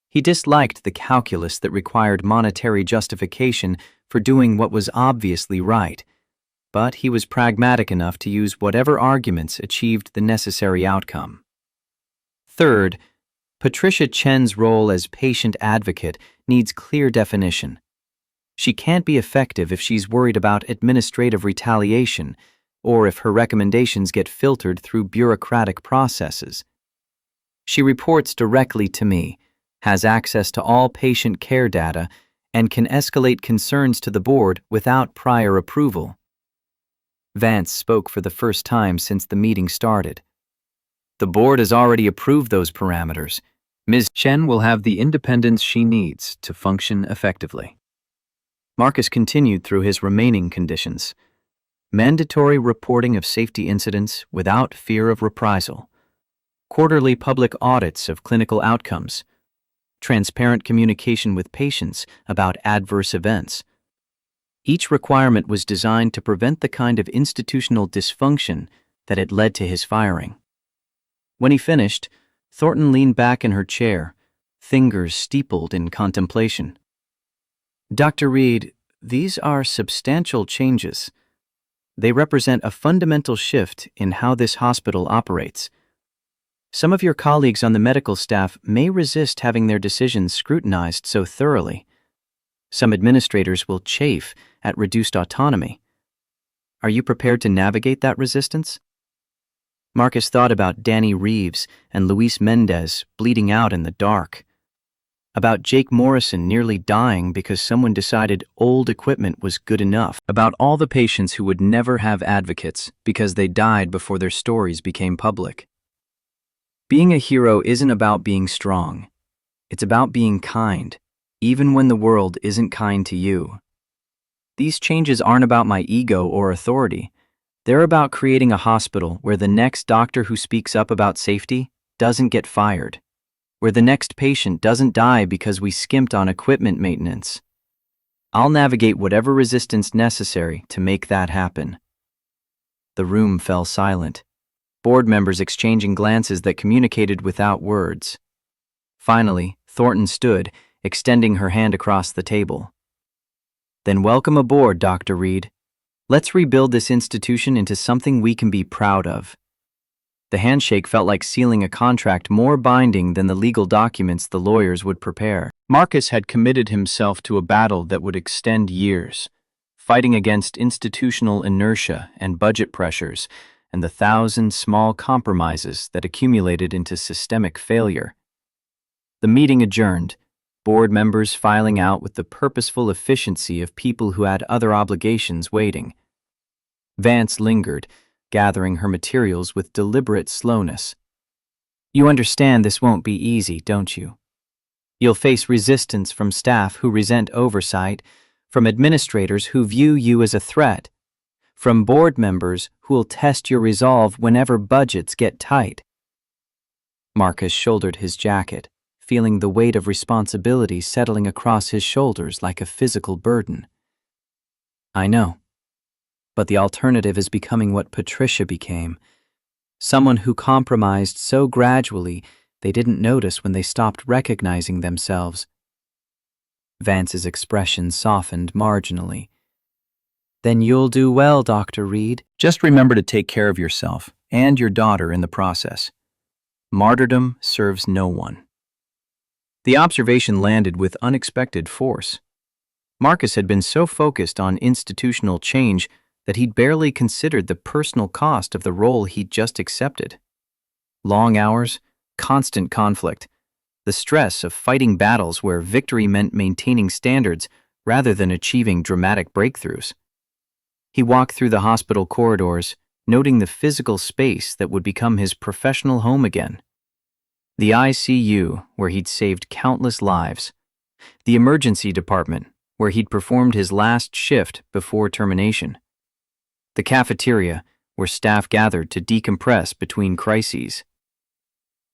He disliked the calculus that required monetary justification for doing what was obviously right, but he was pragmatic enough to use whatever arguments achieved the necessary outcome. Third, Patricia Chen's role as patient advocate needs clear definition. She can't be effective if she's worried about administrative retaliation or if her recommendations get filtered through bureaucratic processes. She reports directly to me, has access to all patient care data, and can escalate concerns to the board without prior approval. Vance spoke for the first time since the meeting started. The board has already approved those parameters. Ms. Chen will have the independence she needs to function effectively. Marcus continued through his remaining conditions. Mandatory reporting of safety incidents without fear of reprisal. Quarterly public audits of clinical outcomes. Transparent communication with patients about adverse events. Each requirement was designed to prevent the kind of institutional dysfunction that had led to his firing. When he finished, Thornton leaned back in her chair, fingers steepled in contemplation. Dr. Reed, these are substantial changes. They represent a fundamental shift in how this hospital operates. Some of your colleagues on the medical staff may resist having their decisions scrutinized so thoroughly. Some administrators will chafe at reduced autonomy. Are you prepared to navigate that resistance? Marcus thought about Danny Reeves and Luis Mendez bleeding out in the dark. About Jake Morrison nearly dying because someone decided old equipment was good enough. About all the patients who would never have advocates because they died before their stories became public. Being a hero isn't about being strong. It's about being kind, even when the world isn't kind to you. These changes aren't about my ego or authority. They're about creating a hospital where the next doctor who speaks up about safety doesn't get fired, where the next patient doesn't die because we skimped on equipment maintenance. I'll navigate whatever resistance necessary to make that happen. The room fell silent, board members exchanging glances that communicated without words. Finally, Thornton stood, extending her hand across the table. Then welcome aboard, Dr. Reed. Let's rebuild this institution into something we can be proud of. The handshake felt like sealing a contract more binding than the legal documents the lawyers would prepare. Marcus had committed himself to a battle that would extend years, fighting against institutional inertia and budget pressures and the 1,000 small compromises that accumulated into systemic failure. The meeting adjourned, board members filing out with the purposeful efficiency of people who had other obligations waiting. Vance lingered, gathering her materials with deliberate slowness. You understand this won't be easy, don't you? You'll face resistance from staff who resent oversight, from administrators who view you as a threat, from board members who'll test your resolve whenever budgets get tight. Marcus shouldered his jacket, feeling the weight of responsibility settling across his shoulders like a physical burden. I know. But the alternative is becoming what Patricia became. Someone who compromised so gradually they didn't notice when they stopped recognizing themselves. Vance's expression softened marginally. Then you'll do well, Dr. Reed. Just remember to take care of yourself and your daughter in the process. Martyrdom serves no one. The observation landed with unexpected force. Marcus had been so focused on institutional change that he'd barely considered the personal cost of the role he'd just accepted. Long hours, constant conflict, the stress of fighting battles where victory meant maintaining standards rather than achieving dramatic breakthroughs. He walked through the hospital corridors, noting the physical space that would become his professional home again. The ICU, where he'd saved countless lives. The emergency department, where he'd performed his last shift before termination. The cafeteria, where staff gathered to decompress between crises.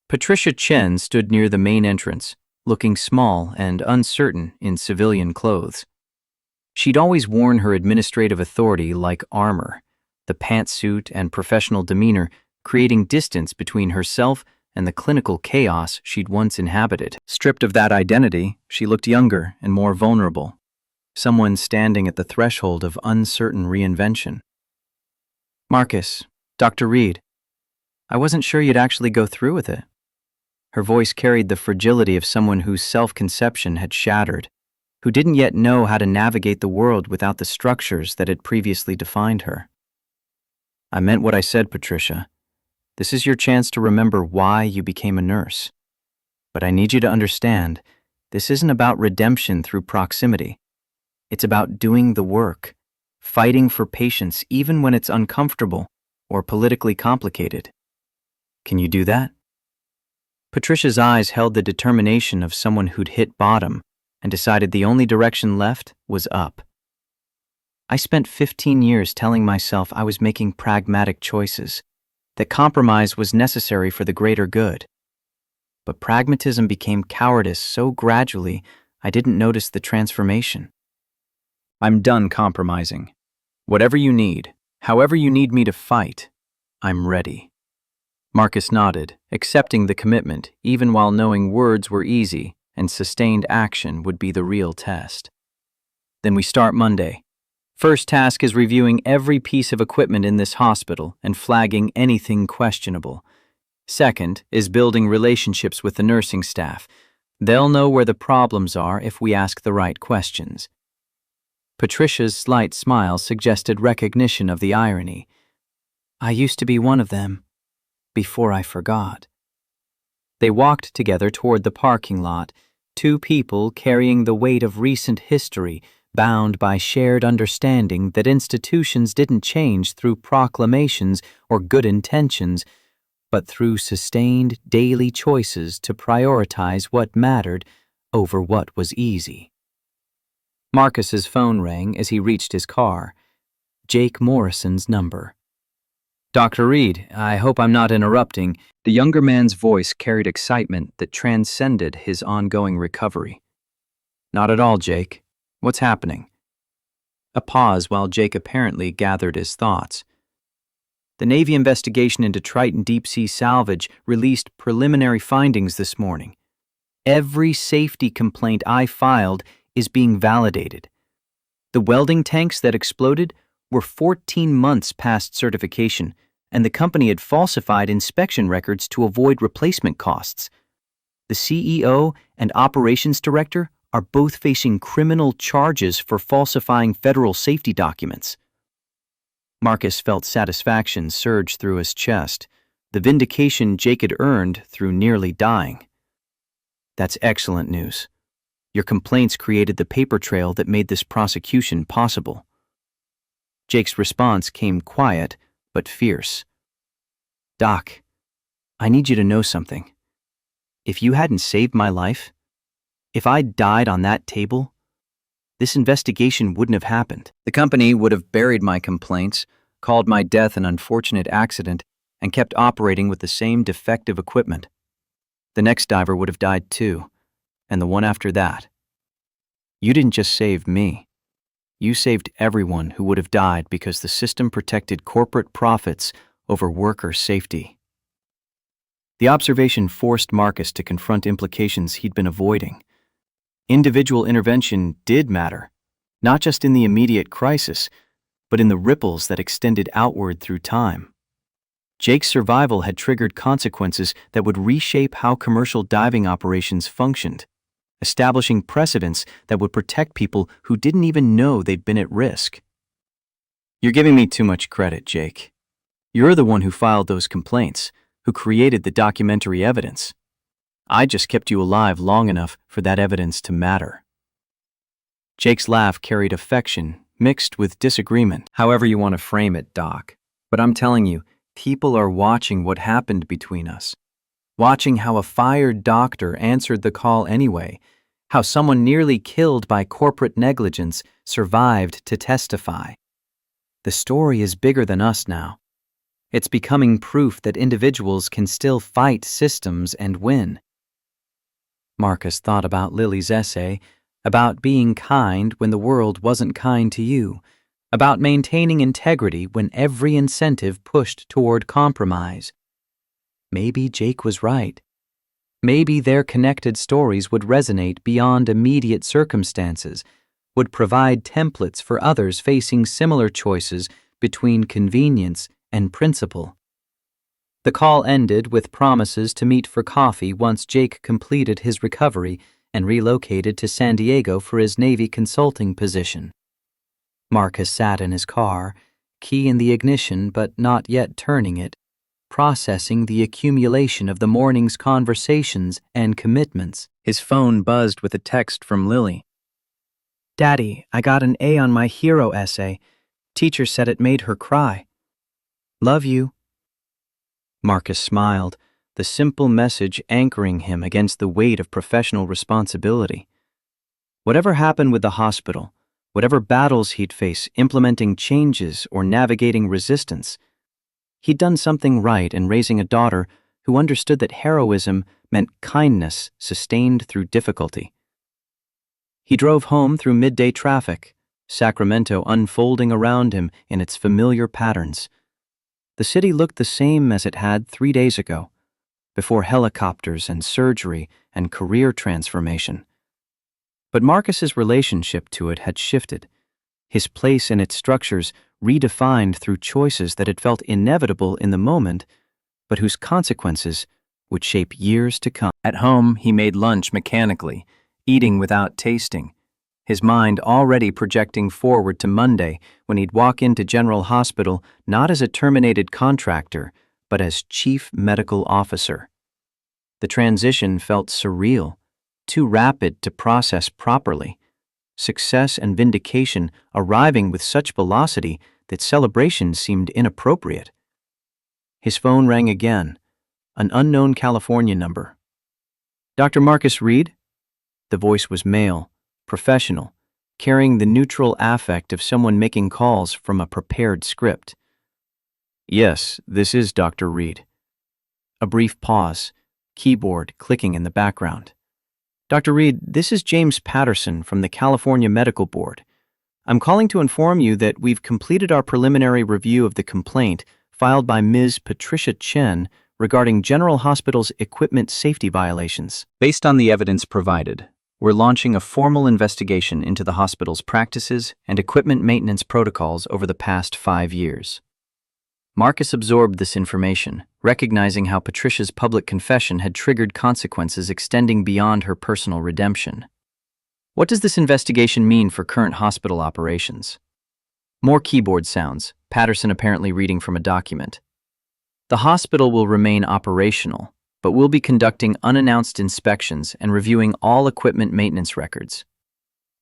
Patricia Chen stood near the main entrance, looking small and uncertain in civilian clothes. She'd always worn her administrative authority like armor, the pantsuit and professional demeanor creating distance between herself and the clinical chaos she'd once inhabited. Stripped of that identity, she looked younger and more vulnerable, someone standing at the threshold of uncertain reinvention. Marcus, Dr. Reed, I wasn't sure you'd actually go through with it. Her voice carried the fragility of someone whose self-conception had shattered, who didn't yet know how to navigate the world without the structures that had previously defined her. I meant what I said, Patricia. This is your chance to remember why you became a nurse. But I need you to understand, this isn't about redemption through proximity. It's about doing the work, fighting for patients even when it's uncomfortable or politically complicated. Can you do that? Patricia's eyes held the determination of someone who'd hit bottom and decided the only direction left was up. I spent 15 years telling myself I was making pragmatic choices, that compromise was necessary for the greater good. But pragmatism became cowardice so gradually I didn't notice the transformation. I'm done compromising. Whatever you need, however you need me to fight, I'm ready. Marcus nodded, accepting the commitment even while knowing words were easy and sustained action would be the real test. Then we start Monday. First task is reviewing every piece of equipment in this hospital and flagging anything questionable. Second is building relationships with the nursing staff. They'll know where the problems are if we ask the right questions. Patricia's slight smile suggested recognition of the irony. I used to be one of them, before I forgot. They walked together toward the parking lot, two people carrying the weight of recent history, bound by shared understanding that institutions didn't change through proclamations or good intentions, but through sustained daily choices to prioritize what mattered over what was easy. Marcus's phone rang as he reached his car. Jake Morrison's number. Dr. Reed, I hope I'm not interrupting. The younger man's voice carried excitement that transcended his ongoing recovery. Not at all, Jake. What's happening? A pause while Jake apparently gathered his thoughts. The Navy investigation into Triton deep-sea salvage released preliminary findings this morning. Every safety complaint I filed is being validated. The welding tanks that exploded were 14 months past certification, and the company had falsified inspection records to avoid replacement costs. The CEO and operations director are both facing criminal charges for falsifying federal safety documents. Marcus felt satisfaction surge through his chest, the vindication Jake had earned through nearly dying. That's excellent news. Your complaints created the paper trail that made this prosecution possible. Jake's response came quiet but fierce. Doc, I need you to know something. If you hadn't saved my life, if I'd died on that table, this investigation wouldn't have happened. The company would have buried my complaints, called my death an unfortunate accident, and kept operating with the same defective equipment. The next diver would have died too, and the one after that. You didn't just save me. You saved everyone who would have died because the system protected corporate profits over worker safety. The observation forced Marcus to confront implications he'd been avoiding. Individual intervention did matter, not just in the immediate crisis, but in the ripples that extended outward through time. Jake's survival had triggered consequences that would reshape how commercial diving operations functioned, establishing precedents that would protect people who didn't even know they'd been at risk. You're giving me too much credit, Jake. You're the one who filed those complaints, who created the documentary evidence. I just kept you alive long enough for that evidence to matter. Jake's laugh carried affection, mixed with disagreement. However you want to frame it, Doc. But I'm telling you, people are watching what happened between us. Watching how a fired doctor answered the call anyway, how someone nearly killed by corporate negligence survived to testify. The story is bigger than us now. It's becoming proof that individuals can still fight systems and win. Marcus thought about Lily's essay, about being kind when the world wasn't kind to you, about maintaining integrity when every incentive pushed toward compromise. Maybe Jake was right. Maybe their connected stories would resonate beyond immediate circumstances, would provide templates for others facing similar choices between convenience and principle. The call ended with promises to meet for coffee once Jake completed his recovery and relocated to San Diego for his Navy consulting position. Marcus sat in his car, key in the ignition but not yet turning it, processing the accumulation of the morning's conversations and commitments. His phone buzzed with a text from Lily. Daddy, I got an A on my hero essay. Teacher said it made her cry. Love you. Marcus smiled, the simple message anchoring him against the weight of professional responsibility. Whatever happened with the hospital, whatever battles he'd face implementing changes or navigating resistance, he'd done something right in raising a daughter who understood that heroism meant kindness sustained through difficulty. He drove home through midday traffic, Sacramento unfolding around him in its familiar patterns. The city looked the same as it had 3 days ago, before helicopters and surgery and career transformation. But Marcus's relationship to it had shifted, his place in its structures redefined through choices that had felt inevitable in the moment, but whose consequences would shape years to come. At home, he made lunch mechanically, eating without tasting, his mind already projecting forward to Monday when he'd walk into General Hospital not as a terminated contractor, but as chief medical officer. The transition felt surreal, too rapid to process properly, success and vindication arriving with such velocity that celebration seemed inappropriate. His phone rang again, an unknown California number. "Dr. Marcus Reed?" The voice was male, professional, carrying the neutral affect of someone making calls from a prepared script. "Yes, this is Dr. Reed." A brief pause, keyboard clicking in the background. "Dr. Reed, this is James Patterson from the California Medical Board. I'm calling to inform you that we've completed our preliminary review of the complaint filed by Ms. Patricia Chen regarding General Hospital's equipment safety violations. Based on the evidence provided, we're launching a formal investigation into the hospital's practices and equipment maintenance protocols over the past 5 years. Marcus absorbed this information, recognizing how Patricia's public confession had triggered consequences extending beyond her personal redemption. What does this investigation mean for current hospital operations? More keyboard sounds, Patterson apparently reading from a document. The hospital will remain operational, but we'll be conducting unannounced inspections and reviewing all equipment maintenance records.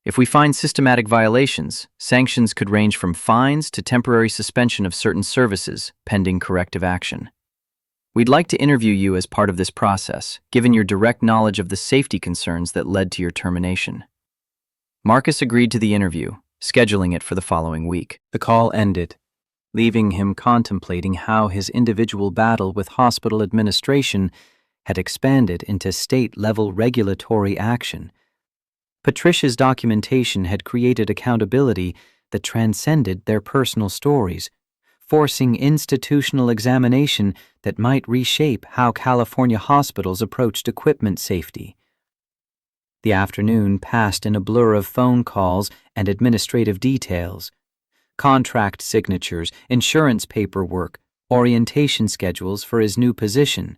If we find systematic violations, sanctions could range from fines to temporary suspension of certain services, pending corrective action. We'd like to interview you as part of this process, given your direct knowledge of the safety concerns that led to your termination. Marcus agreed to the interview, scheduling it for the following week. The call ended, leaving him contemplating how his individual battle with hospital administration had expanded into state-level regulatory action. Patricia's documentation had created accountability that transcended their personal stories, forcing institutional examination that might reshape how California hospitals approached equipment safety. The afternoon passed in a blur of phone calls and administrative details. Contract signatures, insurance paperwork, orientation schedules for his new position.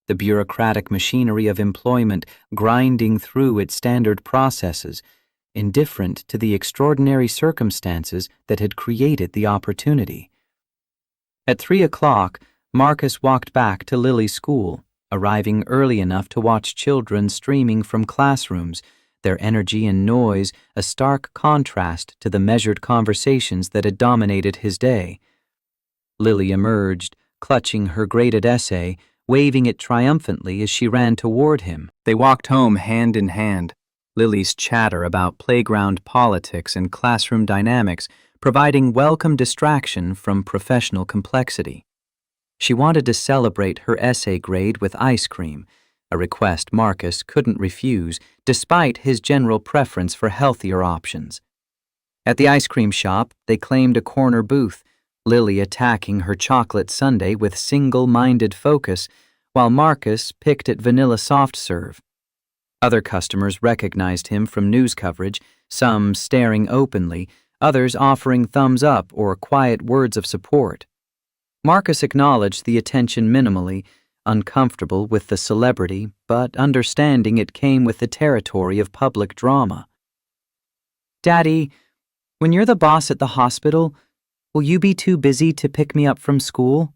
The bureaucratic machinery of employment grinding through its standard processes, indifferent to the extraordinary circumstances that had created the opportunity. At 3 o'clock, Marcus walked back to Lily's school, arriving early enough to watch children streaming from classrooms, their energy and noise a stark contrast to the measured conversations that had dominated his day. Lily emerged, clutching her graded essay, waving it triumphantly as she ran toward him. They walked home hand in hand, Lily's chatter about playground politics and classroom dynamics providing welcome distraction from professional complexity. She wanted to celebrate her essay grade with ice cream, a request Marcus couldn't refuse despite his general preference for healthier options. At the ice cream shop, they claimed a corner booth, Lily attacking her chocolate sundae with single-minded focus, while Marcus picked at vanilla soft serve. Other customers recognized him from news coverage, some staring openly, others offering thumbs up or quiet words of support. Marcus acknowledged the attention minimally, uncomfortable with the celebrity, but understanding it came with the territory of public drama. "Daddy, when you're the boss at the hospital, will you be too busy to pick me up from school?"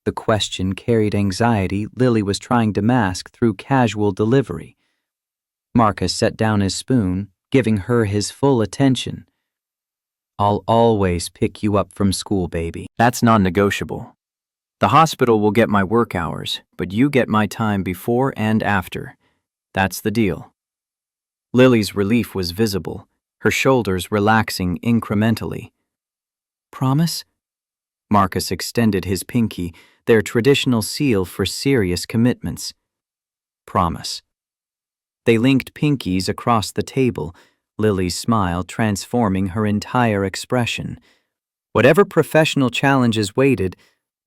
The question carried anxiety Lily was trying to mask through casual delivery. Marcus set down his spoon, giving her his full attention. "I'll always pick you up from school, baby. That's non-negotiable." The hospital will get my work hours, but you get my time before and after. That's the deal. Lily's relief was visible, her shoulders relaxing incrementally. Promise? Marcus extended his pinky, their traditional seal for serious commitments. Promise. They linked pinkies across the table, Lily's smile transforming her entire expression. Whatever professional challenges waited,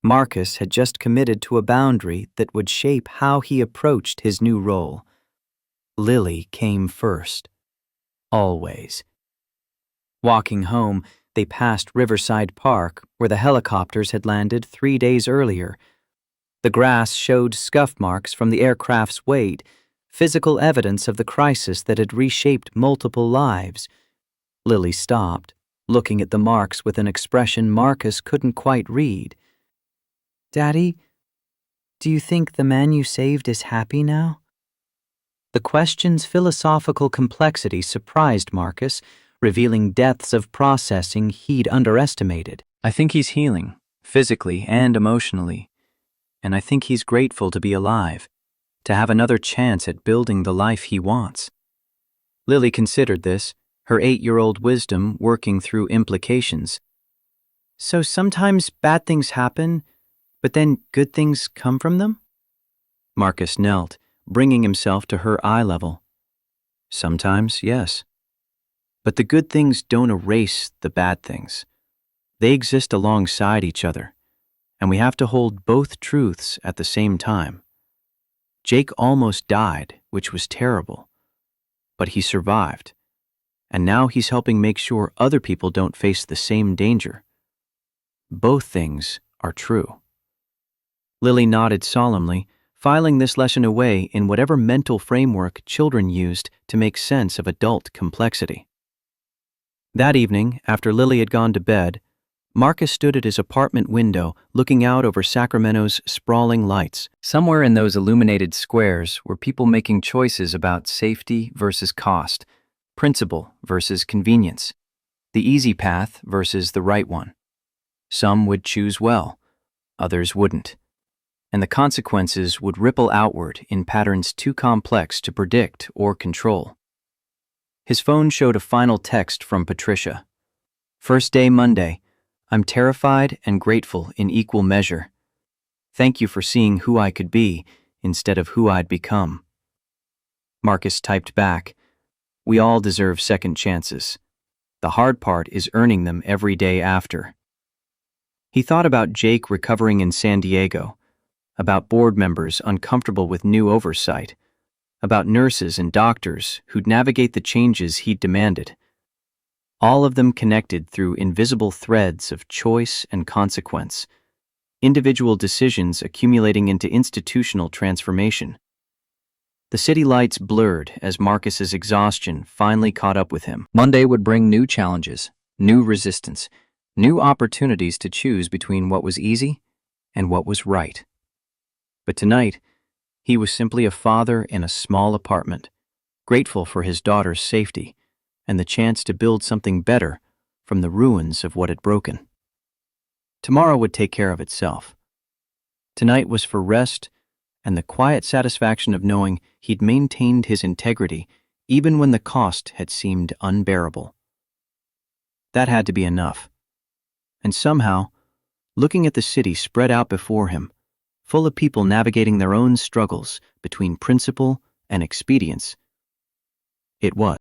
Marcus had just committed to a boundary that would shape how he approached his new role. Lily came first. Always. Walking home, they passed Riverside Park, where the helicopters had landed 3 days earlier. The grass showed scuff marks from the aircraft's weight, physical evidence of the crisis that had reshaped multiple lives. Lily stopped, looking at the marks with an expression Marcus couldn't quite read. Daddy, do you think the man you saved is happy now? The question's philosophical complexity surprised Marcus, revealing depths of processing he'd underestimated. I think he's healing, physically and emotionally. And I think he's grateful to be alive, to have another chance at building the life he wants. Lily considered this, her 8-year-old wisdom working through implications. So sometimes bad things happen, but then good things come from them? Marcus knelt, bringing himself to her eye level. Sometimes, yes. But the good things don't erase the bad things. They exist alongside each other, and we have to hold both truths at the same time. Jake almost died, which was terrible. But he survived, and now he's helping make sure other people don't face the same danger. Both things are true. Lily nodded solemnly, filing this lesson away in whatever mental framework children used to make sense of adult complexity. That evening, after Lily had gone to bed, Marcus stood at his apartment window looking out over Sacramento's sprawling lights. Somewhere in those illuminated squares were people making choices about safety versus cost, principle versus convenience, the easy path versus the right one. Some would choose well, others wouldn't. And the consequences would ripple outward in patterns too complex to predict or control. His phone showed a final text from Patricia. First day Monday. I'm terrified and grateful in equal measure. Thank you for seeing who I could be instead of who I'd become. Marcus typed back, we all deserve second chances. The hard part is earning them every day after. He thought about Jake recovering in San Diego, about board members uncomfortable with new oversight, about nurses and doctors who'd navigate the changes he'd demanded. All of them connected through invisible threads of choice and consequence, individual decisions accumulating into institutional transformation. The city lights blurred as Marcus's exhaustion finally caught up with him. Monday would bring new challenges, new resistance, new opportunities to choose between what was easy and what was right. But tonight, he was simply a father in a small apartment, grateful for his daughter's safety and the chance to build something better from the ruins of what had broken. Tomorrow would take care of itself. Tonight was for rest and the quiet satisfaction of knowing he'd maintained his integrity even when the cost had seemed unbearable. That had to be enough. And somehow, looking at the city spread out before him, full of people navigating their own struggles between principle and expedience, it was.